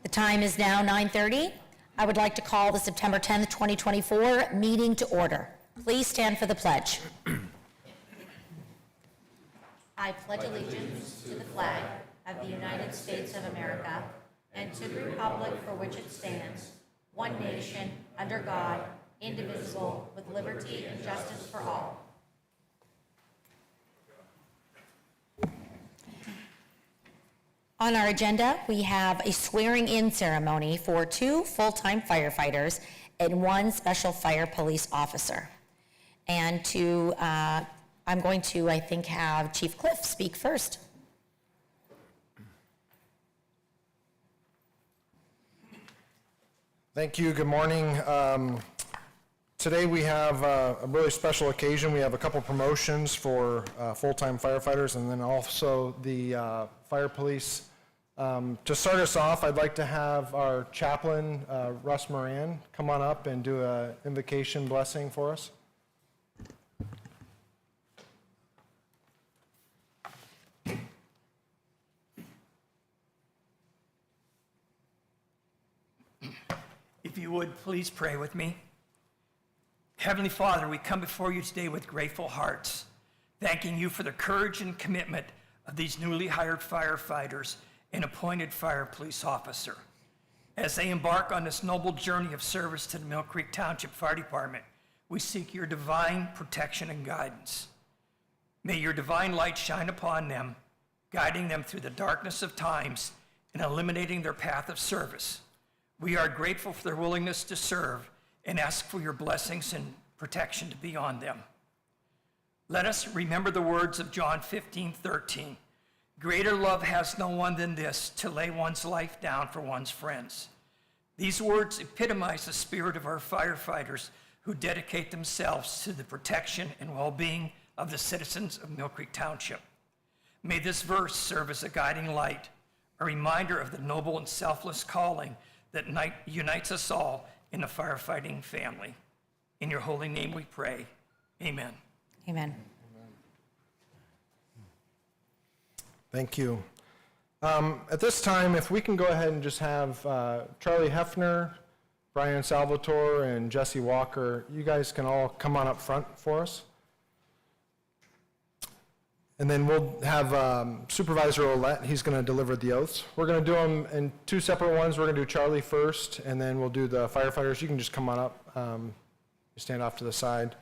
The time is now 9:30. I would like to call the September 10th, 2024 meeting to order. Please stand for the pledge. I pledge allegiance to the flag of the United States of America and to the republic for which it stands, one nation, under God, indivisible, with liberty and justice for all. On our agenda, we have a swearing-in ceremony for 2 full-time firefighters and 1 special fire police officer. And I'm going to, I think, have Chief Cliff speak first. Thank you. Good morning. Today we have a really special occasion. We have a couple promotions for full-time firefighters and then also the fire police. To start us off, I'd like to have our chaplain, Russ Moran, come on up and do an invocation blessing for us. If you would, please pray with me. Heavenly Father, we come before you today with grateful hearts, thanking you for the courage and commitment of these newly hired firefighters and appointed fire police officer. As they embark on this noble journey of service to the Mill Creek Township Fire Department, we seek your divine protection and guidance. May your divine light shine upon them, guiding them through the darkness of times and illuminating their path of service. We are grateful for their willingness to serve and ask for your blessings and protection to be on them. Let us remember the words of John 15:13. Greater love has no one than this, to lay one's life down for one's friends. These words epitomize the spirit of our firefighters who dedicate themselves to the protection and well-being of the citizens of Mill Creek Township. May this verse serve as a guiding light, a reminder of the noble and selfless calling that unites us all in the firefighting family. In your holy name we pray. Amen. Amen. Thank you. At this time, if we can go ahead and just have Charlie Hefner, Brian Salvatore, and Jesse Walker, you guys can all come on up front for us. And then we'll have Supervisor Ouellette. He's going to deliver the oaths. We're going to do them in 2 separate ones. We're going to do Charlie first, and then we'll do the firefighters. You can just come on up. You stand off to the side.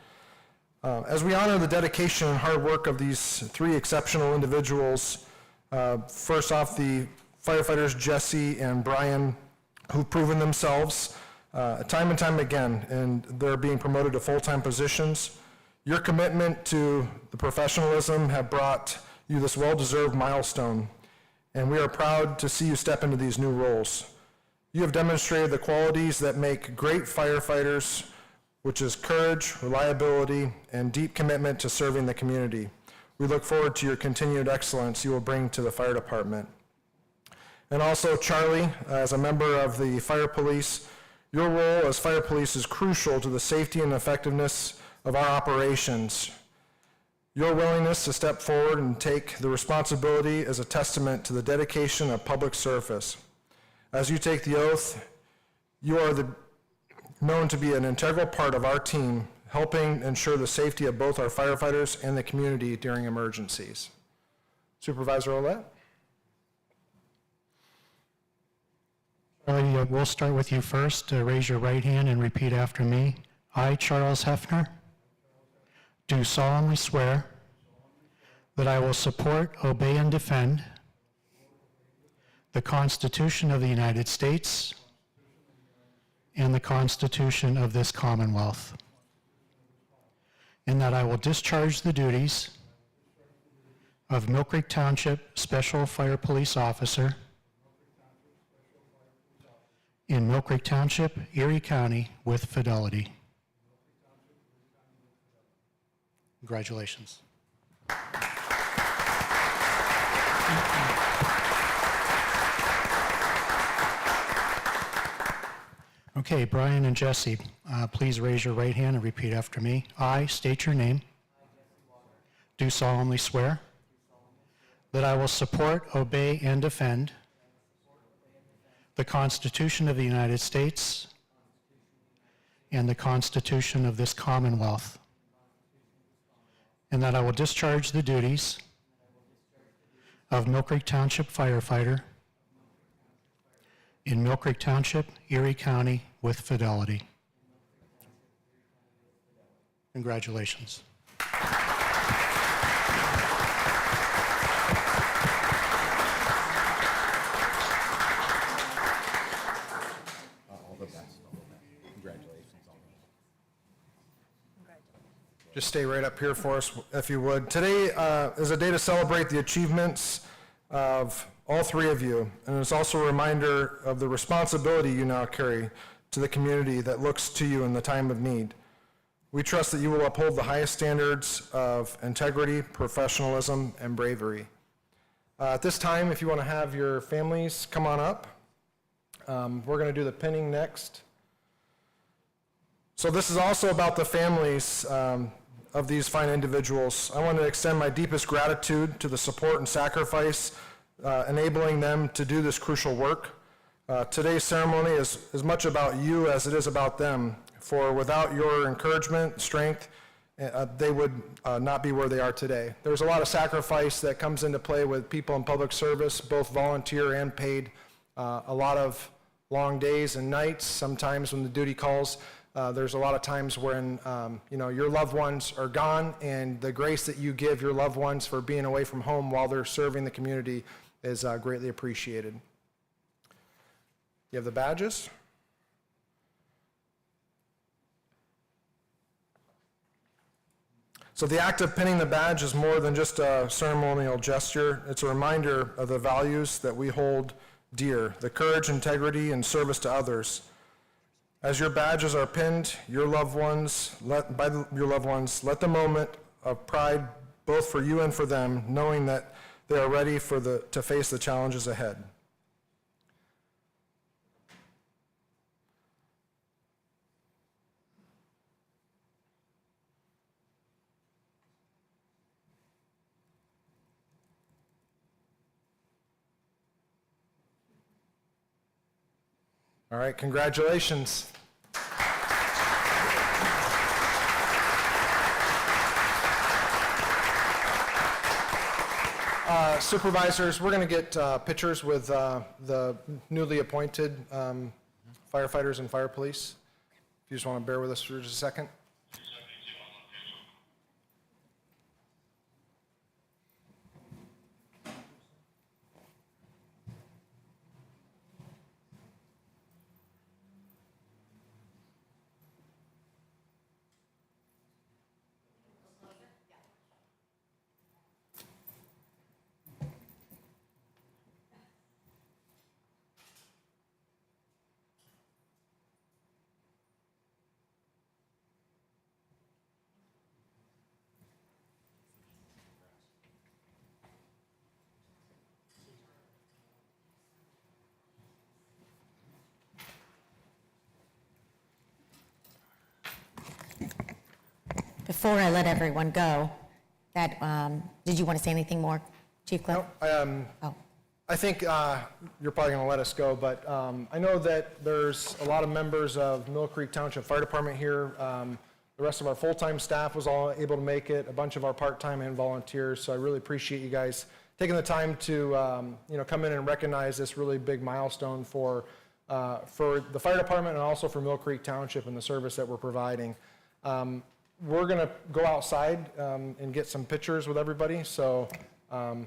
As we honor the dedication and hard work of these 3 exceptional individuals, first off, the firefighters Jesse and Brian, who've proven themselves time and time again, and they're being promoted to full-time positions. Your commitment to the professionalism have brought you this well-deserved milestone, and we are proud to see you step into these new roles. You have demonstrated the qualities that make great firefighters, which is courage, reliability, and deep commitment to serving the community. We look forward to your continued excellence you will bring to the fire department. And also, Charlie, as a member of the fire police, your role as fire police is crucial to the safety and effectiveness of our operations. Your willingness to step forward and take the responsibility is a testament to the dedication of public service. As you take the oath, you are known to be an integral part of our team, helping ensure the safety of both our firefighters and the community during emergencies. Supervisor Ouellette? Charlie, we'll start with you first. Raise your right hand and repeat after me. I, Charles Hefner, do solemnly swear that I will support, obey, and defend the Constitution of the United States and the Constitution of this Commonwealth, and that I will discharge the duties of Mill Creek Township Special Fire Police Officer in Mill Creek Township, Erie County, with fidelity. Congratulations. Okay, Brian and Jesse, please raise your right hand and repeat after me. I state your name. Do solemnly swear that I will support, obey, and defend the Constitution of the United States and the Constitution of this Commonwealth, and that I will discharge the duties of Mill Creek Township firefighter in Mill Creek Township, Erie County, with fidelity. Congratulations. Just stay right up here for us, if you would. Today is a day to celebrate the achievements of all three of you, and it's also a reminder of the responsibility you now carry to the community that looks to you in the time of need. We trust that you will uphold the highest standards of integrity, professionalism, and bravery. At this time, if you want to have your families come on up, we're going to do the pinning next. So this is also about the families of these fine individuals. I want to extend my deepest gratitude to the support and sacrifice enabling them to do this crucial work. Today's ceremony is as much about you as it is about them, for without your encouragement, strength, they would not be where they are today. There's a lot of sacrifice that comes into play with people in public service, both volunteer and paid. A lot of long days and nights, sometimes when the duty calls. There's a lot of times when your loved ones are gone, and the grace that you give your loved ones for being away from home while they're serving the community is greatly appreciated. You have the badges. So the act of pinning the badge is more than just a ceremonial gesture. It's a reminder of the values that we hold dear, the courage, integrity, and service to others. As your badges are pinned, by your loved ones, let the moment of pride, both for you and for them, knowing that they are ready to face the challenges ahead. All right, congratulations. Supervisors, we're going to get pictures with the newly appointed firefighters and fire police. If you just want to bear with us for just a second. Before I let everyone go, did you want to say anything more, Chief Cliff? No, I think you're probably going to let us go, but I know that there's a lot of members of Mill Creek Township Fire Department here. The rest of our full-time staff was all able to make it, a bunch of our part-time and volunteers, so I really appreciate you guys taking the time to come in and recognize this really big milestone for the fire department and also for Mill Creek Township and the service that we're providing. We're going to go outside and get some pictures with everybody, so... I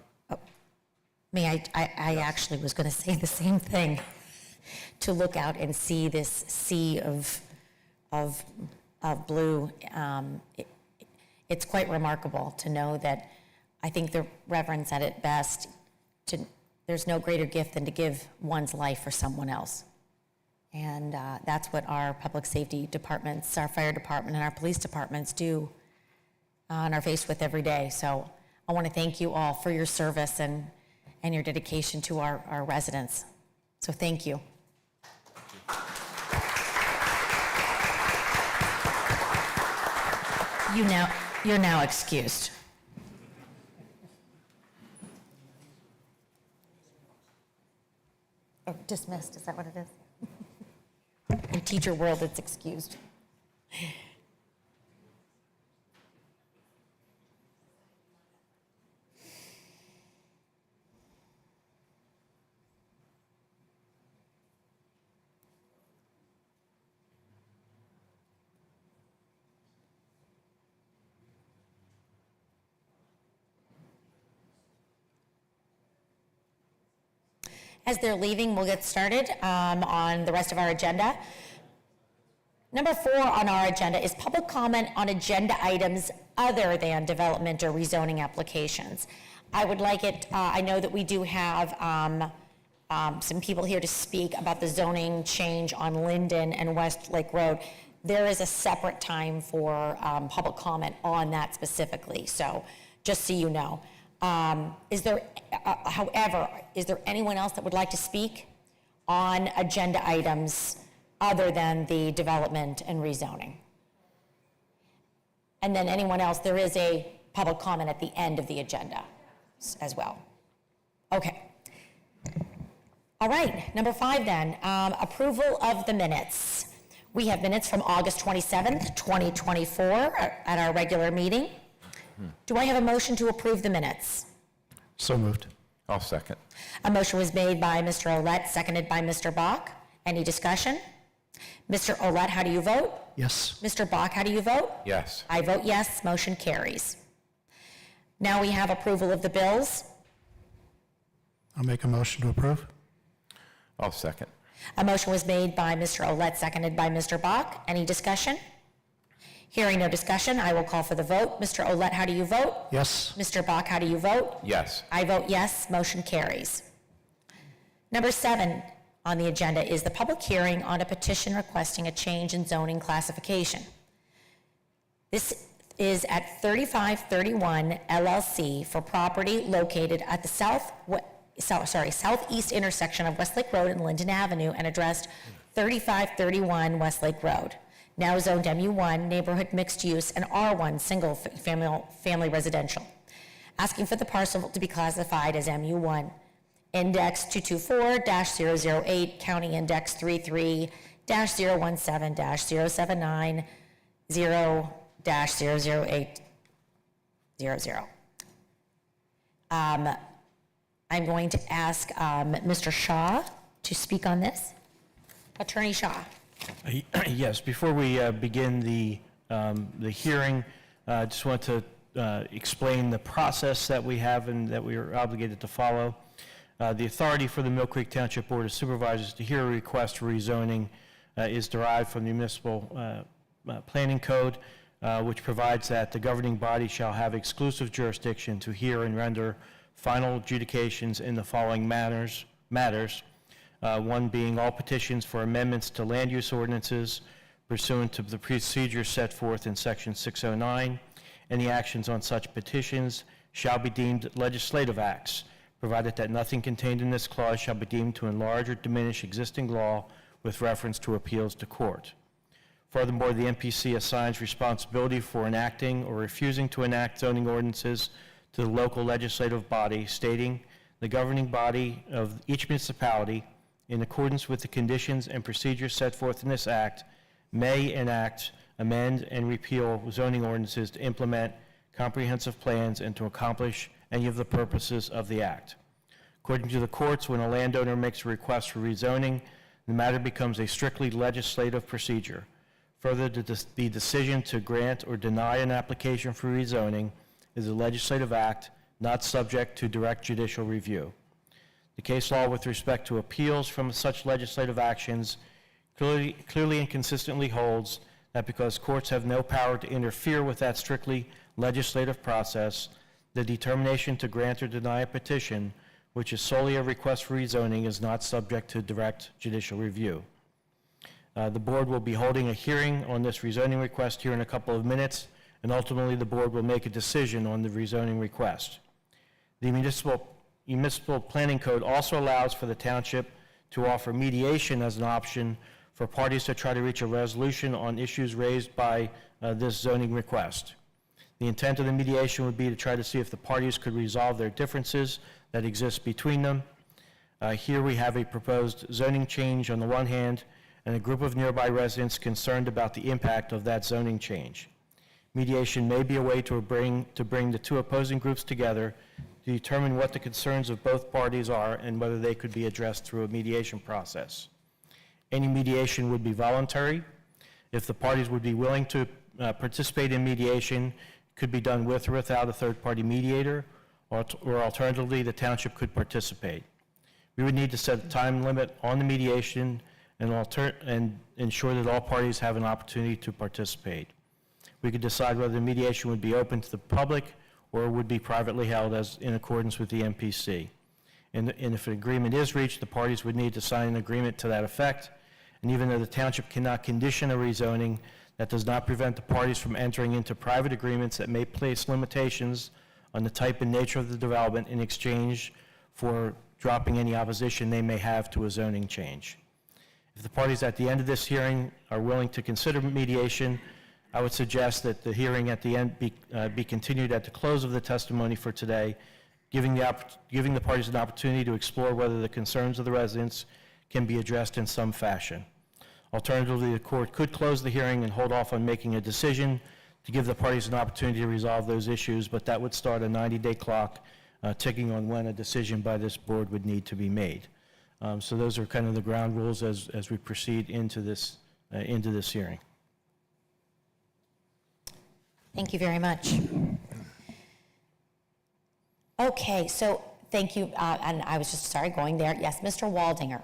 actually was going to say the same thing, to look out and see this sea of blue. It's quite remarkable to know that, I think the Reverend said it best, there's no greater gift than to give one's life for someone else. And that's what our public safety departments, our fire department and our police departments do and are faced with every day. So I want to thank you all for your service and your dedication to our residents. So thank you. You're now excused. Oh, dismissed, is that what it is? In teacher world, it's excused. As they're leaving, we'll get started on the rest of our agenda. Number 4 on our agenda is public comment on agenda items other than development or rezoning applications. I would like it, I know that we do have some people here to speak about the zoning change on Linden and West Lake Road. There is a separate time for public comment on that specifically, so just so you know. However, is there anyone else that would like to speak on agenda items other than the development and rezoning? And then anyone else, there is a public comment at the end of the agenda as well. Okay. All right, number 5 then, approval of the minutes. We have minutes from August 27th, 2024 at our regular meeting. Do I have a motion to approve the minutes? So moved. I'll second. A motion was made by Mr. Olet, seconded by Mr. Bach. Any discussion? Mr. Olet, how do you vote? Yes. Mr. Bach, how do you vote? Yes. I vote yes, motion carries. Now we have approval of the bills. I'll make a motion to approve. I'll second. A motion was made by Mr. Olet, seconded by Mr. Bach. Any discussion? Hearing no discussion, I will call for the vote. Mr. Olet, how do you vote? Yes. Mr. Bach, how do you vote? Yes. I vote yes, motion carries. Number 7 on the agenda is the public hearing on a petition requesting a change in zoning classification. This is at 3531 LLC for property located at the southeast intersection of Westlake Road and Linden Avenue and addressed 3531 Westlake Road. Now zoned MU1, neighborhood mixed use, and R1, single family residential. Asking for the parcel to be classified as MU1. Index 224-008, county index 33-017-079-0-00800. I'm going to ask Mr. Shaw to speak on this. Attorney Shaw. Yes, before we begin the hearing, I just want to explain the process that we have and that we are obligated to follow. The authority for the Mill Creek Township Board of Supervisors to hear a request for rezoning is derived from the Municipal Planning Code, which provides that the governing body shall have exclusive jurisdiction to hear and render final adjudications in the following matters. One being all petitions for amendments to land use ordinances pursuant to the procedures set forth in Section 609. Any actions on such petitions shall be deemed legislative acts, provided that nothing contained in this clause shall be deemed to enlarge or diminish existing law with reference to appeals to court. Furthermore, the MPC assigns responsibility for enacting or refusing to enact zoning ordinances to the local legislative body, stating the governing body of each municipality, in accordance with the conditions and procedures set forth in this act, may enact, amend, and repeal zoning ordinances to implement comprehensive plans and to accomplish any of the purposes of the act. According to the courts, when a landowner makes a request for rezoning, the matter becomes a strictly legislative procedure. Further, the decision to grant or deny an application for rezoning is a legislative act not subject to direct judicial review. The case law with respect to appeals from such legislative actions clearly and consistently holds that because courts have no power to interfere with that strictly legislative process, the determination to grant or deny a petition, which is solely a request for rezoning, is not subject to direct judicial review. The board will be holding a hearing on this rezoning request here in a couple of minutes, and ultimately the board will make a decision on the rezoning request. The Municipal Planning Code also allows for the township to offer mediation as an option for parties to try to reach a resolution on issues raised by this zoning request. The intent of the mediation would be to try to see if the parties could resolve their differences that exist between them. Here we have a proposed zoning change on the one hand, and a group of nearby residents concerned about the impact of that zoning change. Mediation may be a way to bring the two opposing groups together to determine what the concerns of both parties are and whether they could be addressed through a mediation process. Any mediation would be voluntary. If the parties would be willing to participate in mediation, it could be done with or without a third-party mediator, or alternatively, the township could participate. We would need to set a time limit on the mediation and ensure that all parties have an opportunity to participate. We could decide whether the mediation would be open to the public or would be privately held as in accordance with the MPC. And if an agreement is reached, the parties would need to sign an agreement to that effect. And even though the township cannot condition a rezoning, that does not prevent the parties from entering into private agreements that may place limitations on the type and nature of the development in exchange for dropping any opposition they may have to a zoning change. If the parties at the end of this hearing are willing to consider mediation, I would suggest that the hearing at the end be continued at the close of the testimony for today, giving the parties an opportunity to explore whether the concerns of the residents can be addressed in some fashion. Alternatively, the court could close the hearing and hold off on making a decision to give the parties an opportunity to resolve those issues, but that would start a 90-day clock ticking on when a decision by this board would need to be made. So those are kind of the ground rules as we proceed into this hearing. Thank you very much. Okay, so thank you, and I was just, sorry, going there. Yes, Mr. Waldinger.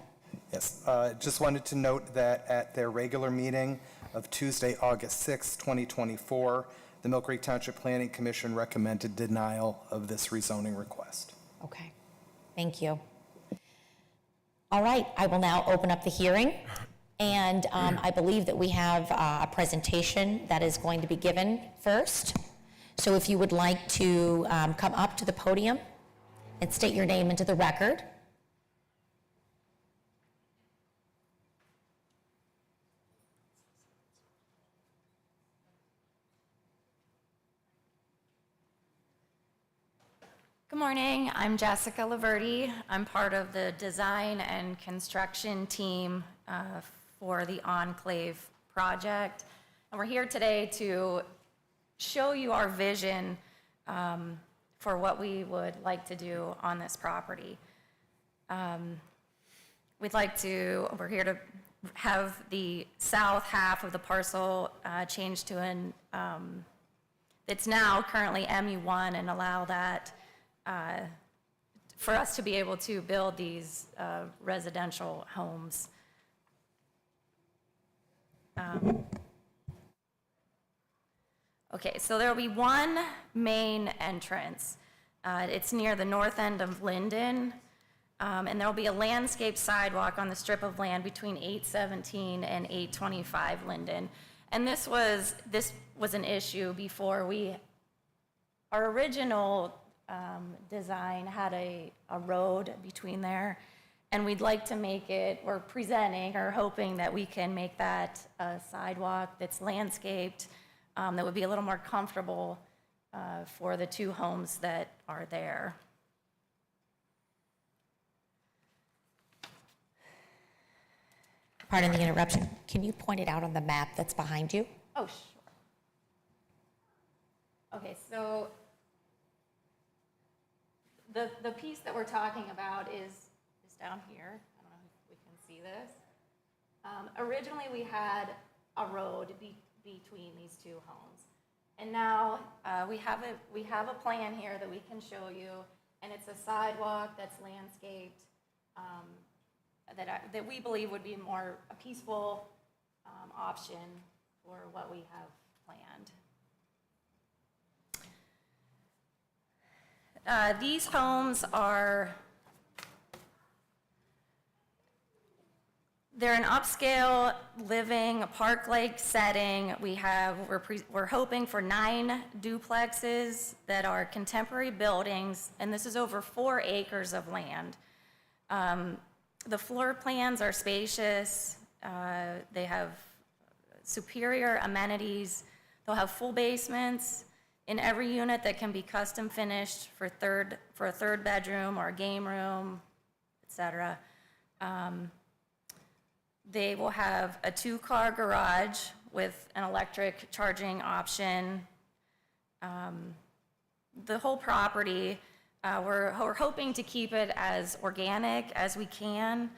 Yes, just wanted to note that at their regular meeting of Tuesday, August 6, 2024, the Mill Creek Township Planning Commission recommended denial of this rezoning request. Okay, thank you. All right, I will now open up the hearing, and I believe that we have a presentation that is going to be given first. So if you would like to come up to the podium and state your name into the record. Good morning, I'm Jessica Laverty. I'm part of the design and construction team for the Enclave project. And we're here today to show you our vision for what we would like to do on this property. We're here to have the south half of the parcel changed to an, it's now currently MU1, and allow that for us to be able to build these residential homes. Okay, so there will be one main entrance. It's near the north end of Linden, and there will be a landscape sidewalk on the strip of land between 817 and 825 Linden. And this was an issue before our original design had a road between there, and we'd like to make it, we're presenting or hoping that we can make that a sidewalk that's landscaped, that would be a little more comfortable for the two homes that are there. Pardon the interruption. Can you point it out on the map that's behind you? Oh, sure. Okay, so the piece that we're talking about is down here. I don't know if we can see this. Originally, we had a road between these two homes, and now we have a plan here that we can show you, and it's a sidewalk that's landscaped that we believe would be a peaceful option for what we have planned. These homes they're an upscale living, a park-like setting. We're hoping for 9 duplexes that are contemporary buildings, and this is over 4 acres of land. The floor plans are spacious. They have superior amenities. They'll have full basements in every unit that can be custom finished for a third bedroom or a game room, cetera. They will have a 2-car garage with an electric charging option. The whole property, we're hoping to keep it as organic as we can,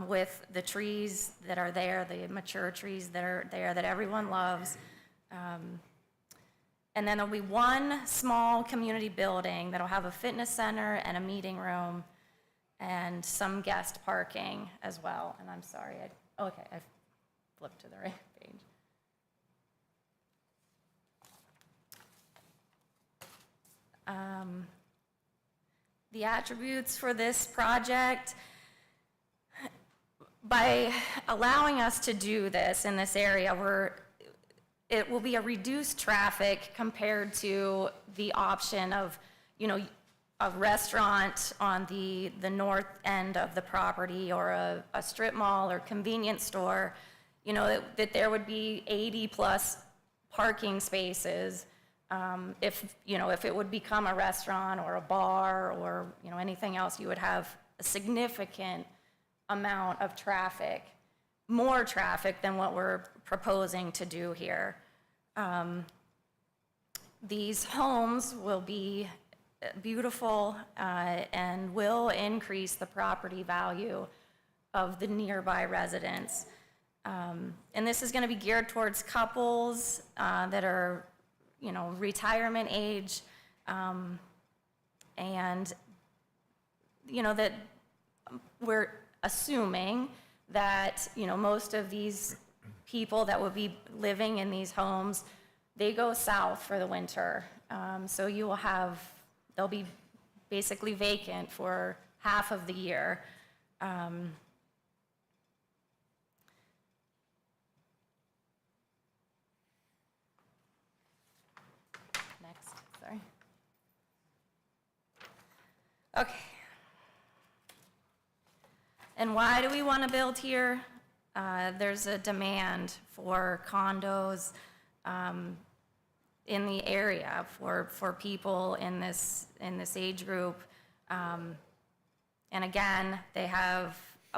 with the trees that are there, the mature trees that are there that everyone loves. And then there'll be one small community building that'll have a fitness center and a meeting room and some guest parking as well. And I'm sorry, I flipped to the right page. The attributes for this project, by allowing us to do this in this area, it will be a reduced traffic compared to the option of, a restaurant on the north end of the property, or a strip mall or convenience store, that there would be 80+ parking spaces. If it would become a restaurant or a bar or, anything else, you would have a significant amount of traffic, more traffic than what we're proposing to do here. These homes will be beautiful and will increase the property value of the nearby residents. And this is going to be geared towards couples that are, retirement age, and, that we're assuming that, most of these people that will be living in these homes, they go south for the winter. So they'll be basically vacant for half of the year. Next, sorry. Okay. And why do we want to build here? There's a demand for condos in the area for people in this age group. And again, they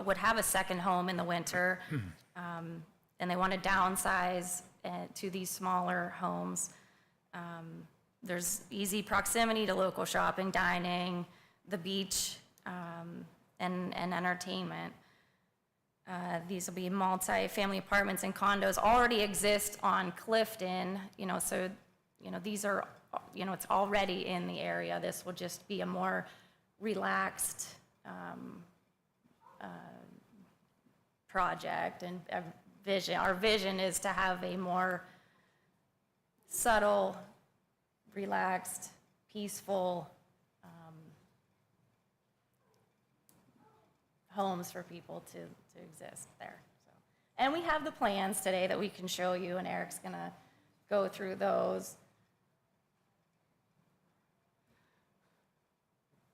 would have a second home in the winter, and they want to downsize to these smaller homes. There's easy proximity to local shopping, dining, the beach, and entertainment. These will be multi-family apartments and condos already exist on Clifton, so, these are, it's already in the area. This will just be a more relaxed project and a vision. Our vision is to have a more subtle, relaxed, peaceful homes for people to exist there. So, and we have the plans today that we can show you, and Eric's gonna go through those.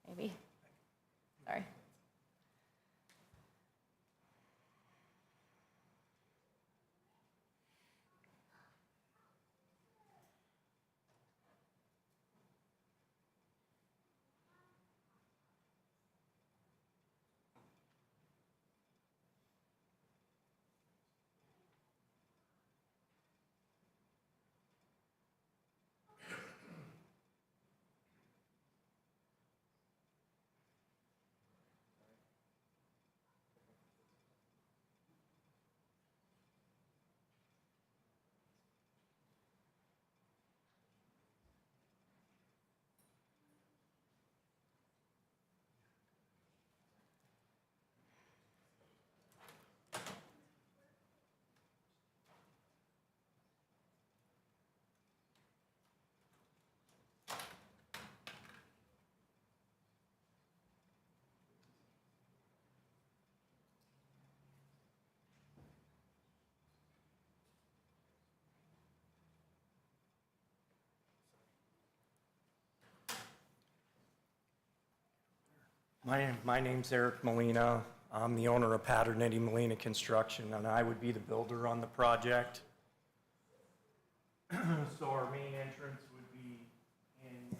Maybe, sorry. My name's Eric Molina. I'm the owner of Paternetti Molina Construction, and I would be the builder on the project. So our main entrance would be in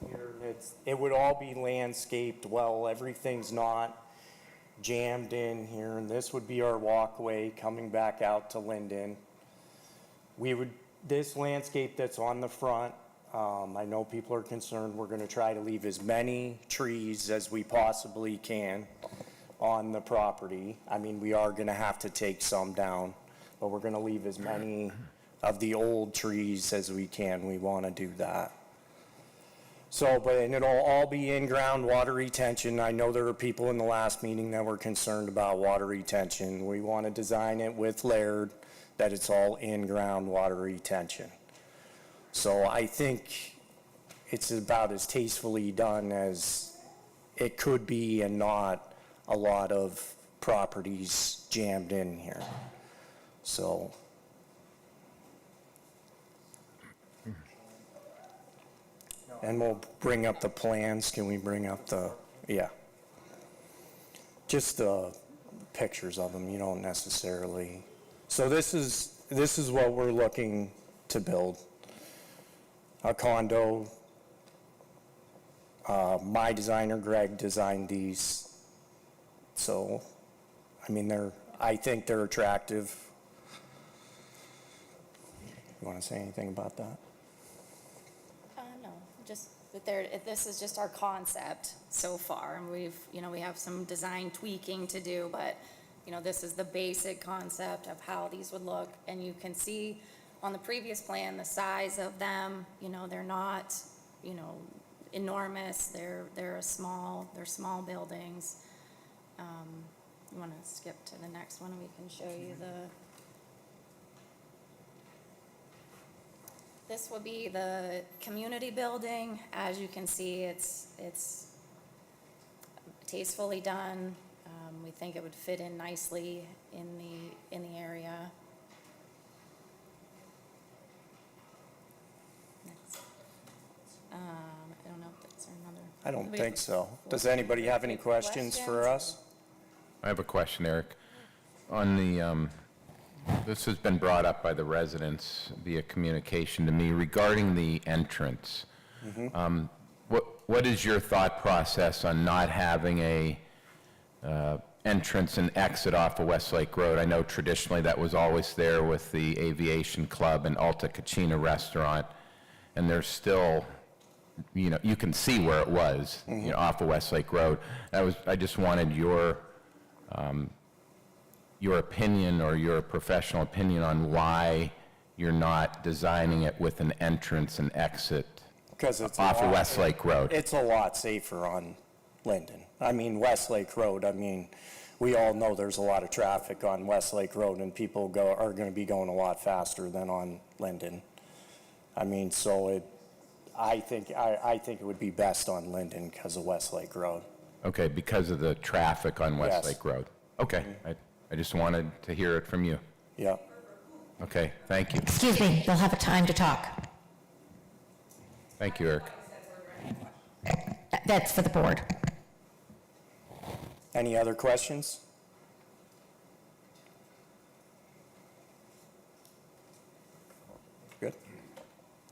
here, and It would all be landscaped well, everything's not jammed in here, and this would be our walkway coming back out to Linden. This landscape that's on the front, I know people are concerned, we're gonna try to leave as many trees as we possibly can on the property. I mean, we are gonna have to take some down, but we're gonna leave as many of the old trees as we can. We wanna do that. So, and it'll all be in-ground water retention. I know there were people in the last meeting that were concerned about water retention. We wanna design it with layered, that it's all in-ground water retention. So I think it's about as tastefully done as it could be and not a lot of properties jammed in here. So. And we'll bring up the plans. Can we bring up yeah. Just the pictures of them, you don't necessarily. So this is what we're looking to build. A condo. My designer, Greg, designed these. So, I mean, I think they're attractive. You want to say anything about that? No, just that this is just our concept so far, and we have some design tweaking to do, but, this is the basic concept of how these would look, and you can see on the previous plan, the size of them, they're not, enormous, they're small buildings. You want to skip to the next one, and we can show you this will be the community building. As you can see, it's tastefully done. We think it would fit in nicely in the area. Next. I don't know if that's another. I don't think so. Does anybody have any questions for us? I have a question, Eric. On the, this has been brought up by the residents via communication to me regarding the entrance. What is your thought process on not having a entrance and exit off of Westlake Road? I know traditionally that was always there with the Aviation Club and Alta Cucina Restaurant, and there's still, you can see where it was, off of Westlake Road. I just wanted your opinion or your professional opinion on why you're not designing it with an entrance and exit Because it's off of Westlake Road. It's a lot safer on Linden. I mean, Westlake Road, we all know there's a lot of traffic on Westlake Road, and people are going to be going a lot faster than on Linden. So I think it would be best on Linden because of Westlake Road. Okay, because of the traffic on Westlake Road. Okay, I just wanted to hear it from you. Yeah. Okay, thank you. Excuse me, you'll have a time to talk. Thank you, Eric. That's for the board. Any other questions? Good.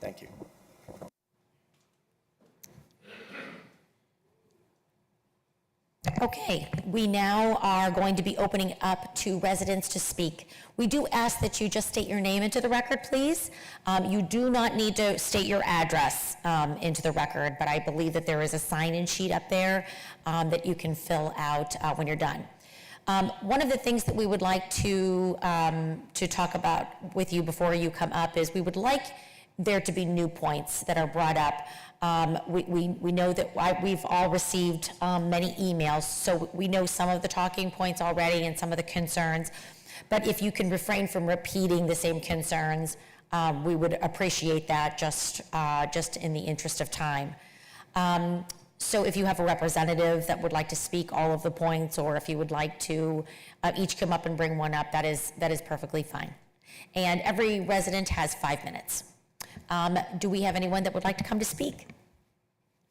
Thank you. Okay, we now are going to be opening up to residents to speak. We do ask that you just state your name into the record, please. You do not need to state your address into the record, but I believe that there is a sign-in sheet up there that you can fill out when you're done. One of the things that we would like to talk about with you before you come up is we would like there to be new points that are brought up. We know that we've all received many emails, so we know some of the talking points already and some of the concerns. But if you can refrain from repeating the same concerns, we would appreciate that just in the interest of time. So if you have a representative that would like to speak all of the points, or if you would like to each come up and bring one up, that is perfectly fine. And every resident has 5 minutes. Do we have anyone that would like to come to speak?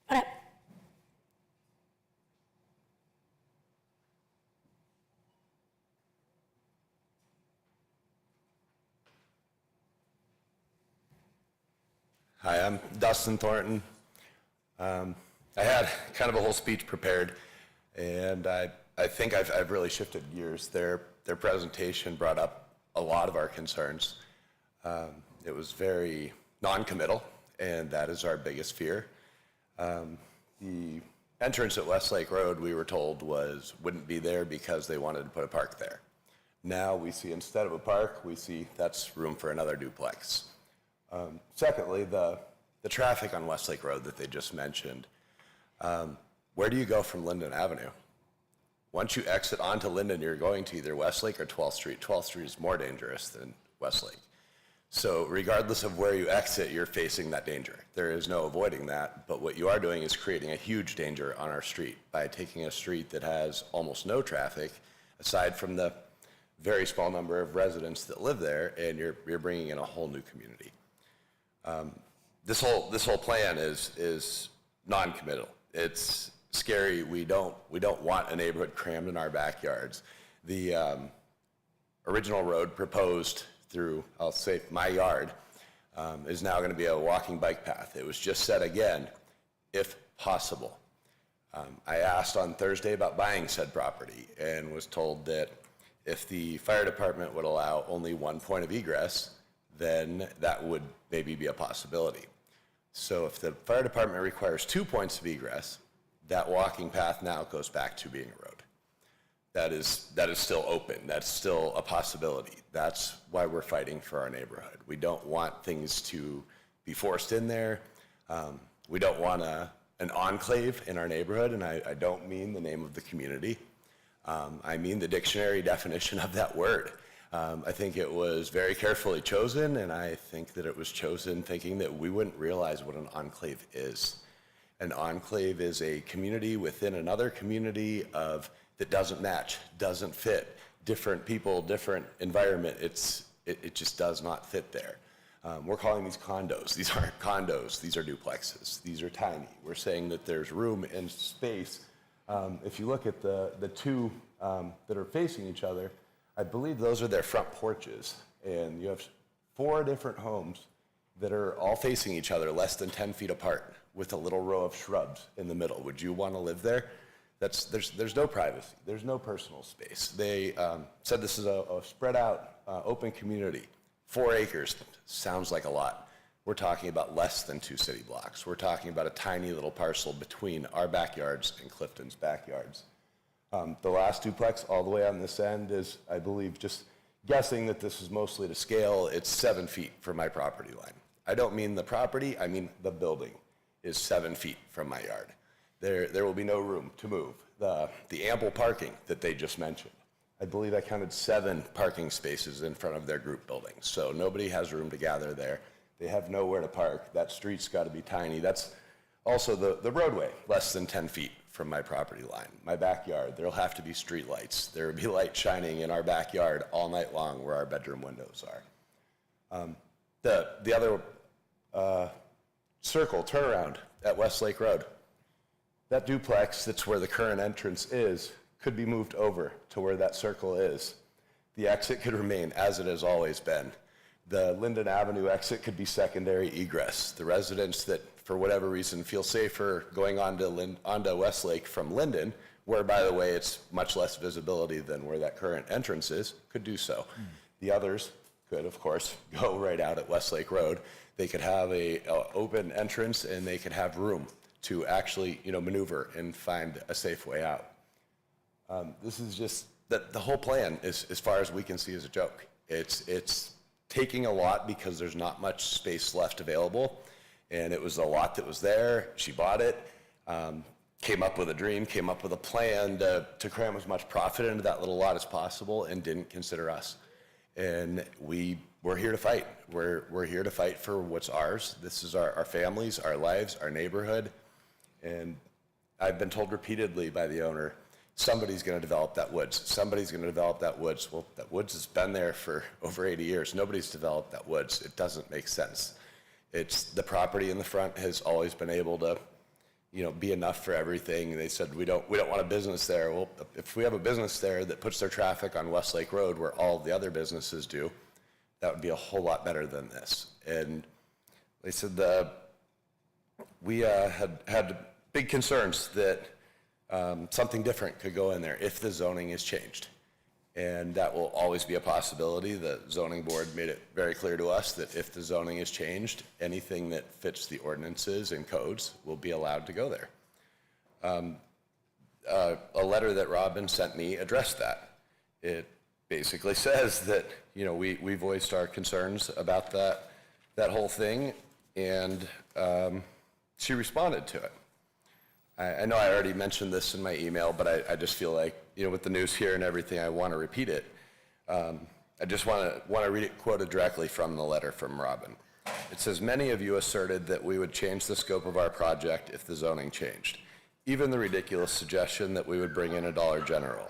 What up? Hi, I'm Dustin Thornton. I had kind of a whole speech prepared, and I think I've really shifted gears. Their presentation brought up a lot of our concerns. It was very non-committal, and that is our biggest fear. The entrance at Westlake Road, we were told, wouldn't be there because they wanted to put a park there. Now we see, instead of a park, we see that's room for another duplex. Secondly, the traffic on Westlake Road that they just mentioned. Where do you go from Linden Avenue? Once you exit onto Linden, you're going to either Westlake or 12th Street. 12th Street is more dangerous than Westlake. So regardless of where you exit, you're facing that danger. There is no avoiding that, but what you are doing is creating a huge danger on our street by taking a street that has almost no traffic, aside from the very small number of residents that live there, and you're bringing in a whole new community. This whole plan is non-committal. It's scary. We don't want a neighborhood crammed in our backyards. The original road proposed through, I'll say, my yard, is now going to be a walking bike path. It was just said again, if possible. I asked on Thursday about buying said property and was told that if the fire department would allow only one point of egress, then that would maybe be a possibility. So if the fire department requires 2 points of egress, that walking path now goes back to being a road. That is still open. That's still a possibility. That's why we're fighting for our neighborhood. We don't want things to be forced in there. We don't want an enclave in our neighborhood, and I don't mean the name of the community. I mean the dictionary definition of that word. I think it was very carefully chosen, and I think that it was chosen thinking that we wouldn't realize what an enclave is. An enclave is a community within another community that doesn't match, doesn't fit, different people, different environment. It just does not fit there. We're calling these condos. These aren't condos. These are duplexes. These are tiny. We're saying that there's room and space. If you look at the two that are facing each other, I believe those are their front porches. And you have 4 different homes that are all facing each other less than 10 feet apart with a little row of shrubs in the middle. Would you want to live there? There's no privacy. There's no personal space. They said this is a spread out, open community. 4 acres sounds like a lot. We're talking about less than 2 city blocks. We're talking about a tiny little parcel between our backyards and Clifton's backyards. The last duplex all the way on this end is, I believe, just guessing that this is mostly to scale, it's 7 feet from my property line. I don't mean the property, I mean the building is 7 feet from my yard. There will be no room to move. The ample parking that they just mentioned, I believe I counted 7 parking spaces in front of their group building. So nobody has room to gather there. They have nowhere to park. That street's got to be tiny. That's also the roadway, less than 10 feet from my property line. My backyard, there'll have to be street lights. There will be light shining in our backyard all night long where our bedroom windows are. The other circle, turnaround at Westlake Road, that duplex that's where the current entrance is could be moved over to where that circle is. The exit could remain as it has always been. The Linden Avenue exit could be secondary egress. The residents that, for whatever reason, feel safer going onto Westlake from Linden, where, by the way, it's much less visibility than where that current entrance is, could do so. The others could, of course, go right out at Westlake Road. They could have a open entrance, and they could have room to actually, maneuver and find a safe way out. This is just the whole plan, as far as we can see, is a joke. It's taking a lot because there's not much space left available, and it was a lot that was there. She bought it, came up with a dream, came up with a plan to cram as much profit into that little lot as possible, and didn't consider us. And we're here to fight. We're here to fight for what's ours. This is our families, our lives, our neighborhood. And I've been told repeatedly by the owner, somebody's going to develop that woods. Somebody's going to develop that woods. Well, that woods has been there for over 80 years. Nobody's developed that woods. It doesn't make sense. It's the property in the front has always been able to, be enough for everything. They said, we don't want a business there. Well, if we have a business there that puts their traffic on Westlake Road where all the other businesses do, that would be a whole lot better than this. And they said we had big concerns that something different could go in there if the zoning is changed. And that will always be a possibility. The zoning board made it very clear to us that if the zoning is changed, anything that fits the ordinances and codes will be allowed to go there. A letter that Robin sent me addressed that. It basically says that, you know, we voiced our concerns about that whole thing, and she responded to it. I know I already mentioned this in my email, but I just feel like, you know, with the news here and everything, I want to repeat it. I just want to read it quoted directly from the letter from Robin. It says, "Many of you asserted that we would change the scope of our project if the zoning changed. Even the ridiculous suggestion that we would bring in a Dollar General.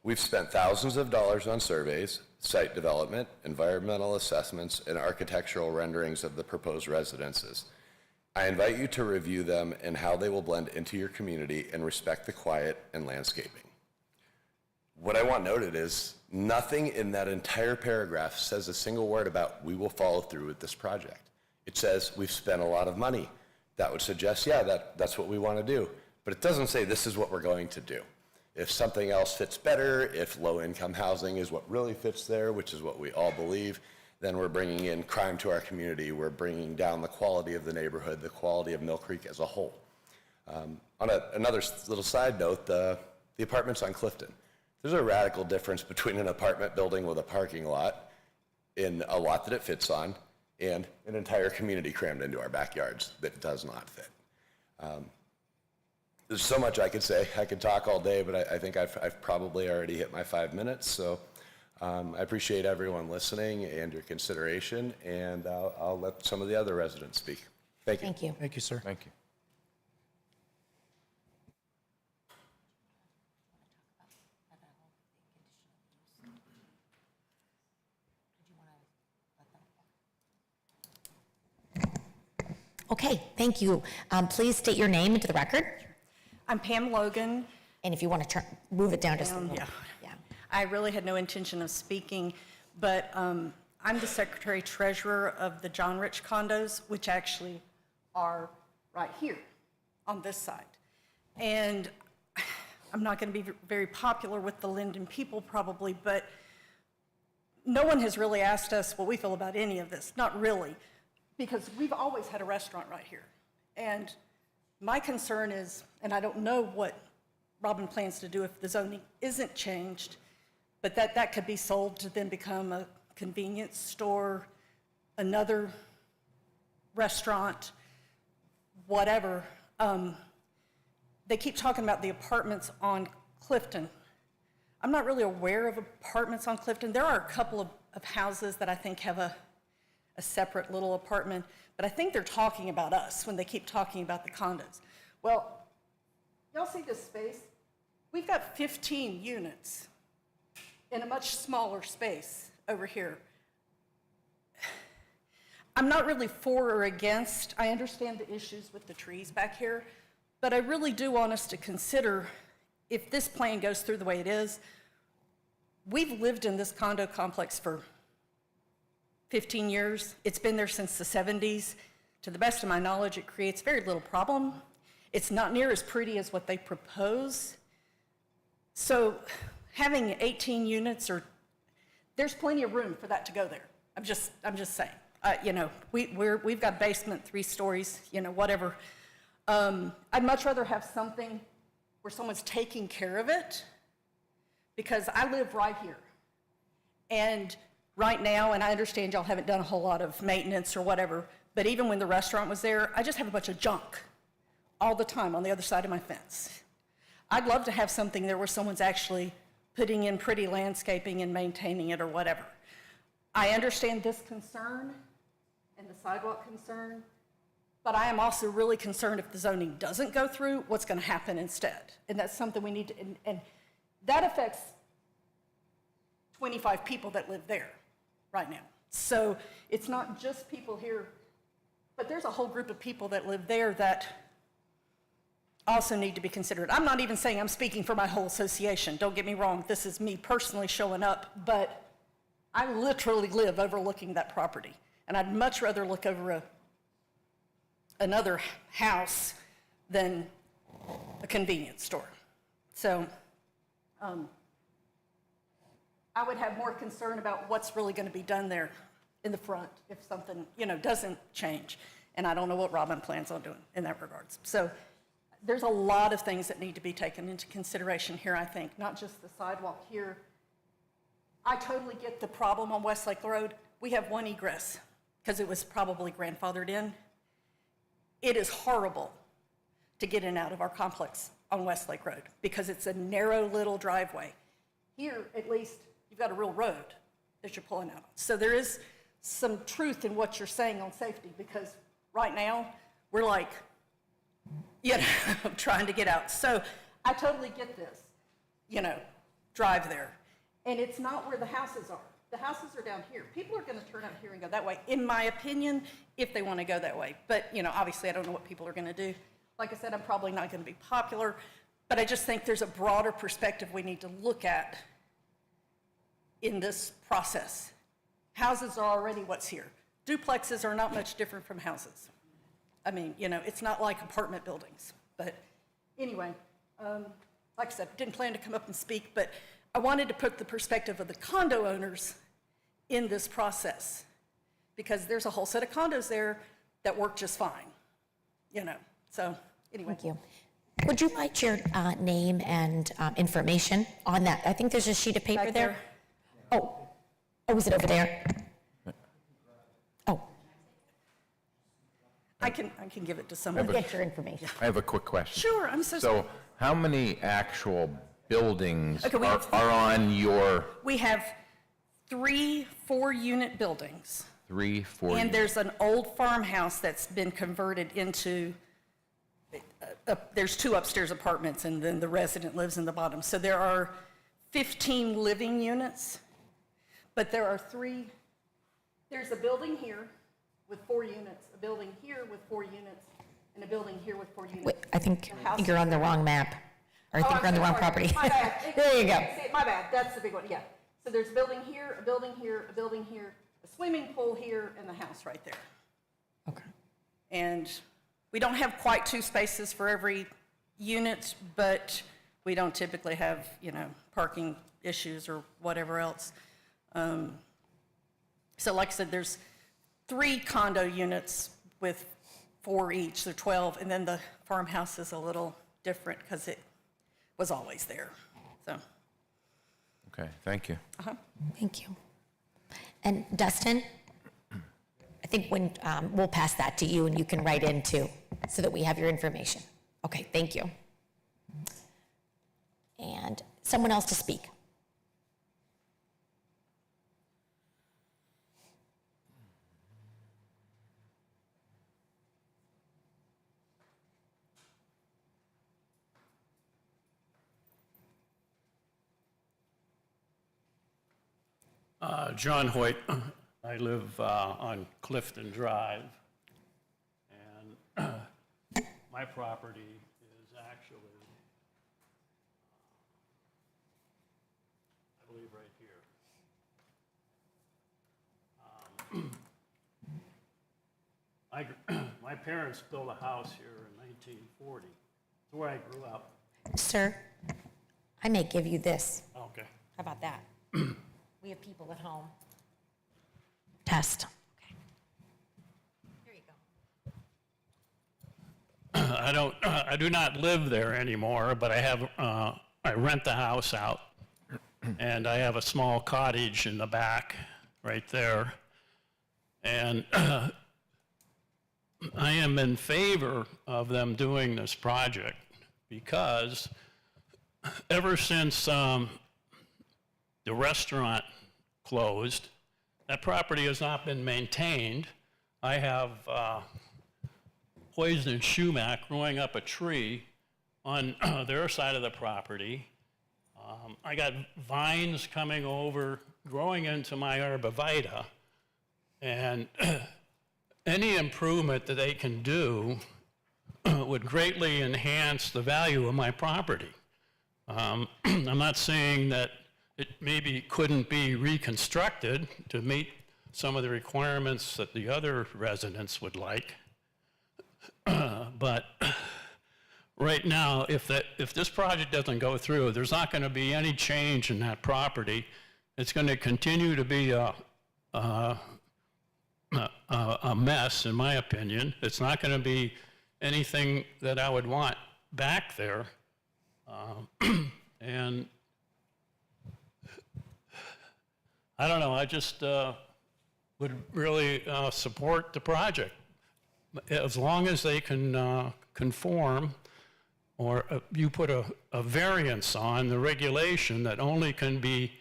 We've spent thousands of dollars on surveys, site development, environmental assessments, and architectural renderings of the proposed residences. I invite you to review them and how they will blend into your community and respect the quiet and landscaping." What I want noted is nothing in that entire paragraph says a single word about we will follow through with this project. It says we've spent a lot of money. That would suggest, yeah, that's what we want to do. But it doesn't say this is what we're going to do. If something else fits better, if low-income housing is what really fits there, which is what we all believe, then we're bringing in crime to our community. We're bringing down the quality of the neighborhood, the quality of Mill Creek as a whole. On another little side note, the apartments on Clifton. There's a radical difference between an apartment building with a parking lot in a lot that it fits on and an entire community crammed into our backyards that does not fit. There's so much I could say. I could talk all day, but I think I've probably already hit my 5 minutes. So I appreciate everyone listening and your consideration, and I'll let some of the other residents speak. Thank you. Thank you. Thank you, sir. Thank you. Okay, thank you. Please state your name into the record, I'm Pam Logan. and if you want to move it down just a little. Yeah. Yeah. I really had no intention of speaking, but I'm the Secretary Treasurer of the John Rich condos, which actually are right here on this side. And I'm not going to be very popular with the Linden people probably, but no one has really asked us what we feel about any of this. Not really, because we've always had a restaurant right here. And my concern is, and I don't know what Robin plans to do if the zoning isn't changed, but that could be sold to then become a convenience store, another restaurant, whatever. They keep talking about the apartments on Clifton. I'm not really aware of apartments on Clifton. There are a couple of houses that I think have a separate little apartment, but I think they're talking about us when they keep talking about the condos. Well, y'all see this space? We've got 15 units in a much smaller space over here. I'm not really for or against. I understand the issues with the trees back here, but I really do want us to consider, if this plan goes through the way it is, we've lived in this condo complex for 15 years. It's been there since the 70s. To the best of my knowledge, it creates very little problem. It's not near as pretty as what they propose. So having 18 units, there's plenty of room for that to go there. I'm just saying. You know, we've got basement, 3 stories, you know, whatever. I'd much rather have something where someone's taking care of it, because I live right here. And right now, and I understand y'all haven't done a whole lot of maintenance or whatever, but even when the restaurant was there, I just have a bunch of junk all the time on the other side of my fence. I'd love to have something there where someone's actually putting in pretty landscaping and maintaining it or whatever. I understand this concern and the sidewalk concern, but I am also really concerned if the zoning doesn't go through, what's going to happen instead. And that's something we need to, and that affects 25 people that live there right now. So it's not just people here, but there's a whole group of people that live there that also need to be considered. I'm not even saying I'm speaking for my whole association. Don't get me wrong. This is me personally showing up, but I literally live overlooking that property. And I'd much rather look over another house than a convenience store. So I would have more concern about what's really going to be done there in the front if something, doesn't change. And I don't know what Robin plans on doing in that regards. So there's a lot of things that need to be taken into consideration here, I think, not just the sidewalk here. I totally get the problem on Westlake Road. We have one egress because it was probably grandfathered in. It is horrible to get in and out of our complex on Westlake Road because it's a narrow little driveway. Here, at least, you've got a real road that you're pulling out on. So there is some truth in what you're saying on safety because right now, we're like, trying to get out. So I totally get this, drive there. And it's not where the houses are. The houses are down here. People are going to turn out here and go that way, in my opinion, if they want to go that way. But, obviously I don't know what people are going to do. Like I said, I'm probably not going to be popular, but I just think there's a broader perspective we need to look at in this process. Houses are already what's here. Duplexes are not much different from houses. I mean, it's not like apartment buildings. But anyway, like I said, didn't plan to come up and speak, but I wanted to put the perspective of the condo owners in this process because there's a whole set of condos there that work just fine, So anyway. Thank you. Would you write your name and information on that? I think there's a sheet of paper Back there. Oh, is it over there? Oh, I can give it to someone. get your information. I have a quick question. Sure, I'm so sorry. So how many actual buildings Okay, are on your We have 3 4-unit buildings. 3, 4? And there's an old farmhouse that's been converted into, there's 2 upstairs apartments, and then the resident lives in the bottom. So there are 15 living units, but there are 3, there's a building here with 4 units, a building here with 4 units, and a building here with 4 units. Wait, I think you're on the wrong map. Or I think I'm we're on the so wrong sorry. property. My bad. There you go. See, my bad, that's the big one, yeah. So there's a building here, a building here, a building here, a swimming pool here, and the house right there. Okay. And we don't have quite 2 spaces for every unit, but we don't typically have, parking issues or whatever else. So like I said, there's 3 condo units with 4 each, so 12, and then the farmhouse is a little different because it was always there, so. Okay, thank you. Thank you. And Dustin, I think when, we'll pass that to you and you can write in too, so that we have your information. Okay, thank you. And someone else to speak. John Hoyt. I live on Clifton Drive, and my property is actually, I believe, right here. My parents built a house here in 1940. It's where I grew up. Sir, I may give you this. Okay. How about that? We have people at home. Test. Okay. Here you go. I do not live there anymore, but I rent the house out, and I have a small cottage in the back right there. And I am in favor of them doing this project because ever since the restaurant closed, that property has not been maintained. I have poison sumac growing up a tree on their side of the property. I got vines coming over, growing into my arborvitae, and any improvement that they can do would greatly enhance the value of my property. I'm not saying that it maybe couldn't be reconstructed to meet some of the requirements that the other residents would like, but right now, if this project doesn't go through, there's not going to be any change in that property. It's going to continue to be a mess, in my opinion. It's not going to be anything that I would want back there. And I don't know, I just would really support the project. As long as they can conform, or you put a variance on the regulation that only can be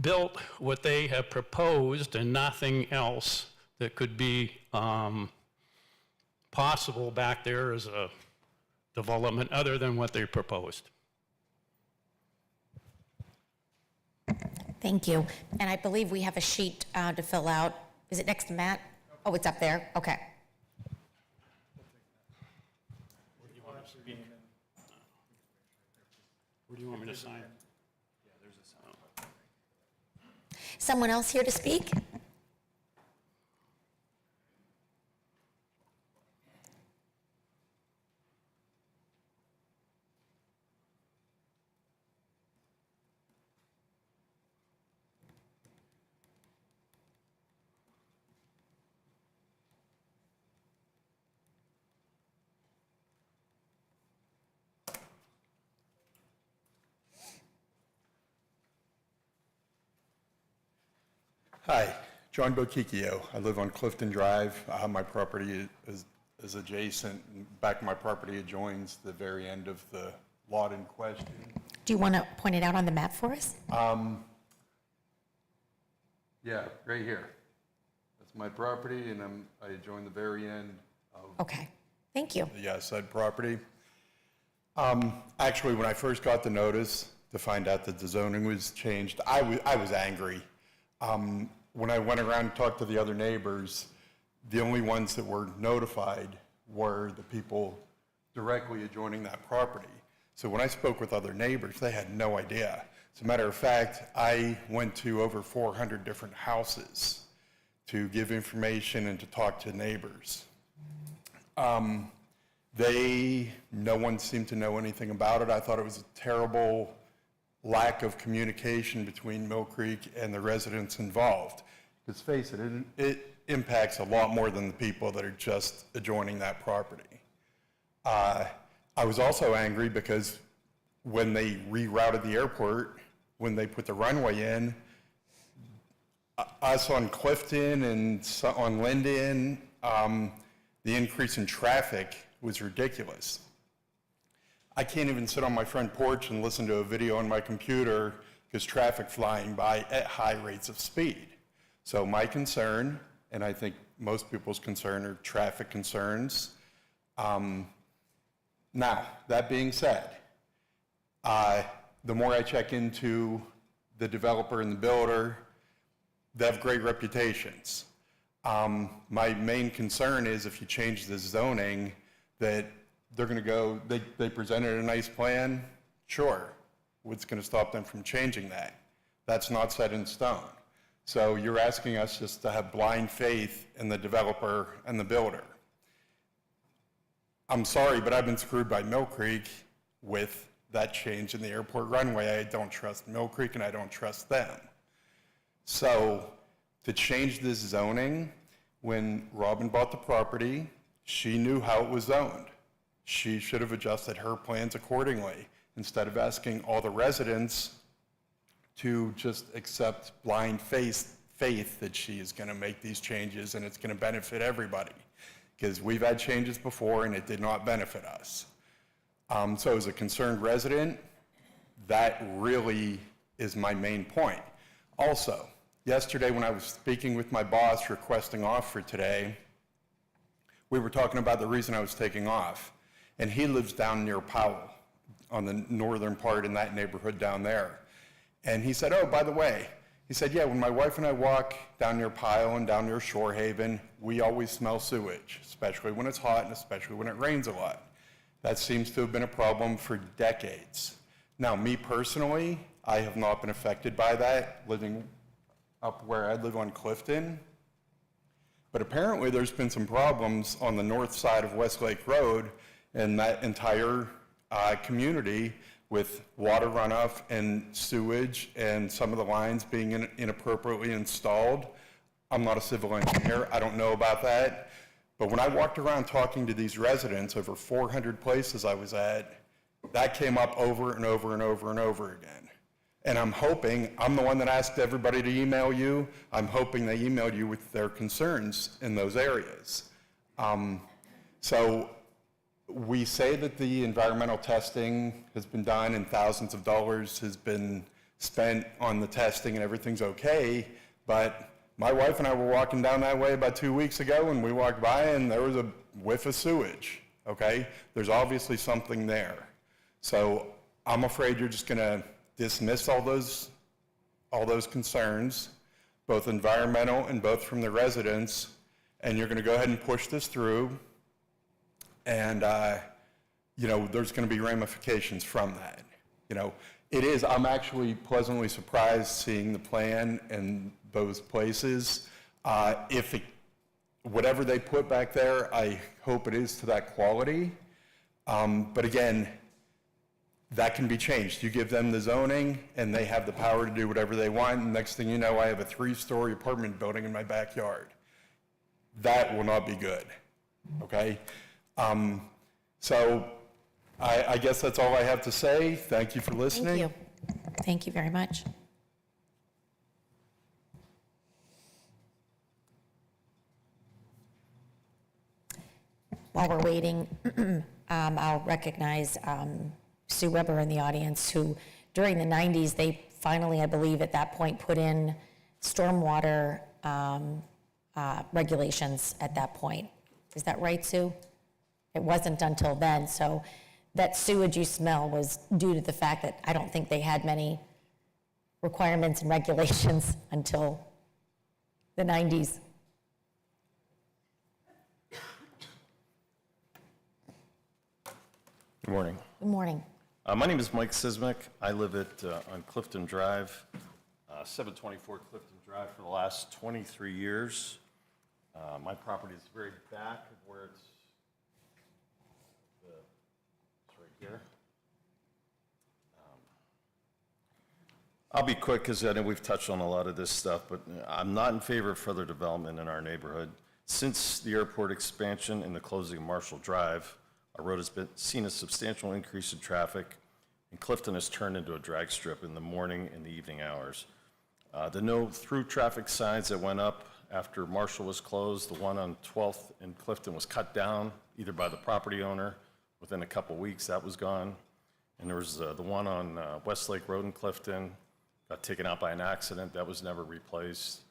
built what they have proposed and nothing else that could be possible back there as a development other than what they proposed. Thank you. And I believe we have a sheet to fill out. Is it next to Matt? Oh, it's up there? Okay. Where do you want to speak? Where do you want me to sign? Someone else here to speak? Hi, John Bokikio. I live on Clifton Drive. My property is adjacent. Back of my property adjoins the very end of the lot in question. Do you want to point it out on the map for us? Yeah, right here. That's my property, and I adjoin the very end of Okay, thank you. the said property. Actually, when I first got the notice to find out that the zoning was changed, I was angry. When I went around and talked to the other neighbors, the only ones that were notified were the people directly adjoining that property. So when I spoke with other neighbors, they had no idea. As a matter of fact, I went to over 400 different houses to give information and to talk to neighbors. No one seemed to know anything about it. I thought it was a terrible lack of communication between Mill Creek and the residents involved. Because face it, it impacts a lot more than the people that are just adjoining that property. I was also angry because when they rerouted the airport, when they put the runway in, us on Clifton and on Linden, the increase in traffic was ridiculous. I can't even sit on my front porch and listen to a video on my computer because traffic flying by at high rates of speed. So my concern, and I think most people's concern, are traffic concerns. Now, that being said, the more I check into the developer and the builder, they have great reputations. My main concern is if you change the zoning, that they're going to go, they presented a nice plan, sure. What's going to stop them from changing that? That's not set in stone. So you're asking us just to have blind faith in the developer and the builder. I'm sorry, but I've been screwed by Mill Creek with that change in the airport runway. I don't trust Mill Creek and I don't trust them. So to change this zoning, when Robin bought the property, she knew how it was zoned. She should have adjusted her plans accordingly instead of asking all the residents to just accept blind faith that she is going to make these changes and it's going to benefit everybody. Because we've had changes before and it did not benefit us. So as a concerned resident, that really is my main point. Also, yesterday when I was speaking with my boss requesting off for today, we were talking about the reason I was taking off. And he lives down near Powell, on the northern part in that neighborhood down there. And he said, oh, by the way, he said, yeah, when my wife and I walk down near Powell and down near Shore Haven, we always smell sewage, especially when it's hot and especially when it rains a lot. That seems to have been a problem for decades. Now, me personally, I have not been affected by that, living up where I live on Clifton. But apparently there's been some problems on the north side of Westlake Road and that entire community with water runoff and sewage and some of the lines being inappropriately installed. I'm not a civil engineer, I don't know about that. But when I walked around talking to these residents, over 400 places I was at, that came up over and over and over and over again. And I'm hoping, I'm the one that asked everybody to email you, I'm hoping they emailed you with their concerns in those areas. So we say that the environmental testing has been done and thousands of dollars has been spent on the testing and everything's okay, but my wife and I were walking down that way about 2 weeks ago and we walked by and there was a whiff of sewage, okay? There's obviously something there. So I'm afraid you're just gonna dismiss all those concerns, both environmental and both from the residents, and you're gonna go ahead and push this through. And, you know, there's going to be ramifications from that. You know, I'm actually pleasantly surprised seeing the plan in those places. Whatever they put back there, I hope it is to that quality. But again, that can be changed. You give them the zoning and they have the power to do whatever they want. And next thing you know, I have a 3-story apartment building in my backyard. That will not be good, okay? So I guess that's all I have to say. Thank you for listening. Thank you. Thank you very much. While we're waiting, I'll recognize Sue Weber in the audience, who during the 90s, they finally, I believe at that point, put in stormwater regulations at that point. Is that right, Sue? It wasn't until then, so that sewage you smell was due to the fact that I don't think they had many requirements and regulations until the 90s. Good morning. Good morning. My name is Mike Sismic. I live on Clifton Drive, 724 Clifton Drive for the last 23 years. My property is very back of where it's right here. I'll be quick because I know we've touched on a lot of this stuff, but I'm not in favor of further development in our neighborhood. Since the airport expansion and the closing of Marshall Drive, our road has seen a substantial increase in traffic, and Clifton has turned into a drag strip in the morning and the evening hours. The no through traffic signs that went up after Marshall was closed, the one on 12th in Clifton was cut down either by the property owner. Within a couple weeks, that was gone. And there was the one on Westlake Road in Clifton, got taken out by an accident. That was never replaced.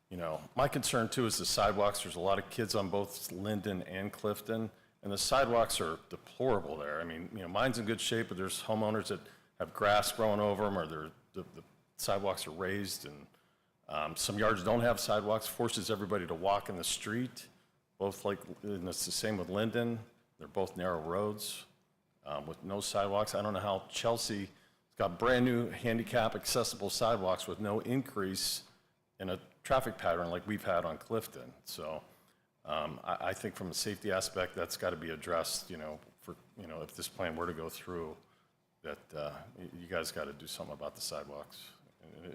You know, my concern too is the sidewalks. There's a lot of kids on both Linden and Clifton, and the sidewalks are deplorable there. I mean, you know, mine's in good shape, but there's homeowners that have grass growing over them, or the sidewalks are raised, and some yards don't have sidewalks, forces everybody to walk in the street. Both like, and it's the same with Linden. They're both narrow roads with no sidewalks. I don't know how Chelsea's got brand new handicap accessible sidewalks with no increase in a traffic pattern like we've had on Clifton. So I think from a safety aspect, that's got to be addressed, you know, for, you know, if this plan were to go through, that you guys got to do something about the sidewalks.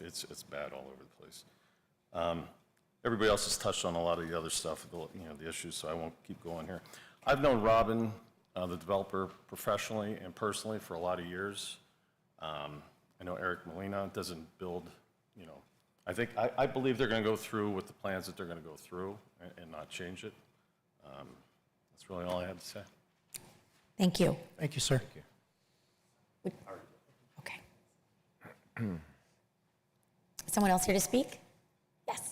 It's bad all over the place. Everybody else has touched on a lot of the other stuff, you know, the issues, so I won't keep going here. I've known Robin, the developer, professionally and personally for a lot of years. I know Eric Molina doesn't build, you know, I believe they're going to go through with the plans that they're going to go through and not change it. That's really all I had to say. Thank you. Thank you, sir. Okay. Someone else here to speak? Yes.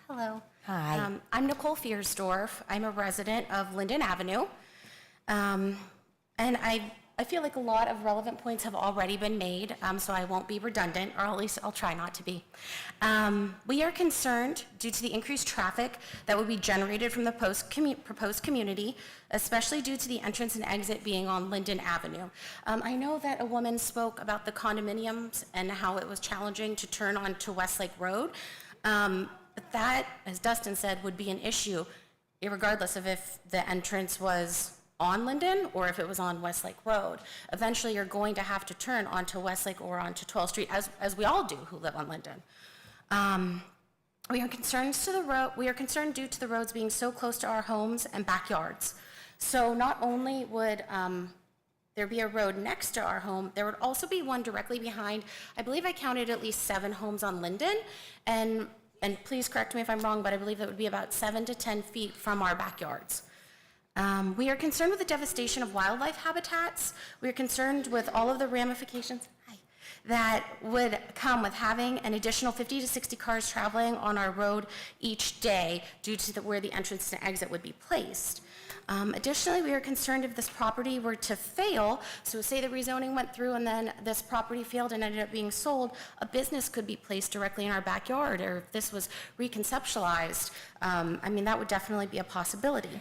Hello. Hi. I'm Nicole Fiersdorf. I'm a resident of Linden Avenue. And I I feel like a lot of relevant points have already been made, so I won't be redundant, or at least I'll try not to be. We are concerned due to the increased traffic that would be generated from the proposed community, especially due to the entrance and exit being on Linden Avenue. I know that a woman spoke about the condominiums and how it was challenging to turn onto Westlake Road. But that, as Dustin said, would be an issue, irregardless of if the entrance was on Linden or if it was on Westlake Road. Eventually, you're going to have to turn onto Westlake or onto 12th Street, as we all do who live on Linden. We are concerned due to the roads being so close to our homes and backyards. So not only would there be a road next to our home, there would also be one directly behind. I believe I counted at least 7 homes on Linden, and please correct me if I'm wrong, but I believe that would be about 7 to 10 feet from our backyards. We are concerned with the devastation of wildlife habitats. We are concerned with all of the ramifications that would come with having an additional 50 to 60 cars traveling on our road each day due to where the entrance and exit would be placed. Additionally, we are concerned if this property were to fail, so say the rezoning went through and then this property failed and ended up being sold, a business could be placed directly in our backyard, or if this was reconceptualized, that would definitely be a possibility.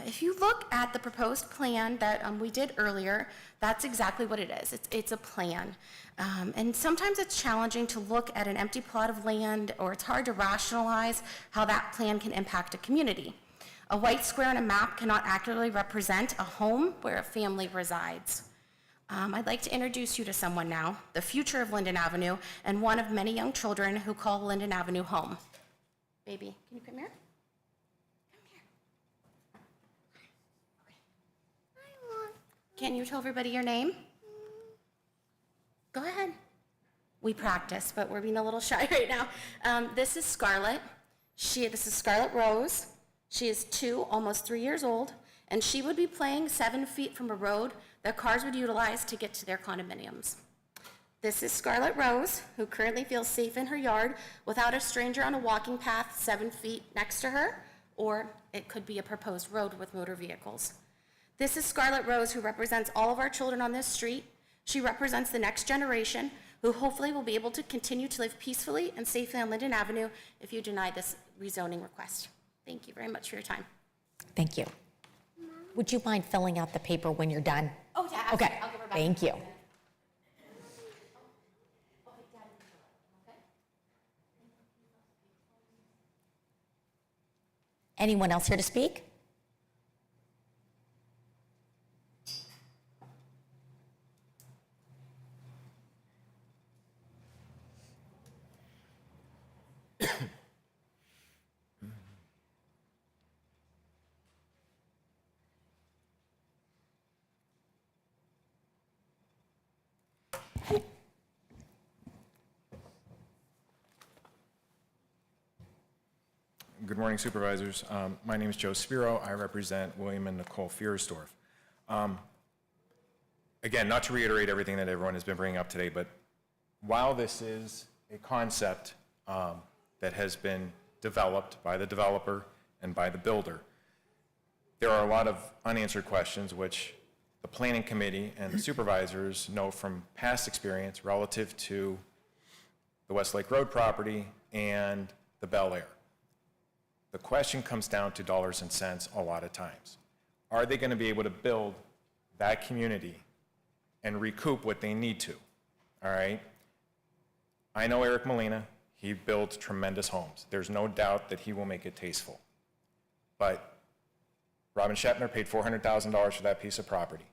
If you look at the proposed plan that we did earlier, that's exactly what it is. It's a plan. And sometimes it's challenging to look at an empty plot of land, or it's hard to rationalize how that plan can impact a community. A white square on a map cannot accurately represent a home where a family resides. I'd like to introduce you to someone now, the future of Linden Avenue, and one of many young children who call Linden Avenue home. Baby, can you come here? Can you tell everybody your name? Go ahead. We practice, but we're being a little shy right now. This is Scarlett. This is Scarlett Rose. She is 2, almost 3 years old, and she would be playing 7 feet from a road that cars would utilize to get to their condominiums. This is Scarlett Rose, who currently feels safe in her yard without a stranger on a walking path 7 feet next to her, or it could be a proposed road with motor vehicles. This is Scarlett Rose, who represents all of our children on this street. She represents the next generation, who hopefully will be able to continue to live peacefully and safely on Linden Avenue if you deny this rezoning request. Thank you very much for your time. Thank you. Would you mind filling out the paper when you're done? Oh, yeah, absolutely. Okay, I'll give her back. thank you. Anyone else here to speak? Good morning, Supervisors. My name is Joe Spiro. I represent William and Nicole Fiersdorf. Again, not to reiterate everything that everyone has been bringing up today, but while this is a concept that has been developed by the developer and by the builder, there are a lot of unanswered questions which the Planning Committee and the supervisors know from past experience relative to the Westlake Road property and the Bel Air. The question comes down to dollars and cents a lot of times. Are they going to be able to build that community and recoup what they need to? All right? I know Eric Molina. He builds tremendous homes. There's no doubt that he will make it tasteful. But Robin Shepner paid $400,000 for that piece of property.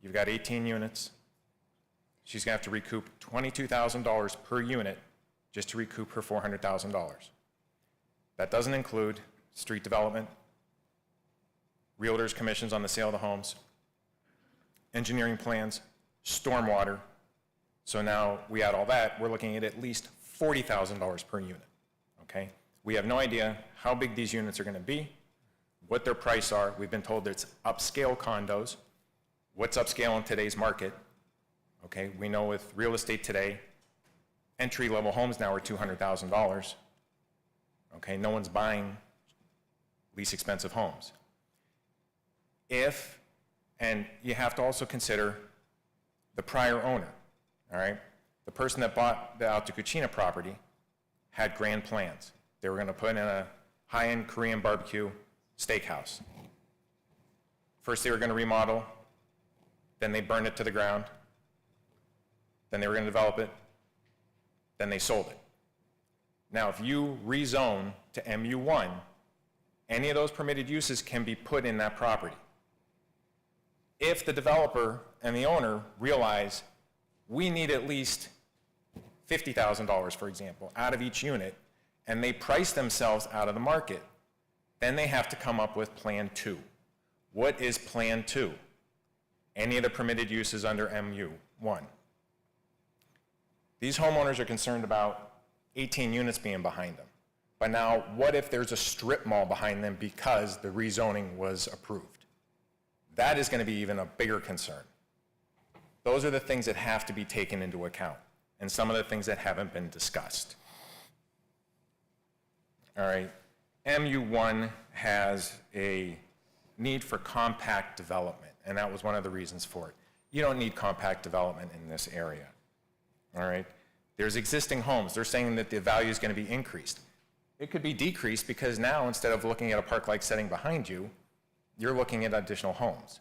You've got 18 units. She's going to have to recoup $22,000 per unit just to recoup her $400,000. That doesn't include street development, realtors' commissions on the sale of the homes, engineering plans, stormwater. So now we add all that, we're looking at least $40,000 per unit, okay? We have no idea how big these units are gonna be, what their price are. We've been told that it's upscale condos. What's upscale in today's market? Okay, we know with real estate today, entry-level homes now are $200,000. Okay, no one's buying least expensive homes. If And you have to also consider the prior owner, all right? The person that bought the Alta Cucina property had grand plans. They were gonna put in a high-end Korean barbecue steakhouse. First they were gonna remodel, then they burned it to the ground, then they were gonna develop it, then they sold it. Now, if you rezone to MU1, any of those permitted uses can be put in that property. If the developer and the owner realize we need at least $50,000, for example, out of each unit, and they price themselves out of the market, then they have to come up with Plan 2. What is Plan 2? Any of the permitted uses under MU1. These homeowners are concerned about 18 units being behind them. But now, what if there's a strip mall behind them because the rezoning was approved? That is going to be even a bigger concern. Those are the things that have to be taken into account, and some of the things that haven't been discussed. All right, MU1 has a need for compact development, and that was one of the reasons for it. You don't need compact development in this area. All right, there's existing homes. They're saying that the value is going to be increased. It could be decreased because now, instead of looking at a park-like setting behind you, you're looking at additional homes.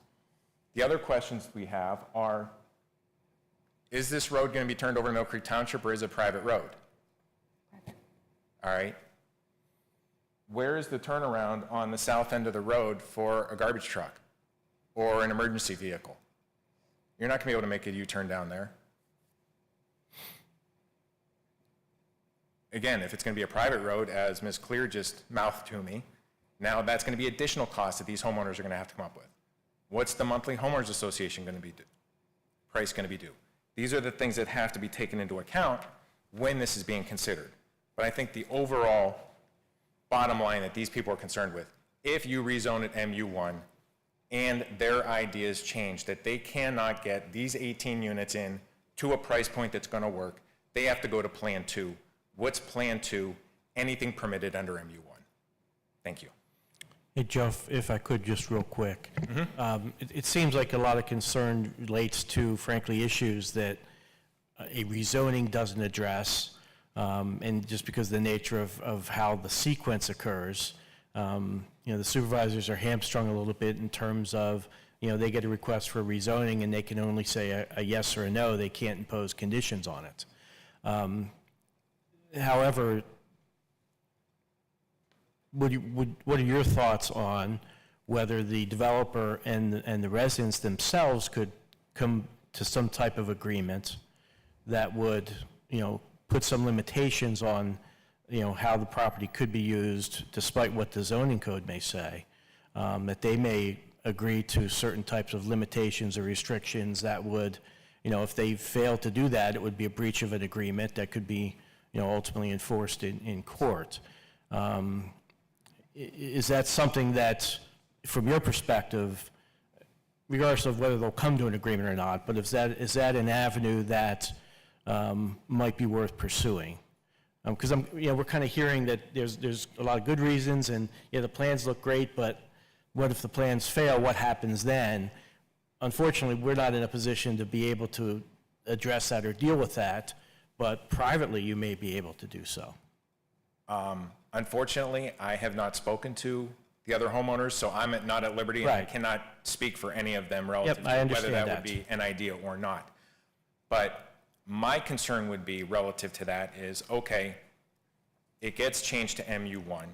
The other questions we have are, is this road going to be turned over to Mill Creek Township, or is it a private road? All right. Where is the turnaround on the south end of the road for a garbage truck or an emergency vehicle? You're not going to be able to make a U-turn down there. Again, if it's going to be a private road, as Ms. Clear just mouthed to me, now that's going to be additional costs that these homeowners are going to have to come up with. What's the monthly homeowners association going to be price going to be due? These are the things that have to be taken into account when this is being considered. But I think the overall bottom line that these people are concerned with, if you rezone at MU1 and their ideas change, that they cannot get these 18 units in to a price point that's going to work, they have to go to Plan 2. What's Plan 2? Anything permitted under MU1. Thank you. Hey, Jeff, if I could just real quick. It seems like a lot of concern relates to, frankly, issues that a rezoning doesn't address, and just because of the nature of how the sequence occurs. The supervisors are hamstrung a little bit in terms of, they get a request for rezoning and they can only say a yes or a no. They can't impose conditions on it. However, what are your thoughts on whether the developer and the residents themselves could come to some type of agreement that would, put some limitations on, how the property could be used, despite what the zoning code may say, that they may agree to certain types of limitations or restrictions that would, if they fail to do that, it would be a breach of an agreement that could be, ultimately enforced in court. Is that something that, from your perspective, regardless of whether they'll come to an agreement or not, but is that an avenue that might be worth pursuing? Because we're kind of hearing that there's a lot of good reasons, and the plans look great, but what if the plans fail? What happens then? Unfortunately, we're not in a position to be able to address that or deal with that, but privately you may be able to do so. Unfortunately, I have not spoken to the other homeowners, so I'm not at liberty, and I cannot speak for any of them relative to whether that would be an idea or not. But my concern would be relative to that is, okay, it gets changed to MU1,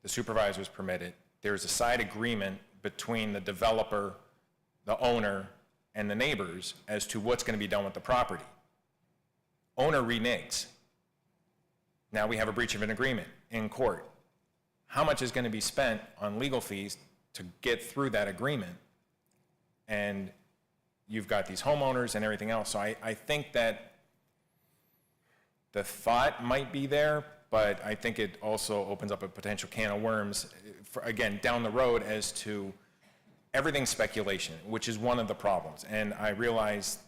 the supervisors permit it, there's a side agreement between the developer, the owner, and the neighbors as to what's going to be done with the property. Owner reneges. Now we have a breach of an agreement in court. How much is going to be spent on legal fees to get through that agreement? And you've got these homeowners and everything else. So I think that the thought might be there, but I think it also opens up a potential can of worms, again, down the road as to everything's speculation, which is one of the problems. And I realize,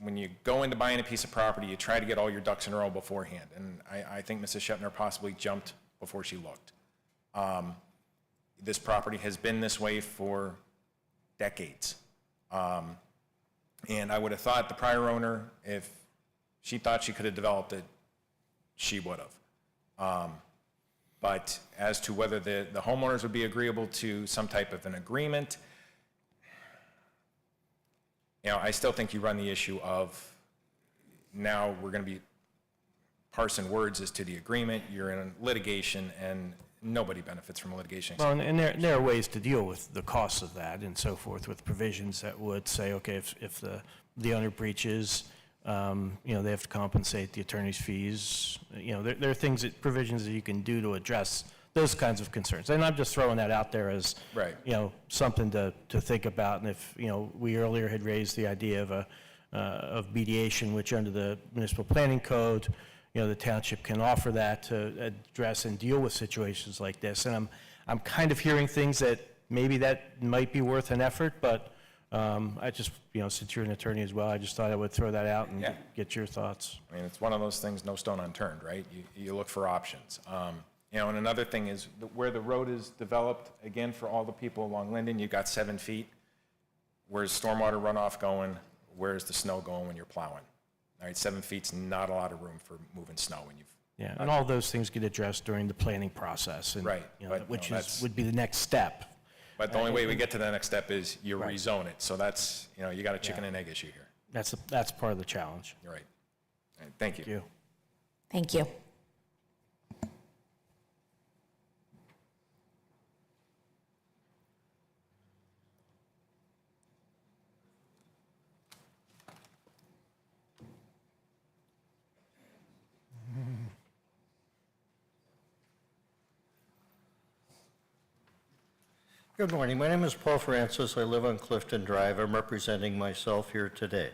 when you go into buying a piece of property, you try to get all your ducks in a row beforehand. And I think Mrs. Shepner possibly jumped before she looked. This property has been this way for decades. And I would have thought the prior owner, if she thought she could have developed it, she would have. But as to whether the homeowners would be agreeable to some type of an agreement, I still think you run the issue of now we're going to be parsing words as to the agreement. You're in litigation, and nobody benefits from litigation. Well, and there are ways to deal with the costs of that and so forth, with provisions that would say, okay, if the owner breaches, they have to compensate the attorney's fees. There are things, provisions that you can do to address those kinds of concerns. And I'm just throwing that out there as, Right. Something to think about. And if, we earlier had raised the idea of mediation, which under the municipal planning code, the township can offer that to address and deal with situations like this. And I'm kind of hearing things that maybe that might be worth an effort, but I just, since you're an attorney as well, I just thought I would throw that out and Yeah. get your thoughts. I mean, it's one of those things, no stone unturned, right? You look for options. And another thing is where the road is developed, again, for all the people along Linden, you've got 7 feet. Where's stormwater runoff going? Where's the snow going when you're plowing? All right, 7 feet's not a lot of room for moving snow when you've. Yeah, and all those things get addressed during the planning process. And, Right, but, which that's- would be the next step. But the only way we get to the next step is you rezone it. So that's, you got a chicken and egg issue here. That's part of the challenge. You're right. All right, thank you. Thank you. Good morning. My name is Paul Francis. I live on Clifton Drive. I'm representing myself here today.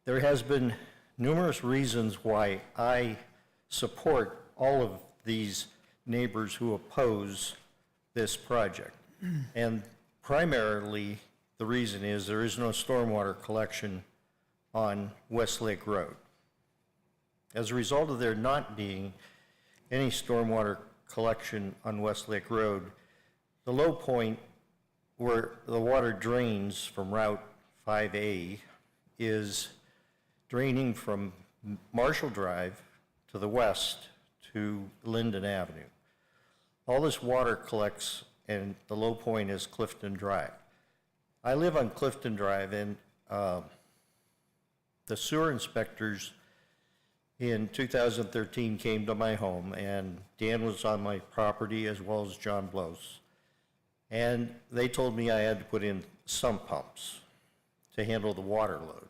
There has been numerous reasons why I support all of these neighbors who oppose this project. And primarily, the reason is there is no stormwater collection on Westlake Road. As a result of there not being any stormwater collection on Westlake Road, the low point where the water drains from Route 5A is draining from Marshall Drive to the west to Linden Avenue. All this water collects, and the low point is Clifton Drive. I live on Clifton Drive, and the sewer inspectors in 2013 came to my home, and Dan was on my property as well as John Blows. And they told me I had to put in sump pumps to handle the water load.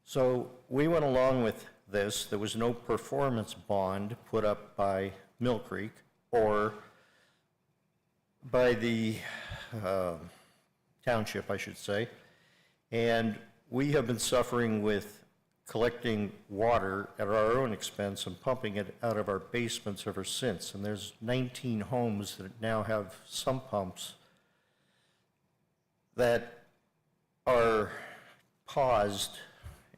So we went along with this. There was no performance bond put up by Mill Creek or by the township, I should say. And we have been suffering with collecting water at our own expense and pumping it out of our basements ever since. And there's 19 homes that now have sump pumps that are paused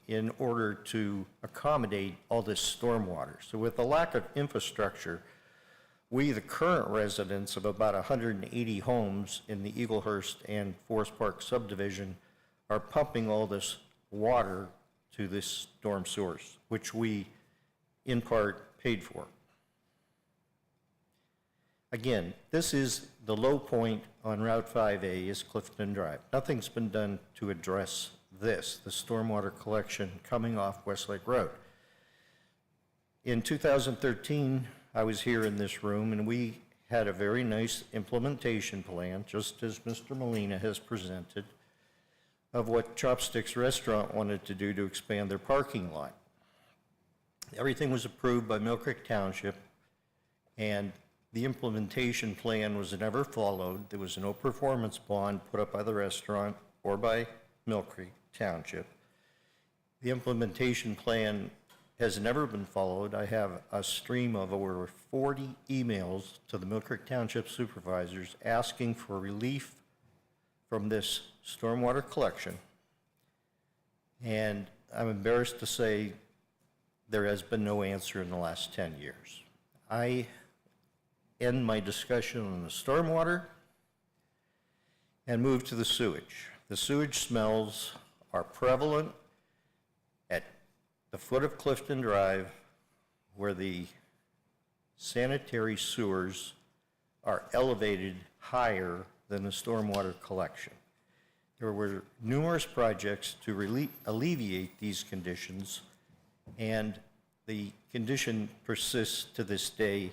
in order to accommodate all this stormwater. So with the lack of infrastructure, we, the current residents of about 180 homes in the Eaglehurst and Forest Park subdivision, are pumping all this water to this storm source, which we, in part, paid for. Again, this is the low point on Route 5A is Clifton Drive. Nothing's been done to address this, the stormwater collection coming off Westlake Road. In 2013, I was here in this room, and we had a very nice implementation plan, just as Mr. Molina has presented, of what Chopsticks Restaurant wanted to do to expand their parking lot. Everything was approved by Mill Creek Township, and the implementation plan was never followed. There was no performance bond put up by the restaurant or by Mill Creek Township. The implementation plan has never been followed. I have a stream of over 40 emails to the Mill Creek Township supervisors asking for relief from this stormwater collection. And I'm embarrassed to say there has been no answer in the last 10 years. I end my discussion on the stormwater and move to the sewage. The sewage smells are prevalent at the foot of Clifton Drive, where the sanitary sewers are elevated higher than the stormwater collection. There were numerous projects to alleviate these conditions, and the condition persists to this day,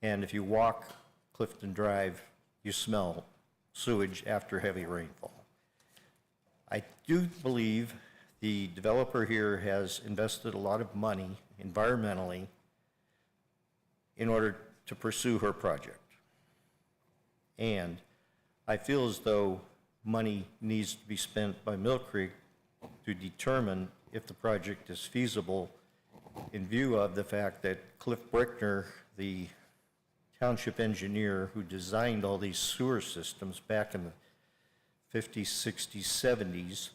and if you walk Clifton Drive, you smell sewage after heavy rainfall. I do believe the developer here has invested a lot of money environmentally in order to pursue her project. And I feel as though money needs to be spent by Mill Creek to determine if the project is feasible in view of the fact that Cliff Brickner, the township engineer who designed all these sewer systems back in the 50s, 60s, 70s,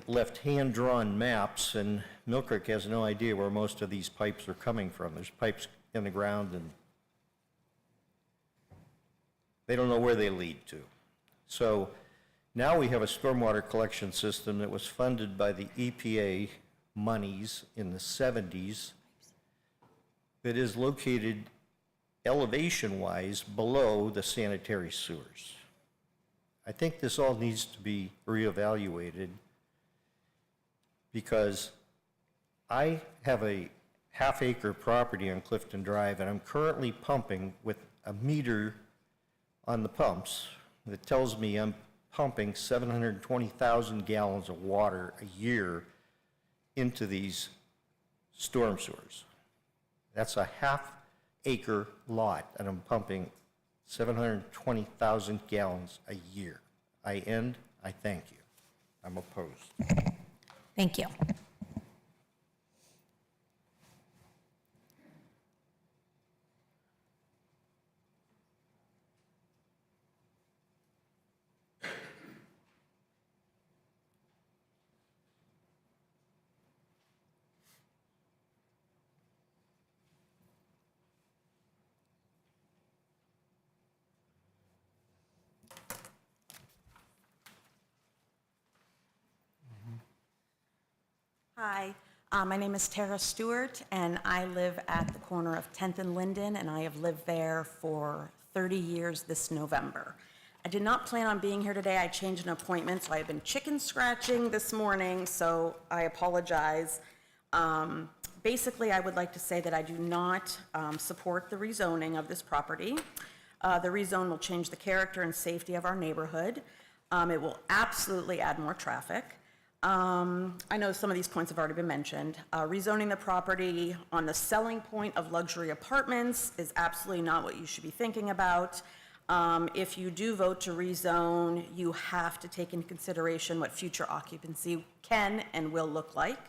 left hand-drawn maps, and Mill Creek has no idea where most of these pipes are coming from. There's pipes in the ground, and they don't know where they lead to. So now we have a stormwater collection system that was funded by the EPA monies in the 70s that is located elevation-wise below the sanitary sewers. I think this all needs to be reevaluated because I have a half-acre property on Clifton Drive, and I'm currently pumping with a meter on the pumps that tells me I'm pumping 720,000 gallons of water a year into these storm sewers. That's a half-acre lot, and I'm pumping 720,000 gallons a year. I thank you. I'm opposed. Thank you. Hi, my name is Tara Stewart, and I live at the corner of 10th and Linden, and I have lived there for 30 years this November. I did not plan on being here today. I changed an appointment, so I've been chicken scratching this morning, so I apologize. Basically, I would like to say that I do not support the rezoning of this property. The rezone will change the character and safety of our neighborhood. It will absolutely add more traffic. I know some of these points have already been mentioned. Rezoning the property on the selling point of luxury apartments is absolutely not what you should be thinking about. If you do vote to rezone, you have to take into consideration what future occupancy can and will look like.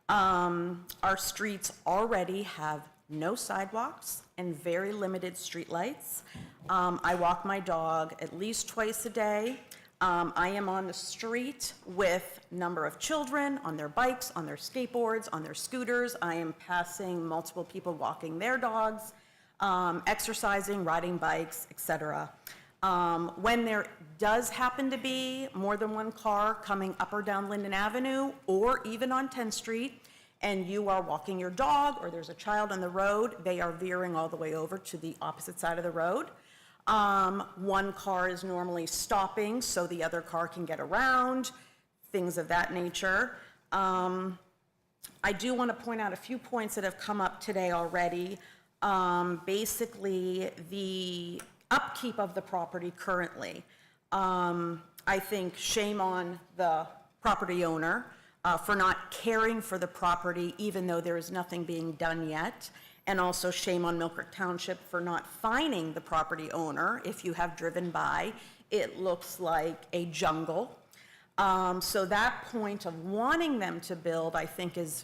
Our streets already have no sidewalks and very limited streetlights. I walk my dog at least twice a day. I am on the street with a number of children on their bikes, on their skateboards, on their scooters. I am passing multiple people walking their dogs, exercising, riding bikes, etc. When there does happen to be more than one car coming up or down Linden Avenue or even on 10th Street, and you are walking your dog or there's a child on the road, they are veering all the way over to the opposite side of the road. One car is normally stopping so the other car can get around, things of that nature. I do want to point out a few points that have come up today already. Basically, the upkeep of the property currently. I think shame on the property owner for not caring for the property even though there is nothing being done yet. And also shame on Mill Creek Township for not fining the property owner. If you have driven by, it looks like a jungle. So that point of wanting them to build, I think, is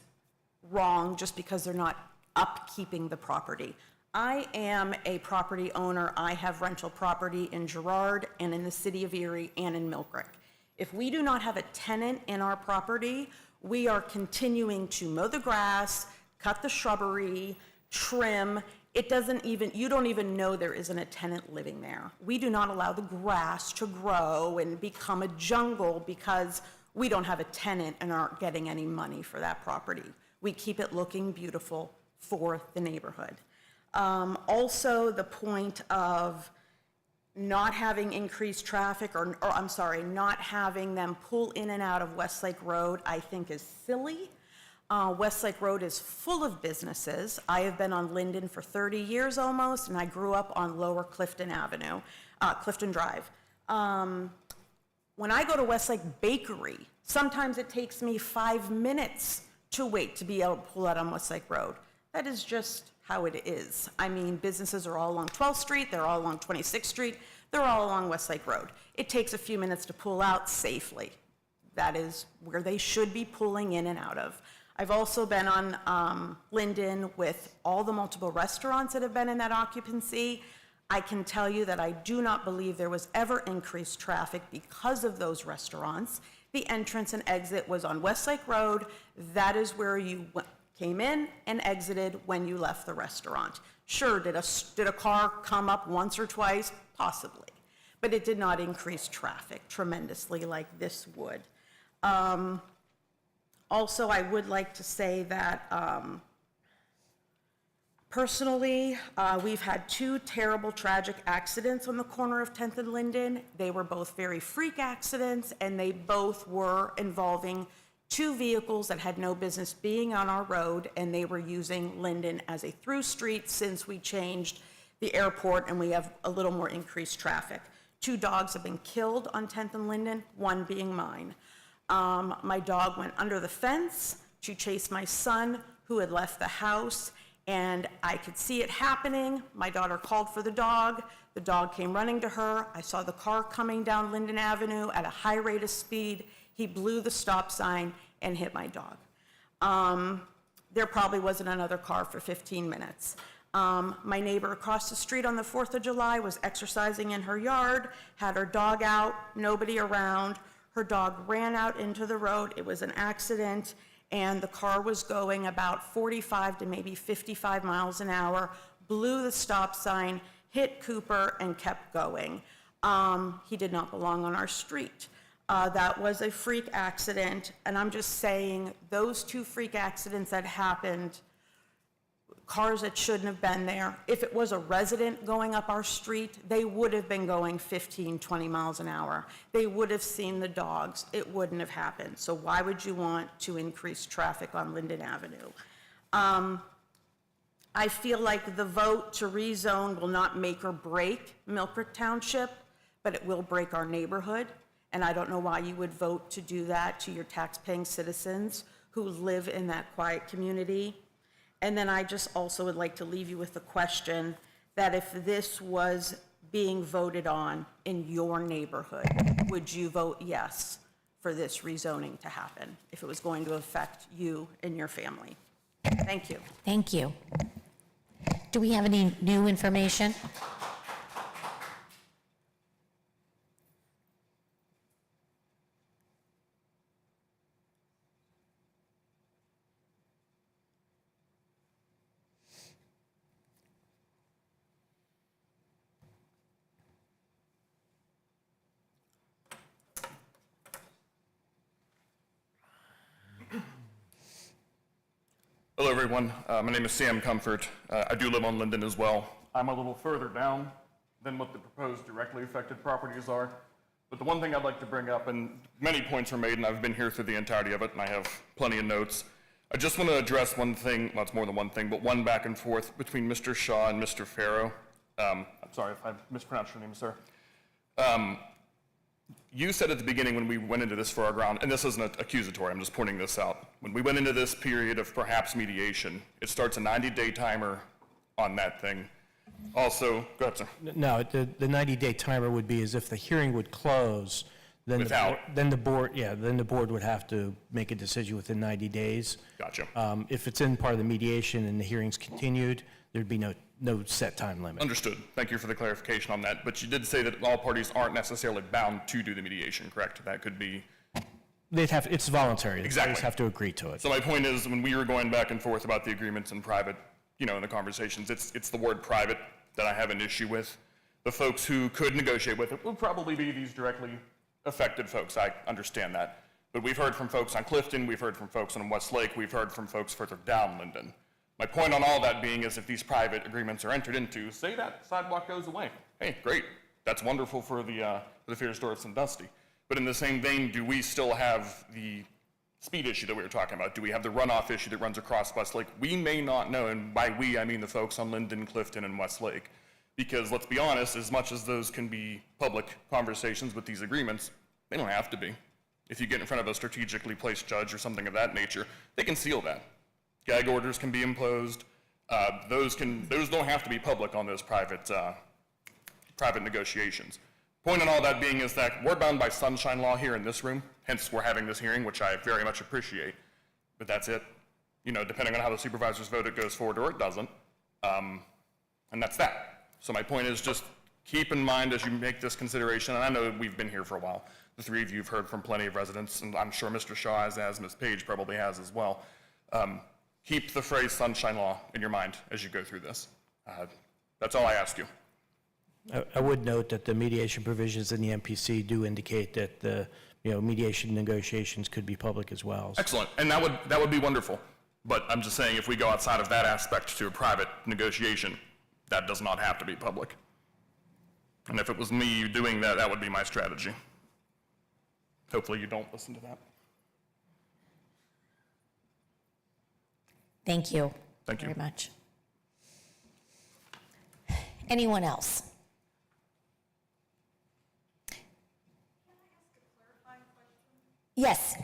wrong just because they're not upkeeping the property. I am a property owner. I have rental property in Girard and in the city of Erie and in Mill Creek. If we do not have a tenant in our property, we are continuing to mow the grass, cut the shrubbery, trim, It doesn't even, you don't even know there isn't a tenant living there. We do not allow the grass to grow and become a jungle because we don't have a tenant and aren't getting any money for that property. We keep it looking beautiful for the neighborhood. Also, the point of not having increased traffic, or I'm sorry, not having them pull in and out of Westlake Road, I think is silly. Westlake Road is full of businesses. I have been on Linden for 30 years almost, and I grew up on Lower Clifton Avenue, Clifton Drive. When I go to Westlake Bakery, sometimes it takes me 5 minutes to wait to be able to pull out on Westlake Road. That is just how it is. I mean, businesses are all along 12th Street, they're all along 26th Street, they're all along Westlake Road. It takes a few minutes to pull out safely. That is where they should be pulling in and out of. I've also been on Linden with all the multiple restaurants that have been in that occupancy. I can tell you that I do not believe there was ever increased traffic because of those restaurants. The entrance and exit was on Westlake Road. That is where you came in and exited when you left the restaurant. Sure, did a car come up once or twice? Possibly. But it did not increase traffic tremendously like this would. Also, I would like to say that personally, we've had 2 terrible tragic accidents on the corner of 10th and Linden. They were both very freak accidents, and they both were involving 2 vehicles that had no business being on our road, and they were using Linden as a through street since we changed the airport and we have a little more increased traffic. 2 dogs have been killed on 10th and Linden, 1 being mine. My dog went under the fence to chase my son who had left the house, and I could see it happening. My daughter called for the dog came running to her. I saw the car coming down Linden Avenue at a high rate of speed. He blew the stop sign and hit my dog. There probably wasn't another car for 15 minutes. My neighbor across the street on the 4th of July was exercising in her yard, had her dog out, nobody around. Her dog ran out into the road. It was an accident, and the car was going about 45 to maybe 55 miles an hour, blew the stop sign, hit Cooper, and kept going. He did not belong on our street. That was a freak accident, and I'm just saying those 2 freak accidents that happened, cars that shouldn't have been there. If it was a resident going up our street, they would have been going 15, 20 miles an hour. They would have seen the dogs. It wouldn't have happened. So why would you want to increase traffic on Linden Avenue? I feel like the vote to rezone will not make or break Mill Creek Township, but it will break our neighborhood. And I don't know why you would vote to do that to your tax-paying citizens who live in that quiet community. And then I just also would like to leave you with the question that if this was being voted on in your neighborhood, would you vote yes for this rezoning to happen if it was going to affect you and your family? Thank you. Thank you. Do we have any new information? Hello, everyone. My name is Sam Comfort. I do live on Linden as well. I'm a little further down than what the proposed directly affected properties are. But the one thing I'd like to bring up, and many points were made, and I've been here through the entirety of it, and I have plenty of notes. I just want to address one thing, well, it's more than one thing, but one back and forth between Mr. Shaw and Mr. Farrow. I'm sorry if I mispronounced your name, sir. You said at the beginning when we went into this for our ground, and this isn't accusatory, I'm just pointing this out. When we went into this period of perhaps mediation, it starts a 90-day timer on that thing. Also, go ahead, sir. No, the 90-day timer would be as if the hearing would close, then the board would have to make a decision within 90 days. Gotcha. If it's in part of the mediation and the hearing's continued, there'd be no set time limit. Understood. Thank you for the clarification on that. But you did say that all parties aren't necessarily bound to do the mediation, correct? That could be... It's voluntary. Exactly. They just have to agree to it. So my point is, when we were going back and forth about the agreements in private, in the conversations. It's the word private that I have an issue with. The folks who could negotiate with it will probably be these directly affected folks. I understand that. But we've heard from folks on Clifton, we've heard from folks on Westlake, we've heard from folks further down Linden. My point on all that being is if these private agreements are entered into, say that sidewalk goes away. Hey, great. That's wonderful for the Fear Store of Sandusky. But in the same vein, do we still have the speed issue that we were talking about? Do we have the runoff issue that runs across Westlake? We may not know, and by we, I mean the folks on Linden, Clifton, and Westlake. Because let's be honest, as much as those can be public conversations with these agreements, they don't have to be. If you get in front of a strategically placed judge or something of that nature, they can seal that. Gag orders can be imposed. Those don't have to be public on those private negotiations. Point on all that being is that we're bound by sunshine law here in this room, hence we're having this hearing, which I very much appreciate. But that's it. Depending on how the supervisors vote, it goes forward or it doesn't. And that's that. So my point is just keep in mind as you make this consideration, and I know we've been here for a while. The three of you have heard from plenty of residents, and I'm sure Mr. Shaw has, as Ms. Page probably has as well. Keep the phrase sunshine law in your mind as you go through this. That's all I ask you. I would note that the mediation provisions in the MPC do indicate that the mediation negotiations could be public as well. Excellent, and that would be wonderful. But I'm just saying, if we go outside of that aspect to a private negotiation, that does not have to be public. And if it was me doing that, that would be my strategy. Hopefully you don't listen to that. Thank you. Thank you very much. Anyone else? Yes.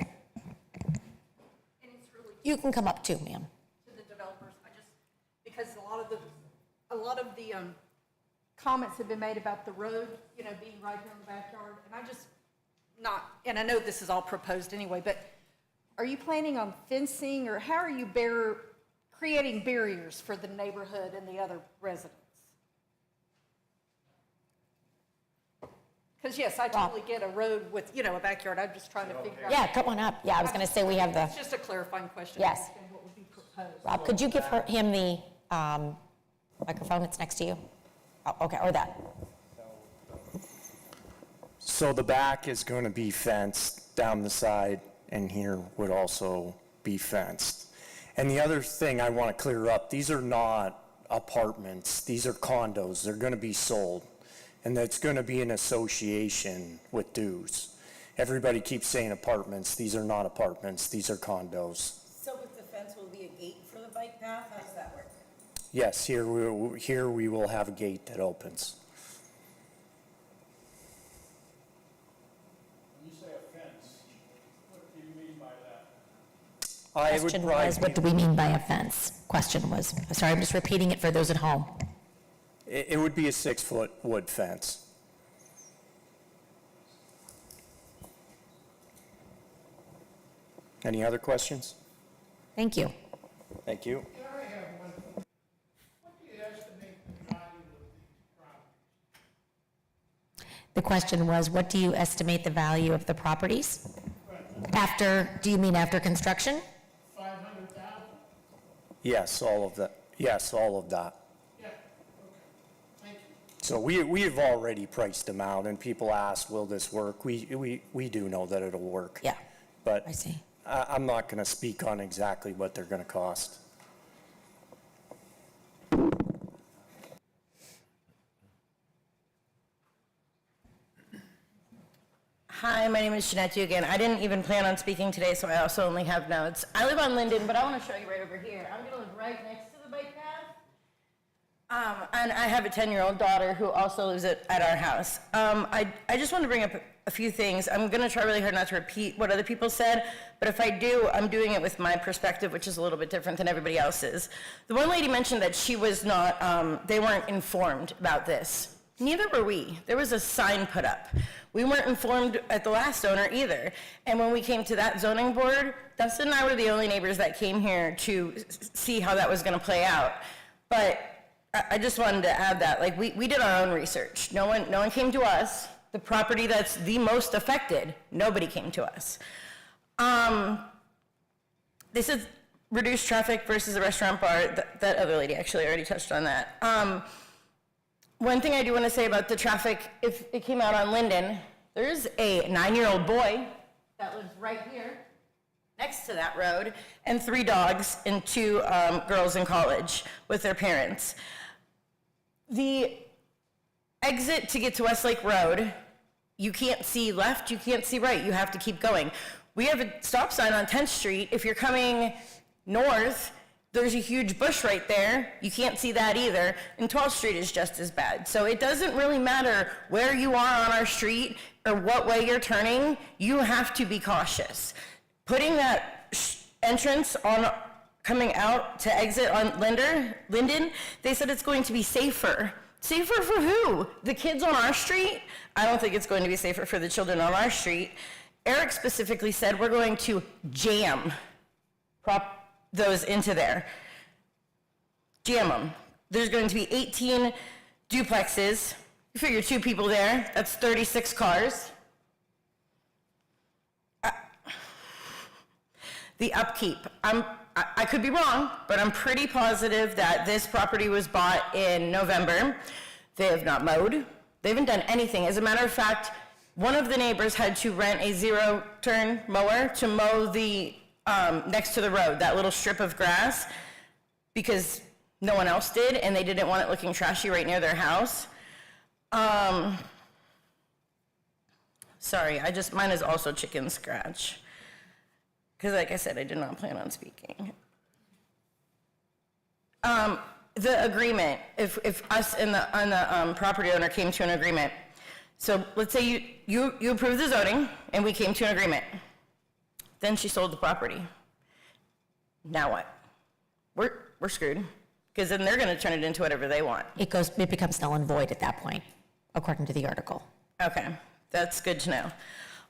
You can come up too, ma'am. To the developers, because a lot of the comments have been made about the road, being right here in the backyard, and and I know this is all proposed anyway, but are you planning on fencing, or how are you creating barriers for the neighborhood and the other residents? Because yes, I totally get a road with, a backyard. I'm just trying to figure out. Yeah, come on up. Yeah, I was going to say we have the, It's just a clarifying question. Yes. What would be proposed? Rob, could you give him the microphone that's next to you? Oh, okay, or that. So the back is going to be fenced down the side, and here would also be fenced. And the other thing I want to clear up, these are not apartments, these are condos. They're going to be sold, and it's going to be an association with dues. Everybody keeps saying apartments. These are not apartments, these are condos. So with the fence, will be a gate for the bike path? How does that work? Yes, here we will have a gate that opens. When you say a fence, what do you mean by that? Question was, what do we mean by a fence? Question was, sorry, I'm just repeating it for those at home. It would be a 6-foot wood fence. Any other questions? Thank you. Thank you. The question was, what do you estimate the value of the properties? Do you mean after construction? 500,000? Yes, all of that. Yes, all of that. Yeah, okay, thank you. So we have already priced them out, and people ask, will this work? We do know that it'll work. Yeah, but I see. I'm not going to speak on exactly what they're going to cost. Hi, my name is Jeanette again. I didn't even plan on speaking today, so I also only have notes. I live on Linden, but I want to show you right over here. I'm going to live right next to the bike path. And I have a 10-year-old daughter who also lives at our house. I just want to bring up a few things. I'm going to try really hard not to repeat what other people said, but if I do, I'm doing it with my perspective, which is a little bit different than everybody else's. The one lady mentioned that she was not, they weren't informed about this. Neither were we. There was a sign put up. We weren't informed at the last owner either. And when we came to that zoning board, Dustin and I were the only neighbors that came here to see how that was going to play out. But I just wanted to add that, like, we did our own research. No one came to us. The property that's the most affected, nobody came to us. This is reduced traffic versus a restaurant bar, that other lady actually already touched on that. One thing I do want to say about the traffic, if it came out on Linden, there's a 9-year-old boy that lives right here next to that road, and 3 dogs and 2 girls in college with their parents. The exit to get to Westlake Road, you can't see left, you can't see right, you have to keep going. We have a stop sign on 10th Street. If you're coming north, there's a huge bush right there. You can't see that either. And 12th Street is just as bad. So it doesn't really matter where you are on our street or what way you're turning, you have to be cautious. Putting that entrance on coming out to exit on Linden, they said it's going to be safer. Safer for who? The kids on our street? I don't think it's going to be safer for the children on our street. Eric specifically said we're going to prop those into there. Jam them. There's going to be 18 duplexes. You figure 2 people there, that's 36 cars. The upkeep, I could be wrong, but I'm pretty positive that this property was bought in November. They have not mowed. They haven't done anything. As a matter of fact, one of the neighbors had to rent a 0-turn mower to mow the next to the road, that little strip of grass, because no one else did, and they didn't want it looking trashy right near their house. Sorry, mine is also chicken scratch. Because like I said, I did not plan on speaking. The agreement, if us and the property owner came to an agreement, so let's say you approved the zoning and we came to an agreement. Then she sold the property. Now what? We're screwed, because then they're going to turn it into whatever they want. It becomes null and void at that point, according to the article. Okay, that's good to know.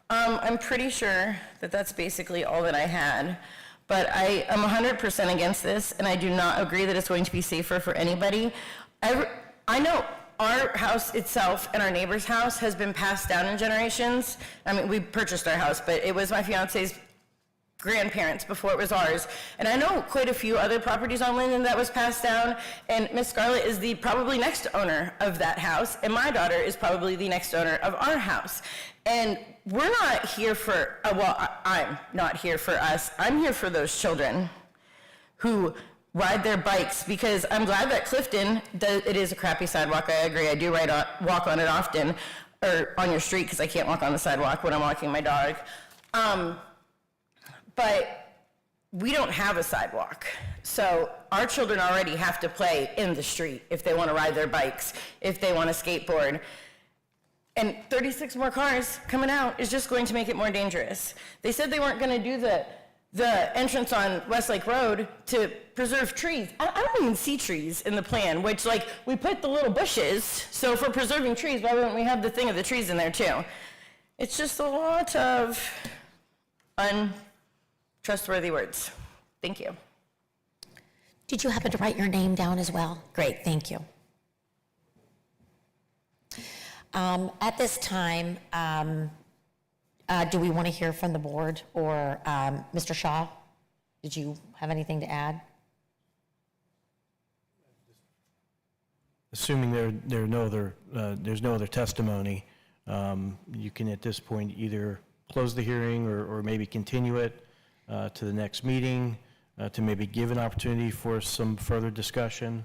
I'm pretty sure that that's basically all that I had, but I am 100% against this, and I do not agree that it's going to be safer for anybody. I know our house itself and our neighbor's house has been passed down in generations. I mean, we purchased our house, but it was my fiance's grandparents before it was ours. And I know quite a few other properties on Linden that was passed down, and Miss Scarlett is the probably next owner of that house, and my daughter is probably the next owner of our house. And we're not here for, I'm not here for us. I'm here for those children who ride their bikes, because I'm glad that Clifton, it is a crappy sidewalk, I agree. I do walk on it often, or on your street, because I can't walk on the sidewalk when I'm walking my dog. But we don't have a sidewalk. So our children already have to play in the street if they want to ride their bikes, if they want to skateboard. And 36 more cars coming out is just going to make it more dangerous. They said they weren't going to do the entrance on Westlake Road to preserve trees. I don't even see trees in the plan, which, like, we put the little bushes, so if we're preserving trees, why wouldn't we have the thing of the trees in there too? It's just a lot of untrustworthy words. Thank you. Did you happen to write your name down as well? Great, thank you. At this time, do we want to hear from the board, or Mr. Shaw? Did you have anything to add? Assuming there's no other testimony, you can at this point either close the hearing or maybe continue it to the next meeting to maybe give an opportunity for some further discussion.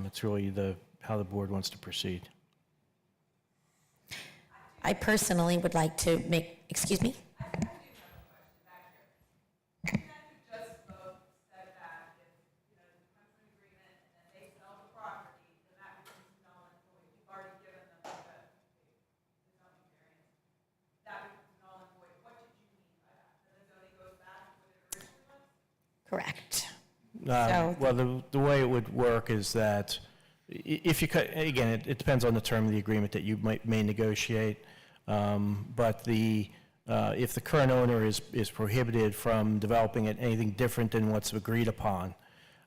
It's really how the board wants to proceed. I personally would like to make, excuse me? Correct. Well, the way it would work is that if you again, it depends on the term of the agreement that you may negotiate. But if the current owner is prohibited from developing it anything different than what's agreed upon,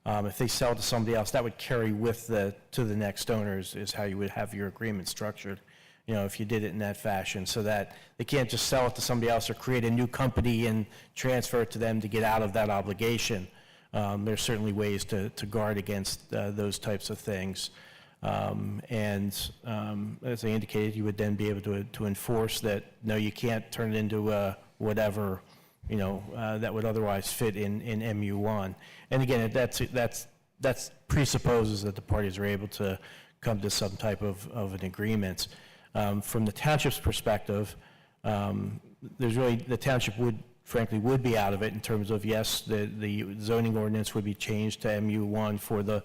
if they sell to somebody else, that would carry with to the next owners is how you would have your agreement structured. You know, if you did it in that fashion, so that they can't just sell it to somebody else or create a new company and transfer it to them to get out of that obligation. there's certainly ways to guard against those types of things. As I indicated, you would then be able to enforce that, no, you can't turn it into whatever, that would otherwise fit in MU1. And again, that presupposes that the parties are able to come to some type of an agreement. From the township's perspective, the township frankly would be out of it in terms of, yes, the zoning ordinance would be changed to MU1 for the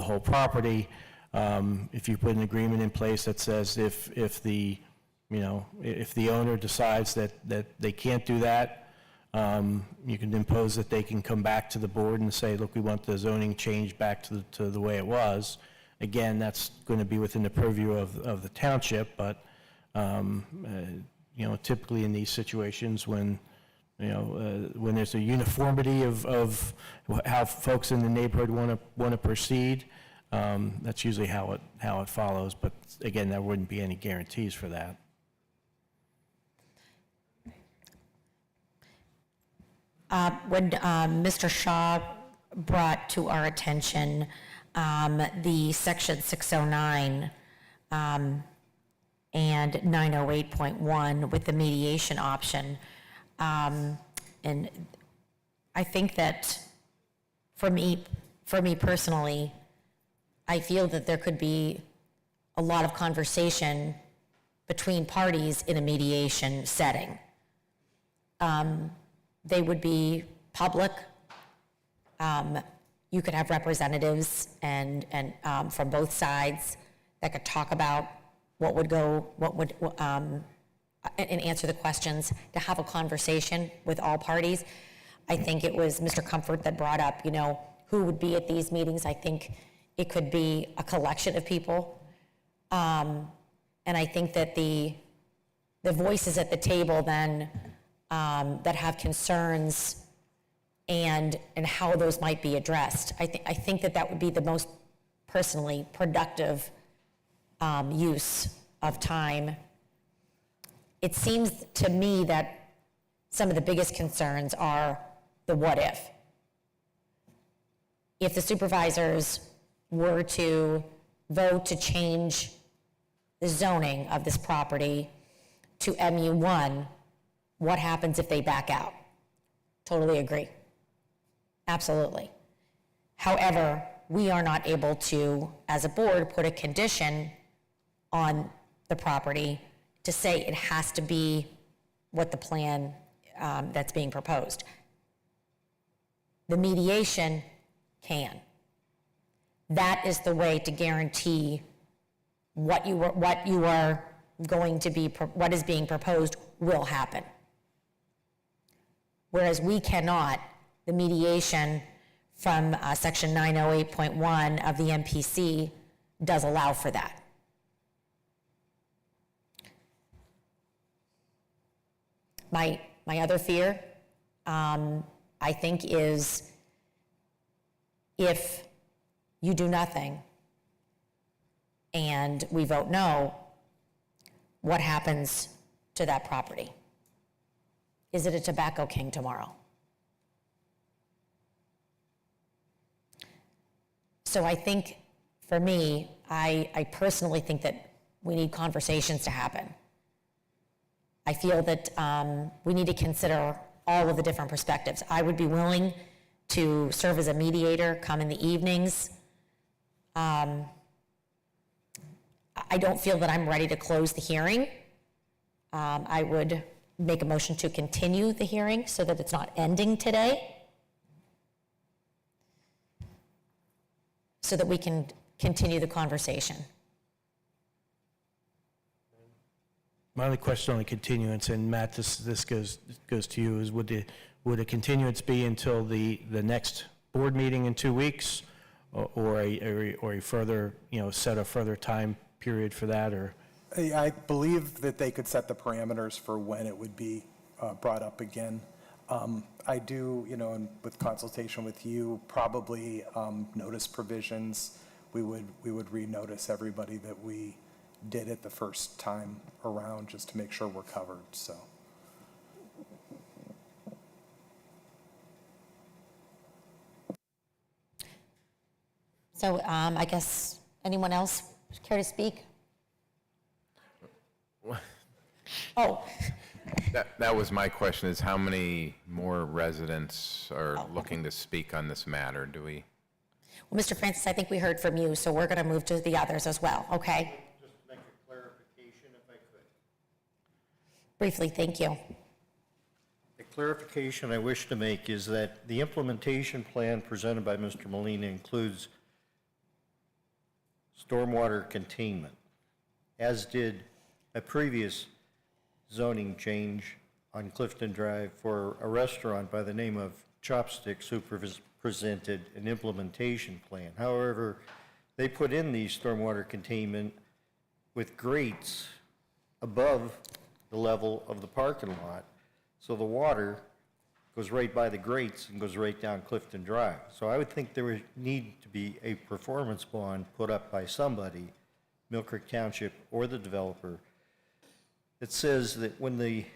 whole property. If you put an agreement in place that says if the owner decides that they can't do that, you can impose that they can come back to the board and say, look, we want the zoning changed back to the way it was. Again, that's going to be within the purview of the township, but typically in these situations when there's a uniformity of how folks in the neighborhood want to proceed, that's usually how it follows. But again, there wouldn't be any guarantees for that. When Mr. Shaw brought to our attention the section 609 and 908.1 with the mediation option, and I think that for me personally, I feel that there could be a lot of conversation between parties in a mediation setting. They would be public. You could have representatives and from both sides that could talk about and answer the questions, to have a conversation with all parties. I think it was Mr. Comfort that brought up, who would be at these meetings. I think it could be a collection of people. And I think that the voices at the table then that have concerns and how those might be addressed. I think that would be the most personally productive use of time. It seems to me that some of the biggest concerns are the what if. If the supervisors were to vote to change the zoning of this property to MU1, what happens if they back out? Totally agree. Absolutely. However, we are not able to, as a board, put a condition on the property to say it has to be what the plan that's being proposed. The mediation can. That is the way to guarantee what is being proposed will happen. Whereas we cannot, the mediation from section 908.1 of the MPC does allow for that. My other fear, I think, is if you do nothing and we vote no, what happens to that property? Is it a tobacco king tomorrow? So I think, for me, I personally think that we need conversations to happen. I feel that we need to consider all of the different perspectives. I would be willing to serve as a mediator, come in the evenings. I don't feel that I'm ready to close the hearing. I would make a motion to continue the hearing so that it's not ending today, so that we can continue the conversation. My only question on the continuance, and Matt, this goes to you, is would a continuance be until the next board meeting in 2 weeks, or a further, set a further time period for that, or? I believe that they could set the parameters for when it would be brought up again. I do, and with consultation with you, probably notice provisions. We would re-notice everybody that we did it the first time around, just to make sure we're covered, so. So I guess, anyone else care to speak? Oh, That was my question, is how many more residents are looking to speak on this matter? Do we? well, Mr. Francis, I think we heard from you, so we're going to move to the others as well, okay? Just make a clarification if I could. Briefly, thank you. The clarification I wish to make is that the implementation plan presented by Mr. Molina includes stormwater containment, as did a previous zoning change on Clifton Drive for a restaurant by the name of Chopsticks who presented an implementation plan. However, they put in the stormwater containment with grates above the level of the parking lot, so the water goes right by the grates and goes right down Clifton Drive. So I would think there would need to be a performance bond put up by somebody, Mill Creek Township or the developer, that says that when the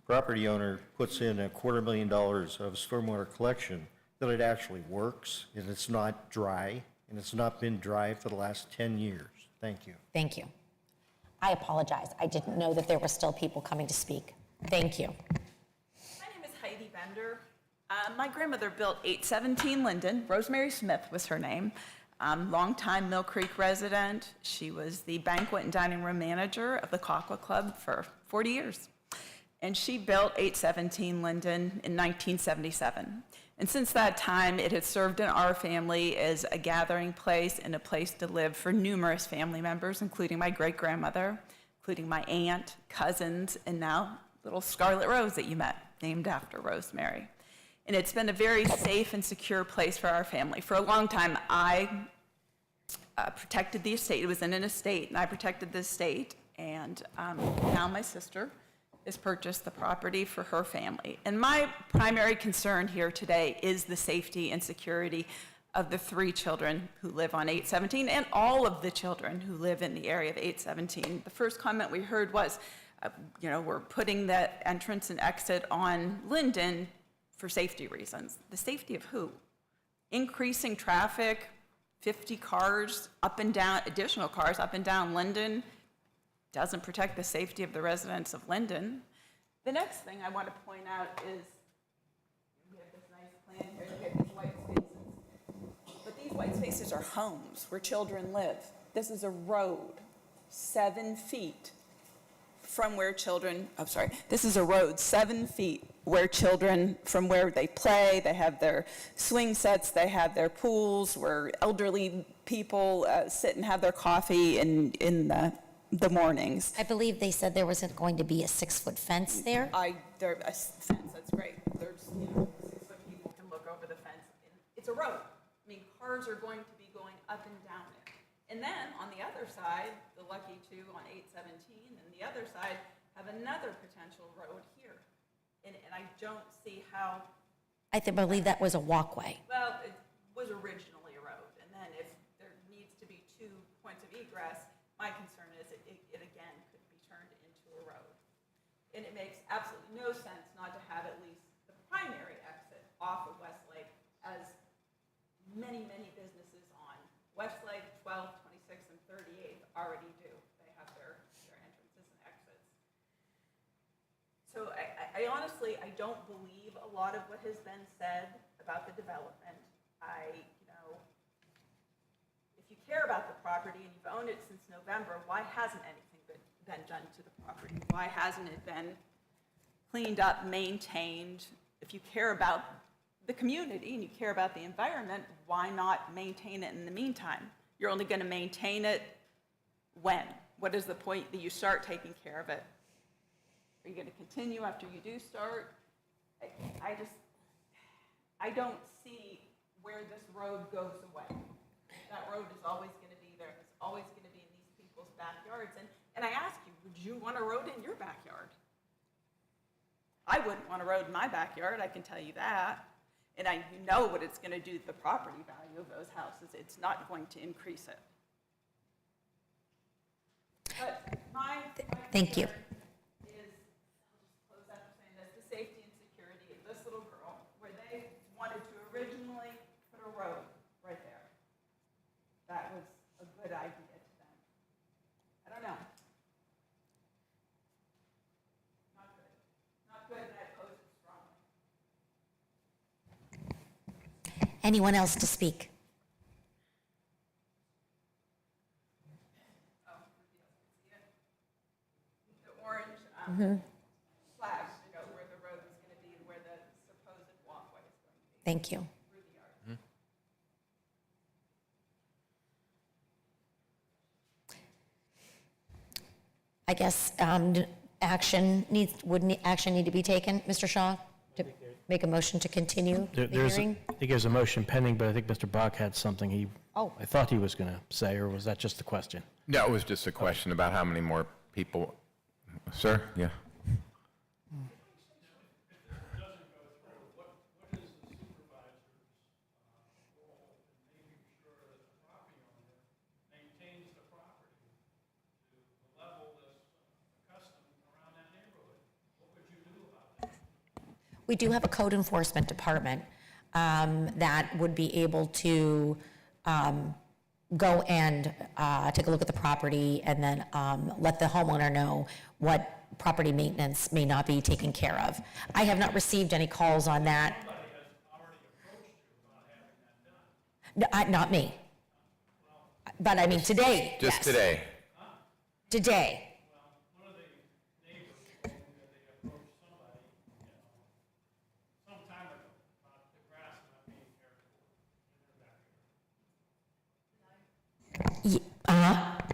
property owner puts in $250,000 of stormwater collection, that it actually works, and it's not dry, and it's not been dry for the last 10 years. Thank you. Thank you. I apologize. I didn't know that there were still people coming to speak. Thank you. My name is Heidi Bender. My grandmother built 817 Linden. Rosemary Smith was her name. Longtime Mill Creek resident. She was the banquet and dining room manager of the Coqua Club for 40 years. And she built 817 Linden in 1977. And since that time, it has served in our family as a gathering place and a place to live for numerous family members, including my great-grandmother, including my aunt, cousins, and now little Scarlet Rose that you met, named after Rosemary. And it's been a very safe and secure place for our family. For a long time, I protected the estate. It was in an estate, and I protected the estate. And now my sister has purchased the property for her family. And my primary concern here today is the safety and security of the 3 children who live on 817 and all of the children who live in the area of 817. The first comment we heard was, we're putting that entrance and exit on Linden for safety reasons. The safety of who? Increasing traffic, 50 cars up and down, additional cars up and down Linden doesn't protect the safety of the residents of Linden. The next thing I want to point out is, we have this nice plan here, we have these white spaces. But these white spaces are homes where children live. This is a road 7 feet from where children, this is a road 7 feet where children, from where they play, they have their swing sets, they have their pools, where elderly people sit and have their coffee in the mornings. I believe they said there wasn't going to be a 6-foot fence there. A fence, that's great. There's, 6-foot people can look over the fence. It's a road. I mean, cars are going to be going up and down it. And then on the other side, the lucky 2 on 817 and the other side have another potential road here. And I don't see how. I believe that was a walkway. Well, it was originally a road. And then if there needs to be 2 points of egress, my concern is it again could be turned into a road. And it makes absolutely no sense not to have at least the primary exit off of Westlake, as many, many businesses on Westlake, 12th, 26th, and 38th already do. They have their entrances and exits. So I honestly, I don't believe a lot of what has been said about the development. If you care about the property and you've owned it since November, why hasn't anything been done to the property? Why hasn't it been cleaned up, maintained? If you care about the community and you care about the environment, why not maintain it in the meantime? You're only going to maintain it when? What is the point that you start taking care of it? Are you going to continue after you do start? I don't see where this road goes away. That road is always going to be there. It's always going to be in these people's backyards. And I ask you, would you want a road in your backyard? I wouldn't want a road in my backyard, I can tell you that. And you know what it's going to do to the property value of those houses. It's not going to increase it. But Thank you. Is, I'll just close out by saying this, the safety and security of this little girl, where they wanted to originally put a road right there. Anyone else to speak? The orange Mhm. flags to go where the road is going to be and where the supposed walkway is going to be. Thank you. Through the yard. I guess action need to be taken, Mr. Shaw, to make a motion to continue the There's, hearing? I think there's a motion pending, but I think Mr. Bach had something Oh. I thought he was going to say, or was that just a question? No, it was just a question about how many more people. Sir? Yeah. We do have a code enforcement department that would be able to go and take a look at the property and then let the homeowner know what property maintenance may not be taken care of. I have not received any calls on that. No, not me. But I mean, today, Just yes. today. Today.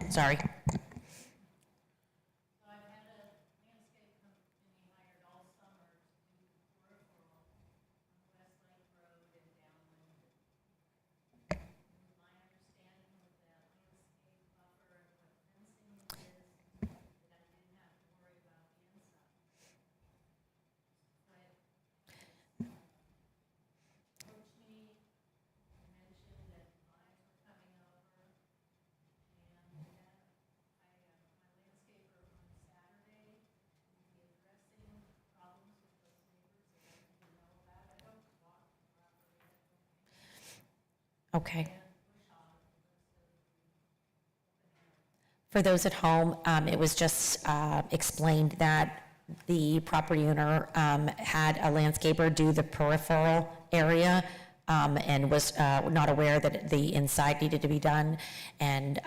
Sorry. Okay. For those at home, it was just explained that the property owner had a landscaper do the peripheral area and was not aware that the inside needed to be done. And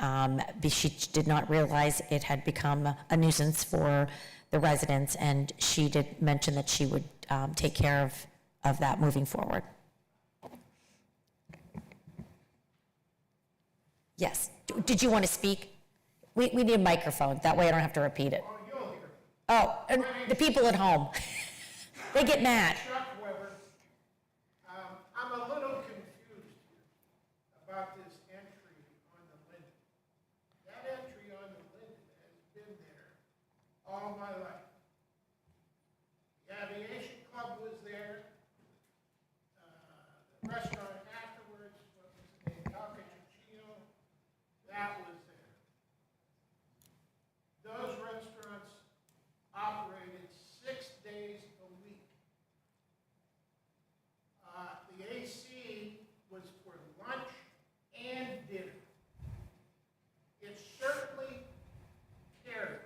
she did not realize it had become a nuisance for the residents. And she did mention that she would take care of that moving forward. Yes. Did you want to speak? We need a microphone. That way I don't have to repeat it. Oh, and the people at home, they get mad. I'm a little confused about this entry on the Linden. That entry on the Linden has been there all my life. The Aviation Club was there. The restaurant afterwards, what was the name, Cappuccino, that was there. Those restaurants operated 6 days a week. The AC was for lunch and dinner. It certainly carried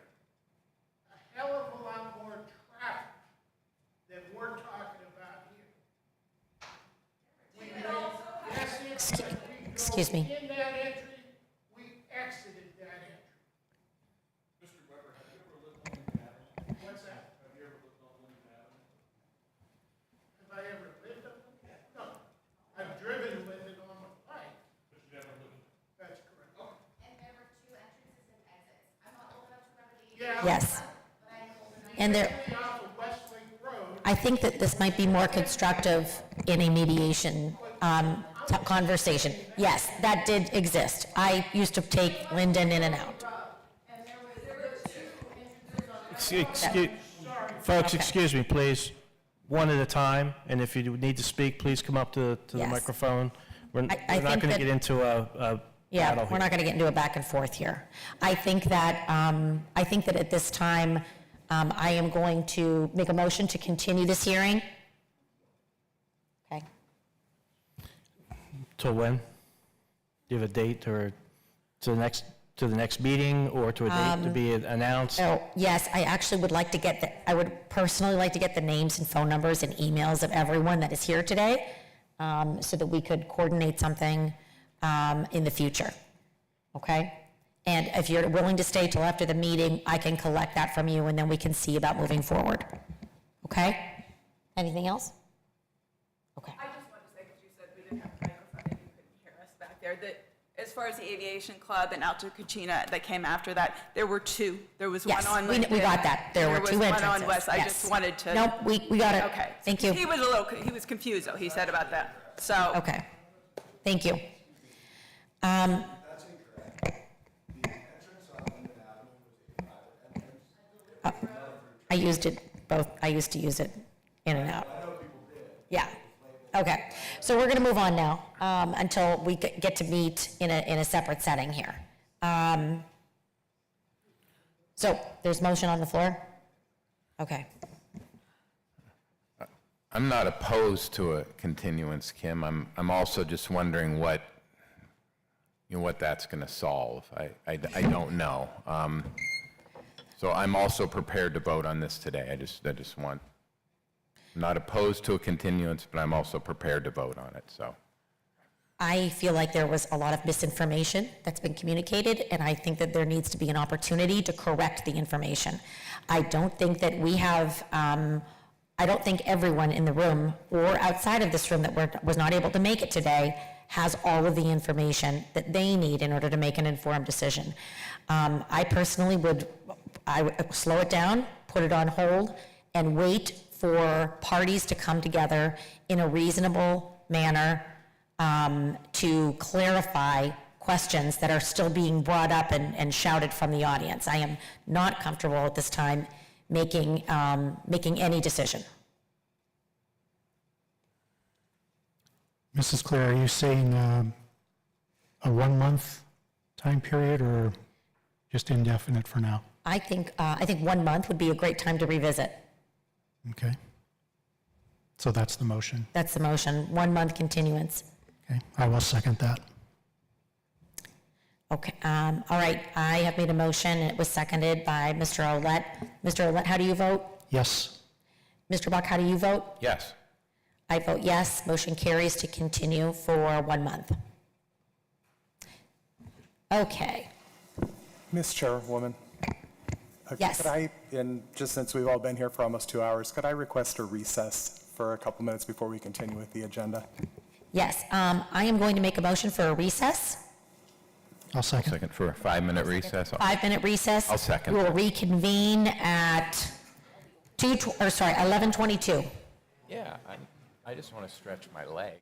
a hell of a lot more traffic than we're talking about here. We made, yes, it did. We Excuse drove me. in that entry, we exited that entry. Mr. Weber, have you ever lived on Linden Avenue? What's that? Have you ever lived on Linden Avenue? Have I ever lived up there? No. I've driven Linden all my life. But you never lived there? That's correct. And there were 2 entrances and exits. I'm not old enough to remember the Yeah. Yes. And there, Off of Westlake Road. I think that this might be more constructive in a mediation conversation. Yes, that did exist. I used to take Linden in and out. Folks, excuse me, please. One at a time, and if you need to speak, please come up to the Yes. microphone. We're I not think going to that- get into a Yeah, battle we're here. not going to get into a back and forth here. I think that at this time, I am going to make a motion to continue this hearing. Okay. Till when? Do you have a date or to the next meeting or to a date to be announced? So, yes, I actually would like to I would personally like to get the names and phone numbers and emails of everyone that is here today. so that we could coordinate something in the future, okay? And if you're willing to stay till after the meeting, I can collect that from you, and then we can see about moving forward, okay? Anything else? Okay. I just wanted to say, because you said we didn't have a microphone and you couldn't hear us back there, that as far as the Aviation Club and Alto Cucina that came after that, there were two. There was one Yes, on we Linden. got that. There were two was one entrances, on West. I yes. just wanted to. Nope, we got it. Okay. Thank you. He was confused, though, he said about that. So. Okay, thank you. I used it both, I used to use it in and out. Yeah, okay. So we're gonna move on now, until we get to meet in a separate setting here. So there's motion on the floor? Okay. I'm not opposed to a continuance, Kim. I'm also just wondering what, what that's going to solve. I don't know. So I'm also prepared to vote on this today. I just want, I'm not opposed to a continuance, but I'm also prepared to vote on it, so. I feel like there was a lot of misinformation that's been communicated, and I think that there needs to be an opportunity to correct the information. I don't think that we have, I don't think everyone in the room or outside of this room that was not able to make it today has all of the information that they need in order to make an informed decision. I personally would slow it down, put it on hold, and wait for parties to come together in a reasonable manner to clarify questions that are still being brought up and shouted from the audience. I am not comfortable at this time making any decision. Mrs. Claire, are you saying a 1-month time period or just indefinite for now? I think 1 month would be a great time to revisit. Okay. So that's the motion. That's the motion, 1 month continuance. Okay, I will second that. Okay, all right, I have made a motion, it was seconded by Mr. Olet. Mr. Olet, how do you vote? Yes. Mr. Buck, how do you vote? Yes. I vote yes, motion carries to continue for 1 month. Okay, Ms. Chairwoman? Yes. Could I, and just since we've all been here for almost 2 hours, could I request a recess for a couple minutes before we continue with the agenda? yes, I am going to make a motion for a recess, I'll second. Second for a 5-minute recess. 5-minute recess. I'll second. We will reconvene at 11:22. Yeah, I just want to stretch my leg.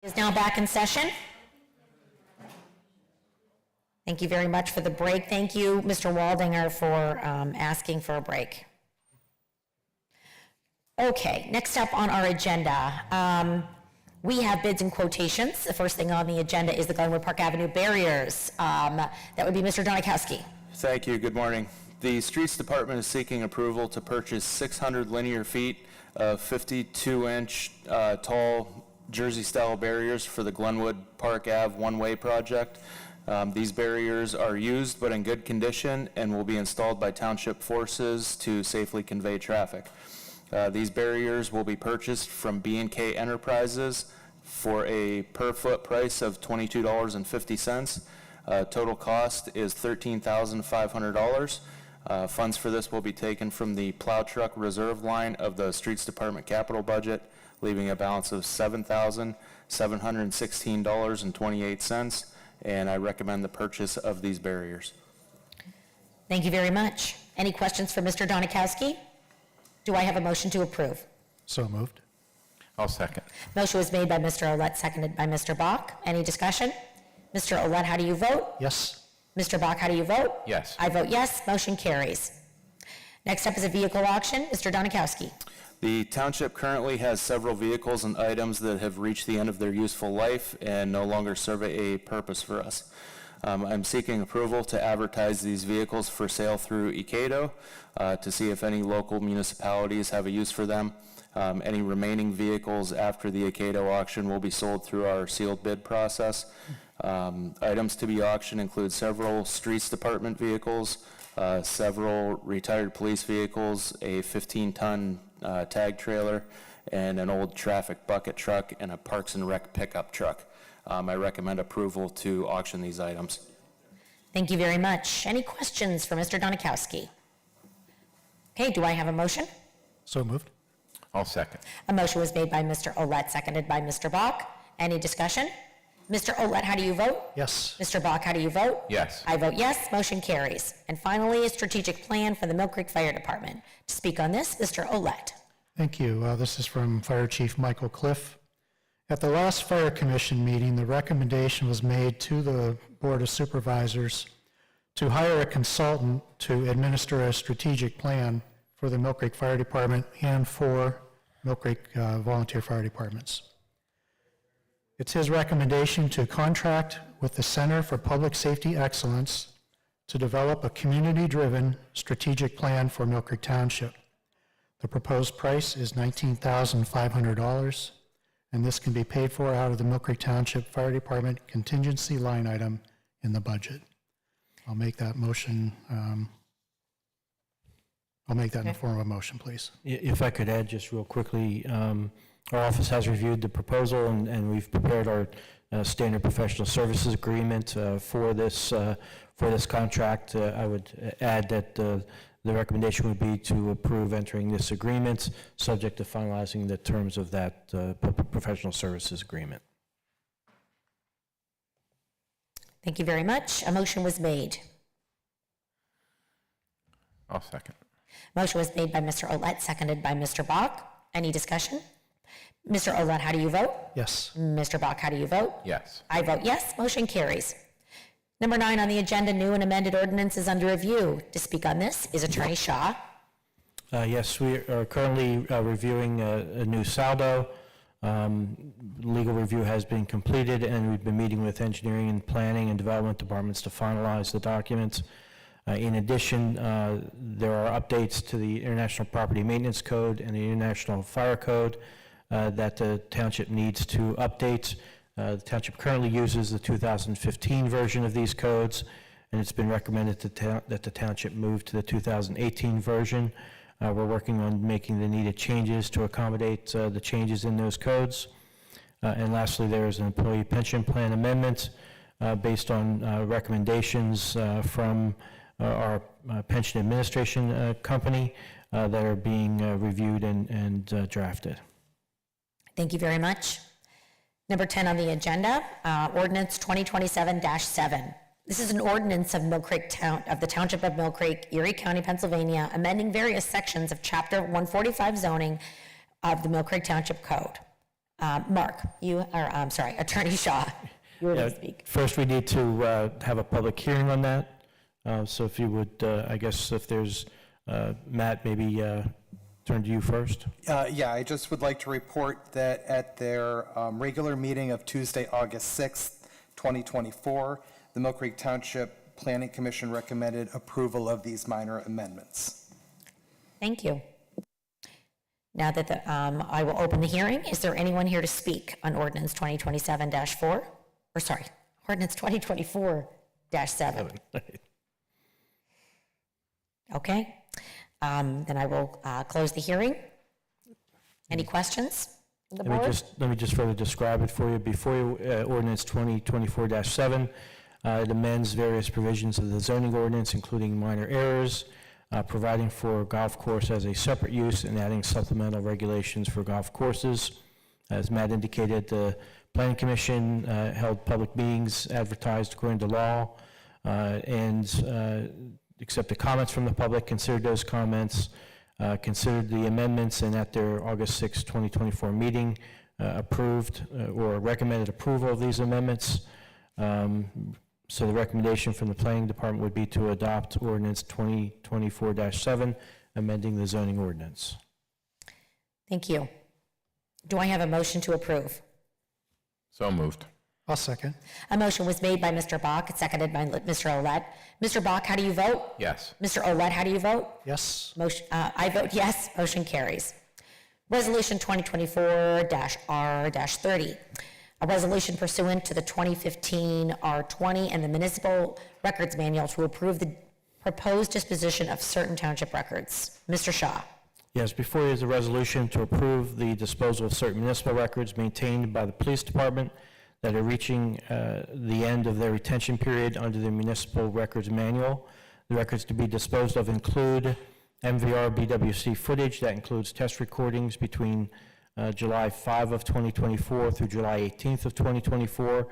Is now back in session. Thank you very much for the break. Thank you, Mr. Waldinger, for asking for a break. Okay, next up on our agenda, we have bids and quotations. The first thing on the agenda is the Glenwood Park Avenue barriers. That would be Mr. Donikowski. Thank you. Good morning. The Streets Department is seeking approval to purchase 600 linear feet of 52-inch tall Jersey-style barriers for the Glenwood Park Ave one-way project. These barriers are used but in good condition and will be installed by township forces to safely convey traffic. These barriers will be purchased from B&K Enterprises for a per-foot price of $22.50. Total cost is $13,500. Funds for this will be taken from the plow truck reserve line of the Streets Department capital budget, leaving a balance of $7,716.28, and I recommend the purchase of these barriers. Thank you very much. Any questions for Mr. Donikowski? Do I have a motion to approve? So moved. I'll second. Motion was made by Mr. Olet, seconded by Mr. Bach. Any discussion? Mr. Olet, how do you vote? Yes. Mr. Bach, how do you vote? Yes. I vote yes. Motion carries. Next up is a vehicle auction. Mr. Donikowski. The township currently has several vehicles and items that have reached the end of their useful life and no longer serve a purpose for us. I'm seeking approval to advertise these vehicles for sale through ECADO to see if any local municipalities have a use for them. Any remaining vehicles after the ECADO auction will be sold through our sealed bid process. Items to be auctioned include several Streets Department vehicles, several retired police vehicles, a 15-ton tag trailer, and an old traffic bucket truck, and a Parks and Rec pickup truck. I recommend approval to auction these items. Thank you very much. Any questions for Mr. Donikowski? Okay, do I have a motion? So moved. I'll second. A motion was made by Mr. Olet, seconded by Mr. Bach. Any discussion? Mr. Olet, how do you vote? Yes. Mr. Bach, how do you vote? Yes. I vote yes. Motion carries. And finally, a strategic plan for the Mill Creek Fire Department. To speak on this, Mr. Olet. Thank you. This is from Fire Chief Michael Cliff. At the last Fire Commission meeting, the recommendation was made to the Board of Supervisors to hire a consultant to administer a strategic plan for the Mill Creek Fire Department and for Mill Creek volunteer fire departments. It's his recommendation to contract with the Center for Public Safety Excellence to develop a community-driven strategic plan for Mill Creek Township. The proposed price is $19,500, and this can be paid for out of the Mill Creek Township Fire Department contingency line item in the budget. I'll make that motion. I'll make that in the form of a motion, please. If I could add just real quickly, our office has reviewed the proposal, and we've prepared our standard professional services agreement for this contract. I would add that the recommendation would be to approve entering this agreement, subject to finalizing the terms of that professional services agreement. Thank you very much. A motion was made. I'll second. Motion was made by Mr. Olet, seconded by Mr. Bach. Any discussion? Mr. Olet, how do you vote? Yes. Mr. Bach, how do you vote? Yes. I vote yes. Motion carries. Number 9 on the agenda, new and amended ordinances under review. To speak on this is Attorney Shaw. Yes, we are currently reviewing a new saldo. Legal review has been completed, and we've been meeting with engineering and planning and development departments to finalize the documents. In addition, there are updates to the International Property Maintenance Code and the International Fire Code that the township needs to update. The township currently uses the 2015 version of these codes, and it's been recommended that the township move to the 2018 version. We're working on making the needed changes to accommodate the changes in those codes. And lastly, there is an employee pension plan amendment based on recommendations from our pension administration company that are being reviewed and drafted. Thank you very much. Number 10 on the agenda, ordinance 2027-7. This is an ordinance of Mill Creek of the Township of Mill Creek, Erie County, Pennsylvania, amending various sections of Chapter 145 zoning of the Mill Creek Township Code. Mark, I'm sorry, Attorney Shaw, you were going to speak. First, we need to have a public hearing on that. So if you would, I guess if there's, Matt, maybe turn to you first. Yeah, I just would like to report that at their regular meeting of Tuesday, August 6th, 2024, the Mill Creek Township Planning Commission recommended approval of these minor amendments. Thank you. Now that I will open the hearing, is there anyone here to speak on ordinance 2027-4? Or sorry, ordinance 2024-7? Okay, then I will close the hearing. Any questions from the board? Let me just further describe it for you. Before you, ordinance 2024-7, it amends various provisions of the zoning ordinance, including minor errors, providing for golf course as a separate use and adding supplemental regulations for golf courses. As Matt indicated, the Planning Commission held public meetings advertised according to law and accepted comments from the public, considered those comments, considered the amendments, and at their August 6, 2024 meeting, approved or recommended approval of these amendments. So the recommendation from the Planning Department would be to adopt ordinance 2024-7, amending the zoning ordinance. Thank you. Do I have a motion to approve? So moved. I'll second. A motion was made by Mr. Bach, seconded by Mr. Olet. Mr. Bach, how do you vote? Yes. Mr. Olet, how do you vote? Yes. Motion, I vote yes, motion carries. Resolution 2024-R-30, a resolution pursuant to the 2015 R20 and the Municipal Records Manual to approve the proposed disposition of certain township records. Mr. Shaw. Yes, before you is a resolution to approve the disposal of certain municipal records maintained by the police department that are reaching the end of their retention period under the Municipal Records Manual. The records to be disposed of include MVR BWC footage that includes test recordings between July 5 of 2024 through July 18th of 2024,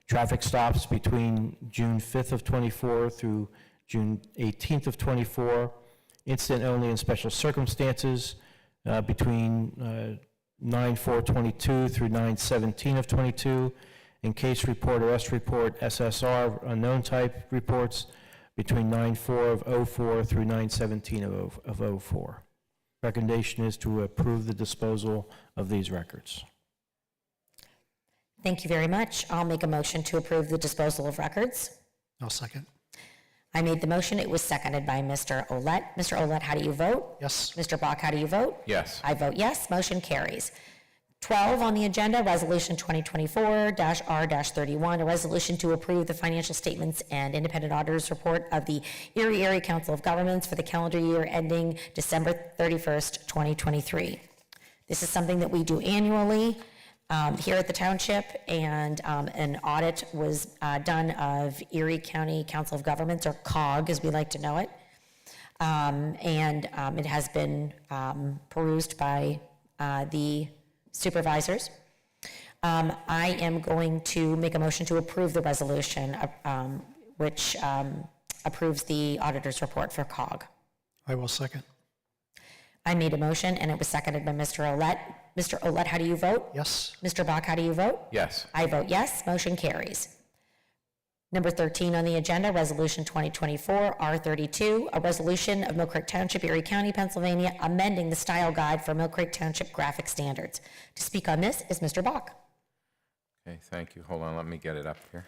traffic stops between June 5th of 24 through June 18th of 24, incident only in special circumstances between 9/4/22 through 9/17 of 22, and case report, arrest report, SSR, unknown type reports between 9/4 of 04 through 9/17 of 04. Recommendation is to approve the disposal of these records. Thank you very much. I'll make a motion to approve the disposal of records. I'll second. I made the motion. It was seconded by Mr. Olet. Mr. Olet, how do you vote? Yes. Mr. Bach, how do you vote? Yes. I vote yes. Motion carries. 12 on the agenda, Resolution 2024-R-31, a resolution to approve the financial statements and independent auditor's report of the Erie Area Council of Governments for the calendar year ending December 31st, 2023. This is something that we do annually here at the township, and an audit was done of Erie County Council of Governments, or COG as we like to know it, and it has been perused by the supervisors. I am going to make a motion to approve the resolution, which approves the auditor's report for COG. I will second. I made a motion, and it was seconded by Mr. Olet. Mr. Olet, how do you vote? Yes. Mr. Bach, how do you vote? Yes. I vote yes. Motion carries. Number 13 on the agenda, Resolution 2024-R32, a resolution of Mill Creek Township, Erie County, Pennsylvania, amending the style guide for Mill Creek Township graphic standards. To speak on this is Mr. Bach. Okay, thank you. Hold on, let me get it up here.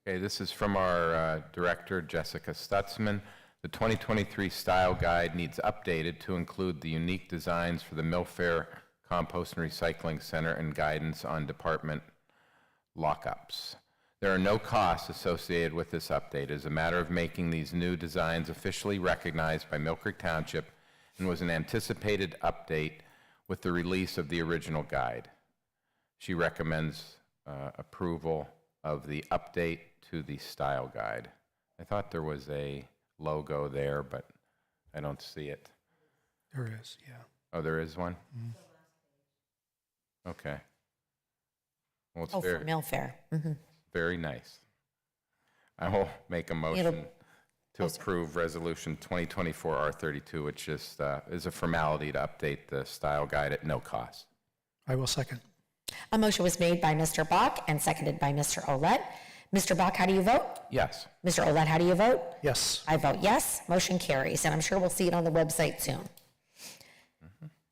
Okay, this is from our director, Jessica Stutzman. The 2023 style guide needs updated to include the unique designs for the Mill Fair Compost and Recycling Center and guidance on department lockups. There are no costs associated with this update. It is a matter of making these new designs officially recognized by Mill Creek Township, and was an anticipated update with the release of the original guide. She recommends approval of the update to the style guide. I thought there was a logo there, but I don't see it. There is, yeah. Oh, there is one? Mm-hmm. Okay. Well, it's For Mill Fair. very nice. I will make a motion to approve Resolution 2024 R32, which just is a formality to update the style guide at no cost. I will second. A motion was made by Mr. Bach and seconded by Mr. Olet. Mr. Bach, how do you vote? Yes. Mr. Olet, how do you vote? Yes. I vote yes. Motion carries, and I'm sure we'll see it on the website soon.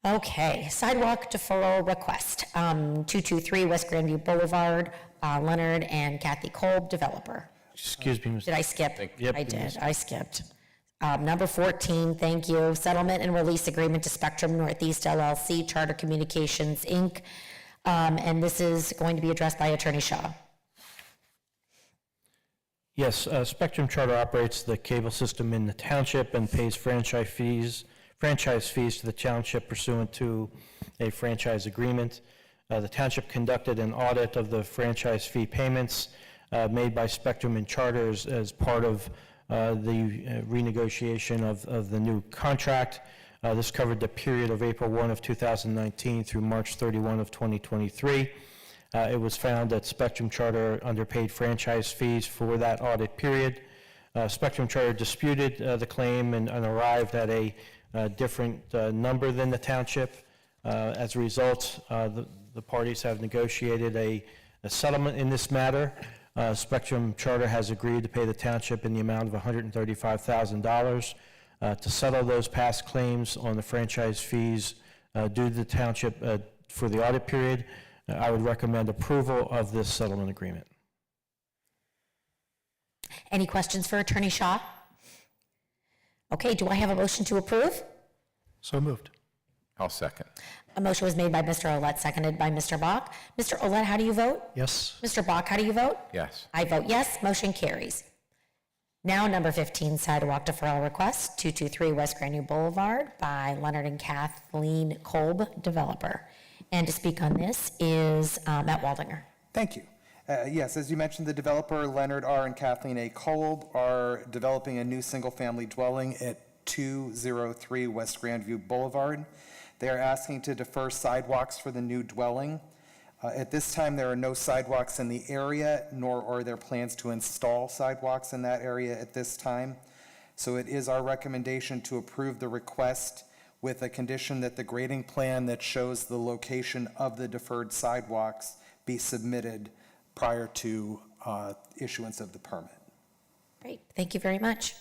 Okay, sidewalk deferral request, 223 West Grandview Boulevard, Leonard and Kathy Kolb, developer. Excuse me, Mr. Did I skip? Yep, I you did, missed. I skipped. Number 14, thank you, settlement and release agreement to Spectrum Northeast LLC, Charter Communications, Inc., and this is going to be addressed by Attorney Shaw. Yes, Spectrum Charter operates the cable system in the township and pays franchise fees to the township pursuant to a franchise agreement. The township conducted an audit of the franchise fee payments made by Spectrum and Charter as part of the renegotiation of the new contract. This covered the period of April 1 of 2019 through March 31 of 2023. It was found that Spectrum Charter underpaid franchise fees for that audit period. Spectrum Charter disputed the claim and arrived at a different number than the township. As a result, the parties have negotiated a settlement in this matter. Spectrum Charter has agreed to pay the township in the amount of $135,000 to settle those past claims on the franchise fees due to the township for the audit period. I would recommend approval of this settlement agreement. Any questions for Attorney Shaw? Okay, do I have a motion to approve? So moved. I'll second. A motion was made by Mr. Olet, seconded by Mr. Bach. Mr. Olet, how do you vote? Yes. Mr. Bach, how do you vote? Yes. I vote yes, motion carries. Now, number 15, sidewalk deferral request, 223 West Grandview Boulevard by Leonard and Kathleen Kolb, developer. And to speak on this is Matt Waldinger. Thank you. Yes, as you mentioned, the developer, Leonard R. and Kathleen A. Kolb, are developing a new single-family dwelling at 203 West Grandview Boulevard. They are asking to defer sidewalks for the new dwelling. At this time, there are no sidewalks in the area, nor are there plans to install sidewalks in that area at this time. So it is our recommendation to approve the request with a condition that the grading plan that shows the location of the deferred sidewalks be submitted prior to issuance of the permit. Great, thank you very much.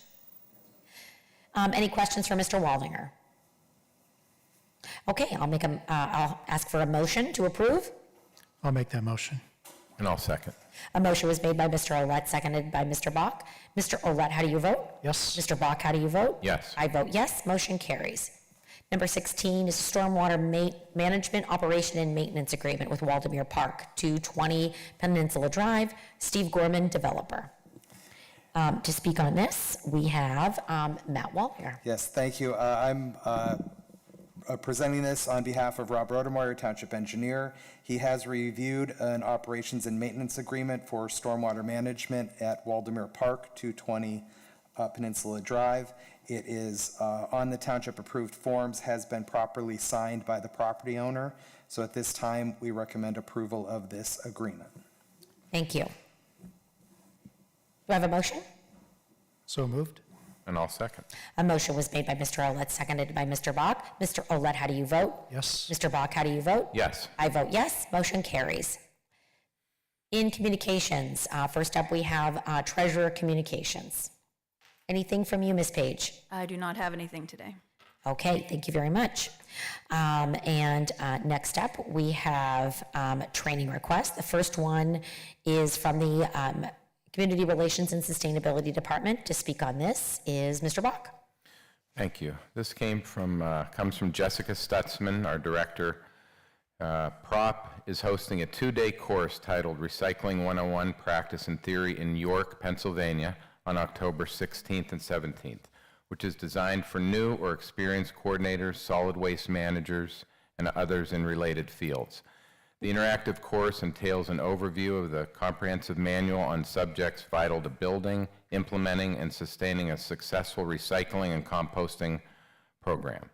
Any questions for Mr. Waldinger? Okay, I'll ask for a motion to approve. I'll make that motion. And I'll second. A motion was made by Mr. Olet, seconded by Mr. Bach. Mr. Olet, how do you vote? Yes. Mr. Bach, how do you vote? Yes. I vote yes, motion carries. Number 16 is stormwater management operation and maintenance agreement with Waldemere Park, 220 Peninsula Drive, Steve Gorman, developer. To speak on this, we have Matt Waldinger. Yes, thank you. I'm presenting this on behalf of Rob Rodemeyer, Township Engineer. He has reviewed an operations and maintenance agreement for stormwater management at Waldemere Park, 220 Peninsula Drive. It is on the township-approved forms, has been properly signed by the property owner. So at this time, we recommend approval of this agreement. Thank you. Do I have a motion? So moved. And I'll second. A motion was made by Mr. Olet, seconded by Mr. Bach. Mr. Olet, how do you vote? Yes. Mr. Bach, how do you vote? Yes. I vote yes, motion carries. In communications, first up we have Treasurer Communications. Anything from you, Ms. Page? I do not have anything today. Okay, thank you very much. And next up, we have training requests. The first one is from the Community Relations and Sustainability Department. To speak on this is Mr. Bach. Thank you. This comes from Jessica Stutzman, our director. PROP is hosting a 2-day course titled Recycling 101 Practice and Theory in York, Pennsylvania on October 16th and 17th, which is designed for new or experienced coordinators, solid waste managers, and others in related fields. The interactive course entails an overview of the comprehensive manual on subjects vital to building, implementing, and sustaining a successful recycling and composting program.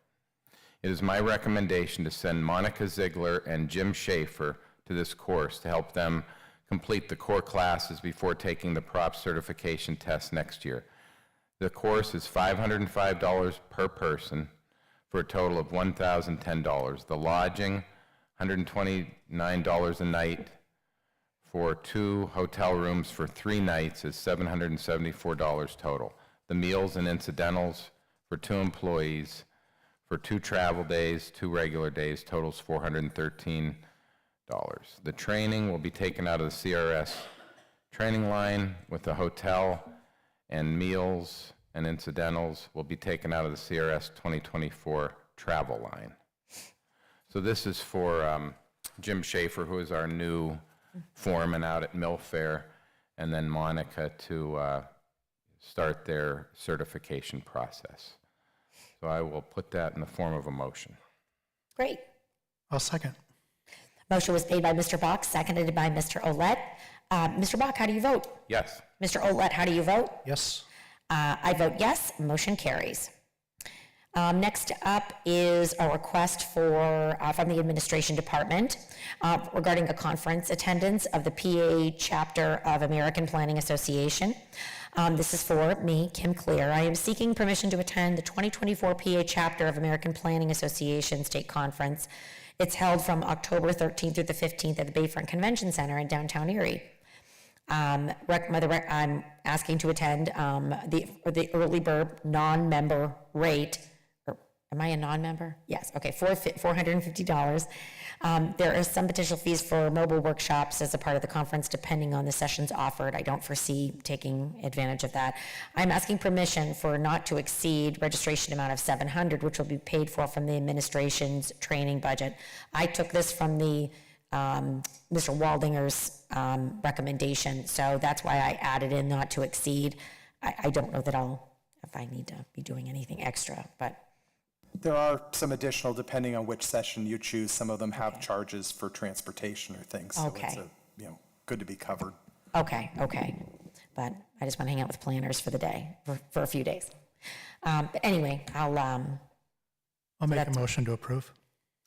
It is my recommendation to send Monica Ziegler and Jim Schaefer to this course to help them complete the core classes before taking the PROP certification test next year. The course is $505 per person for a total of $1,010. The lodging, $129 a night for 2 hotel rooms for 3 nights is $774 total. The meals and incidentals for 2 employees for 2 travel days, 2 regular days, totals $413. The training will be taken out of the CRS training line, with the hotel and meals and incidentals will be taken out of the CRS 2024 travel line. So this is for Jim Schaefer, who is our new foreman out at Mill Fair, and then Monica to start their certification process. So I will put that in the form of a motion. Great. I'll second. Motion was made by Mr. Bach, seconded by Mr. Olet. Mr. Bach, how do you vote? Yes. Mr. Olet, how do you vote? Yes. I vote yes, motion carries. Next up is a request for, from the Administration Department regarding a conference attendance of the PA chapter of American Planning Association. This is for me, Kim Clear. I am seeking permission to attend the 2024 PA chapter of American Planning Association State Conference. It's held from October 13th through the 15th at the Bayfront Convention Center in downtown Erie. I'm asking to attend the early bird non-member rate. Am I a non-member? Yes, okay, $450. There are some potential fees for mobile workshops as a part of the conference, depending on the sessions offered. I don't foresee taking advantage of that. I'm asking permission for not to exceed registration amount of $700, which will be paid for from the administration's training budget. I took this from the Mr. Waldinger's recommendation, so that's why I added in not to exceed. I don't know that if I need to be doing anything extra, but. There are some additional, depending on which session you choose. Some of them have charges for transportation or things. So Okay. it's good to be covered. Okay. But I just want to hang out with planners for the day, for a few days. But anyway, I'll make a motion to approve.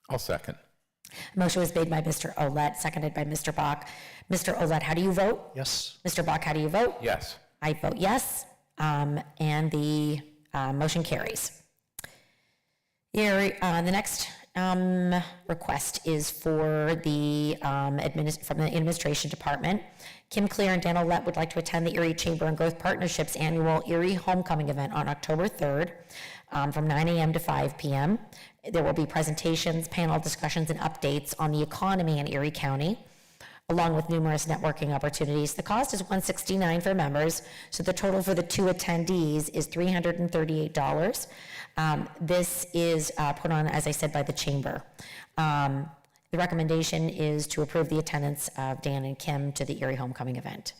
I'll second. Motion was made by Mr. Olet, seconded by Mr. Bach. Mr. Olet, how do you vote? Yes. Mr. Bach, how do you vote? Yes. I vote yes, and the motion carries. Here, the next request is for the from the Administration Department. Kim Clear and Dan Olet would like to attend the Erie Chamber and Growth Partnership's annual Erie Homecoming event on October 3rd from 9 a.m. to 5 p.m. There will be presentations, panel discussions, and updates on the economy in Erie County, along with numerous networking opportunities. The cost is $169 for members, so the total for the 2 attendees is $338. This is put on, as I said, by the Chamber. The recommendation is to approve the attendance of Dan and Kim to the Erie Homecoming event.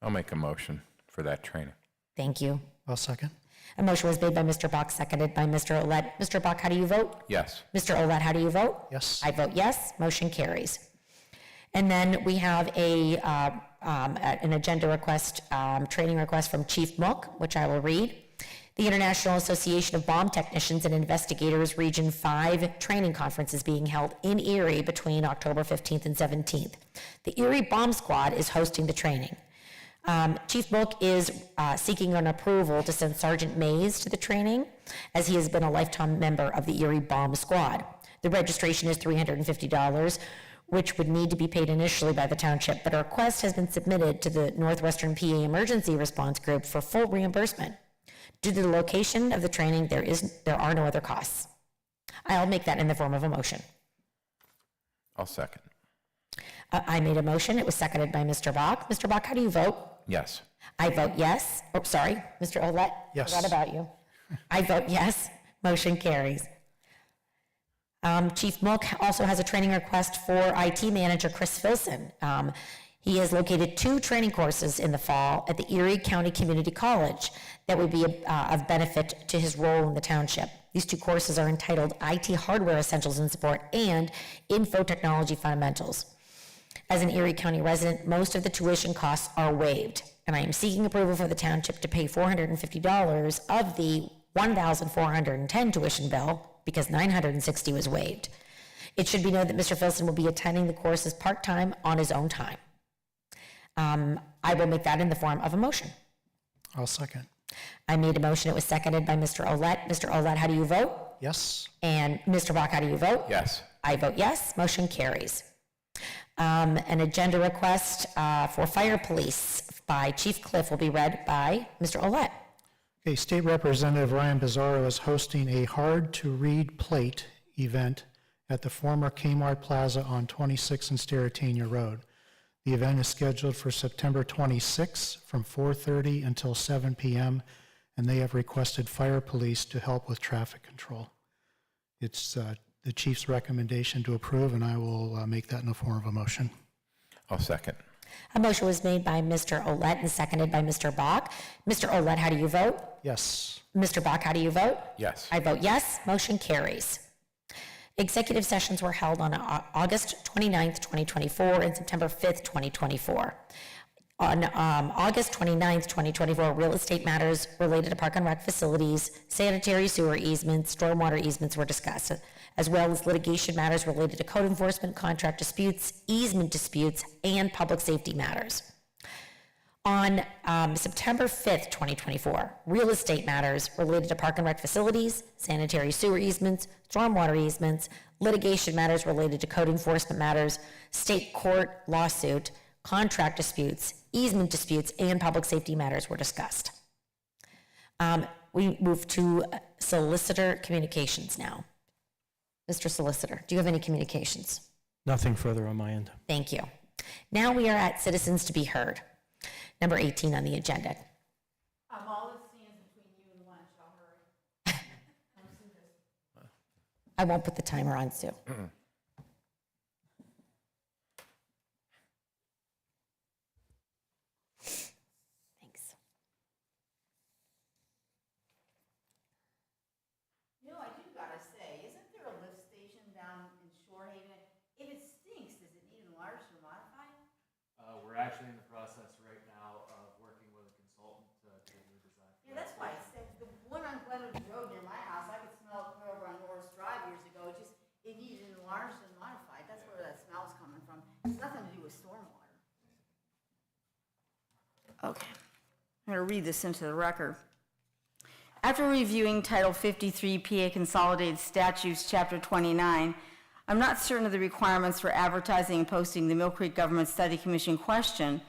I'll make a motion for that training. Thank you. I'll second. A motion was made by Mr. Bach, seconded by Mr. Olet. Mr. Bach, how do you vote? Yes. Mr. Olet, how do you vote? Yes. I vote yes, motion carries. And then we have an agenda request, training request from Chief Mook, which I will read. The International Association of Bomb Technicians and Investigators Region 5 training conference is being held in Erie between October 15th and 17th. The Erie Bomb Squad is hosting the training. Chief Mook is seeking an approval to send Sergeant Mays to the training, as he has been a lifetime member of the Erie Bomb Squad. The registration is $350, which would need to be paid initially by the township, but a request has been submitted to the Northwestern PA Emergency Response Group for full reimbursement. Due to the location of the training, there are no other costs. I'll make that in the form of a motion. I'll second. I made a motion. It was seconded by Mr. Bach. Mr. Bach, how do you vote? Yes. I vote yes. Oh, sorry, Mr. Olet. Yes. Forgot about you. I vote yes. Motion carries. Chief Mook also has a training request for IT manager Chris Filson. He has located 2 training courses in the fall at the Erie County Community College that would be of benefit to his role in the township. These 2 courses are entitled IT Hardware Essentials and Support and Info Technology Fundamentals. As an Erie County resident, most of the tuition costs are waived, and I am seeking approval for the township to pay $450 of the $1,410 tuition bill because $960 was waived. It should be noted that Mr. Filson will be attending the courses part-time on his own time. I will make that in the form of a motion. I'll second. I made a motion, it was seconded by Mr. Olet. Mr. Olet, how do you vote? Yes. And Mr. Bach, how do you vote? Yes. I vote yes, motion carries. An agenda request for fire police by Chief Cliff will be read by Mr. Olet. Okay, State Representative Ryan Bizzaro is hosting a hard-to-read plate event at the former Kmart Plaza on 26 and Sterrettania Road. The event is scheduled for September 26 from 4:30 until 7 p.m., and they have requested fire police to help with traffic control. It's the chief's recommendation to approve, and I will make that in the form of a motion. I'll second. A motion was made by Mr. Olet and seconded by Mr. Bach. Mr. Olet, how do you vote? Yes. Mr. Bach, how do you vote? Yes. I vote yes, motion carries. Executive sessions were held on August 29th, 2024 and September 5th, 2024. On August 29th, 2024, real estate matters related to park and rec facilities, sanitary sewer easements, stormwater easements were discussed, as well as litigation matters related to code enforcement, contract disputes, easement disputes, and public safety matters. On September 5th, 2024, real estate matters related to park and rec facilities, sanitary sewer easements, stormwater easements, litigation matters related to code enforcement matters, state court lawsuit, contract disputes, easement disputes, and public safety matters were discussed. We move to solicitor communications now. Mr. Solicitor, do you have any communications? Nothing further on my end. Thank you. Now we are at citizens to be heard. Number 18 on the agenda. All this stands between you and lunch, I'll hurry. I won't put the timer on, Sue. Thanks. You know, I do gotta say, isn't there a lift station down in Shorehaven? If it stinks, does it need enlarged or modified? We're actually in the process right now of working with a consultant to redesign. Yeah, that's why I said, the one on Glenwood Road near my house, I could smell it coming over on Norris Drive years ago, it needed enlarged and modified, that's where that smell's coming from. It's nothing to do with stormwater. Okay, I'm gonna read this into the record. After reviewing Title 53 PA Consolidated Statutes, Chapter 29, I'm not certain of the requirements for advertising and posting the Mill Creek Government Study Commission question,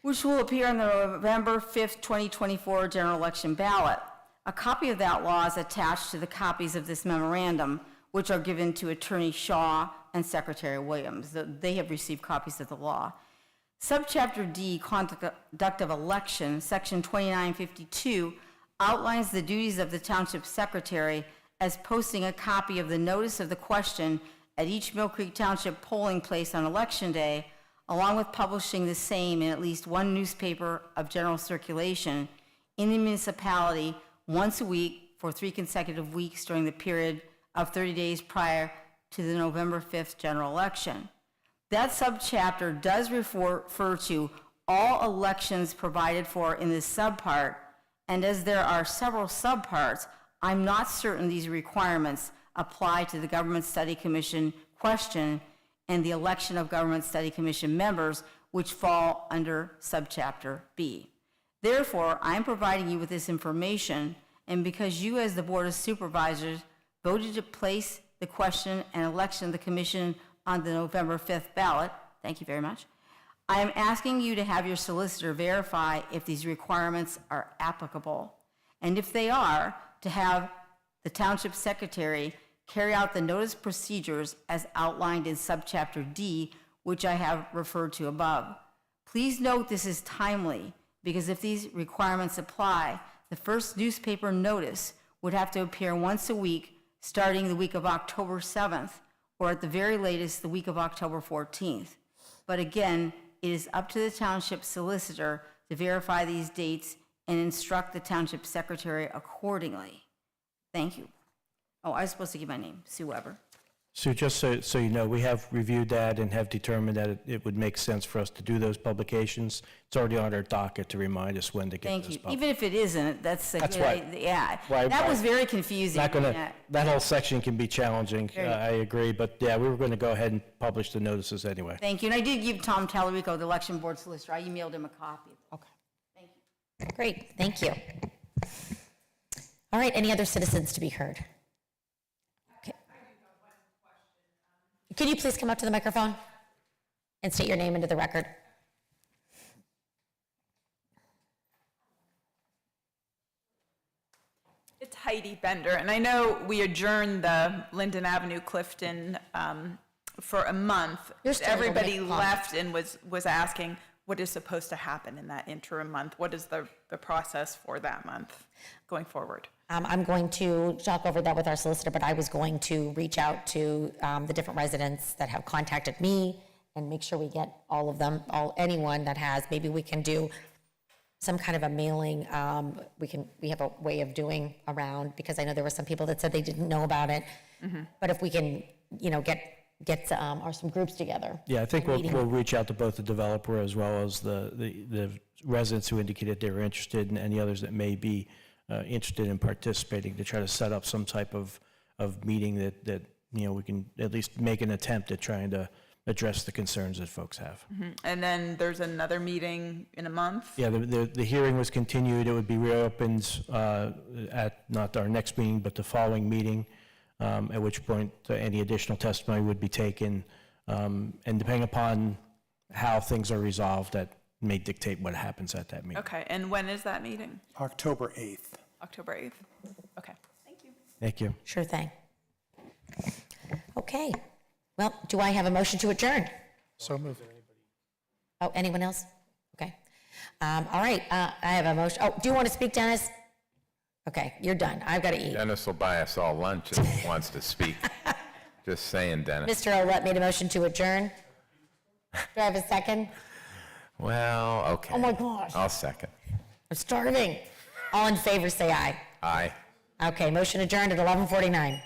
which will appear on the November 5th, 2024 general election ballot. A copy of that law is attached to the copies of this memorandum, which are given to Attorney Shaw and Secretary Williams. They have received copies of the law. Subchapter D, Conduct of Election, Section 2952, outlines the duties of the Township Secretary as posting a copy of the notice of the question at each Mill Creek Township polling place on Election Day, along with publishing the same in at least one newspaper of general circulation in the municipality once a week for 3 consecutive weeks during the period of 30 days prior to the November 5th general election. That subchapter does refer to all elections provided for in this subpart, and as there are several subparts, I'm not certain these requirements apply to the Government Study Commission question and the election of Government Study Commission members, which fall under subchapter B. Therefore, I'm providing you with this information, and because you as the Board of Supervisors voted to place the question and election of the commission on the November 5th ballot, thank you very much, I am asking you to have your solicitor verify if these requirements are applicable, and if they are, to have the Township Secretary carry out the notice procedures as outlined in subchapter D, which I have referred to above. Please note this is timely, because if these requirements apply, the first newspaper notice would have to appear once a week, starting the week of October 7th, or at the very latest, the week of October 14th. But again, it is up to the Township Solicitor to verify these dates and instruct the Township Secretary accordingly. Thank you. Oh, I was supposed to give my name, Sue Weber. Sue, just so you know, we have reviewed that and have determined that it would make sense for us to do those publications. It's already on our docket to remind us when to get Thank those you. published. Even if it isn't, that's a good right. idea. Yeah, Right, that right. was very confusing. Not gonna, Yeah. that whole section can be challenging, Very- I agree, but yeah, we were going to go ahead and publish the notices anyway. Thank you. And I did give Tom Tallarico, the election board solicitor, I emailed him a copy. Okay. Great, thank you. All right, any other citizens to be heard? Okay. Can you please come up to the microphone and state your name into the record? It's Heidi Bender, and I know we adjourned the Linden Avenue Clifton for a month. You're still a little Everybody bit left and was asking, what is supposed to happen in that interim month? What is the process for that month going forward? I'm going to talk over that with our solicitor, but I was going to reach out to the different residents that have contacted me and make sure we get all of them, anyone that has, maybe we can do some kind of a mailing, we have a way of doing around, because I know there were some people that said they didn't know about it. But if we can, get some groups together. Yeah, I think Meeting. we'll reach out to both the developer as well as the residents who indicated they were interested, and any others that may be interested in participating, to try to set up some type of meeting that we can at least make an attempt at trying to address the concerns that folks have. And then there's another meeting in a month? Yeah, the hearing was continued. It would be reopened at not our next meeting, but the following meeting, at which point any additional testimony would be taken. And depending upon how things are resolved, that may dictate what happens at that meeting. Okay, and when is that meeting? October 8th. October 8th? Okay, thank you. Thank you. Sure thing. Okay. Well, do I have a motion to adjourn? So moved. Oh, anyone else? Okay. All right, I have a motion. Oh, do you want to speak, Dennis? Okay, you're done. I've got to eat. Dennis will buy us all lunch if he wants to speak. Just saying, Dennis. Mr. Olet made a motion to adjourn. Do I have a second? Well, okay. Oh my gosh. I'll second. I'm starving. All in favor, say aye. Aye. Okay, motion adjourned at 11:49.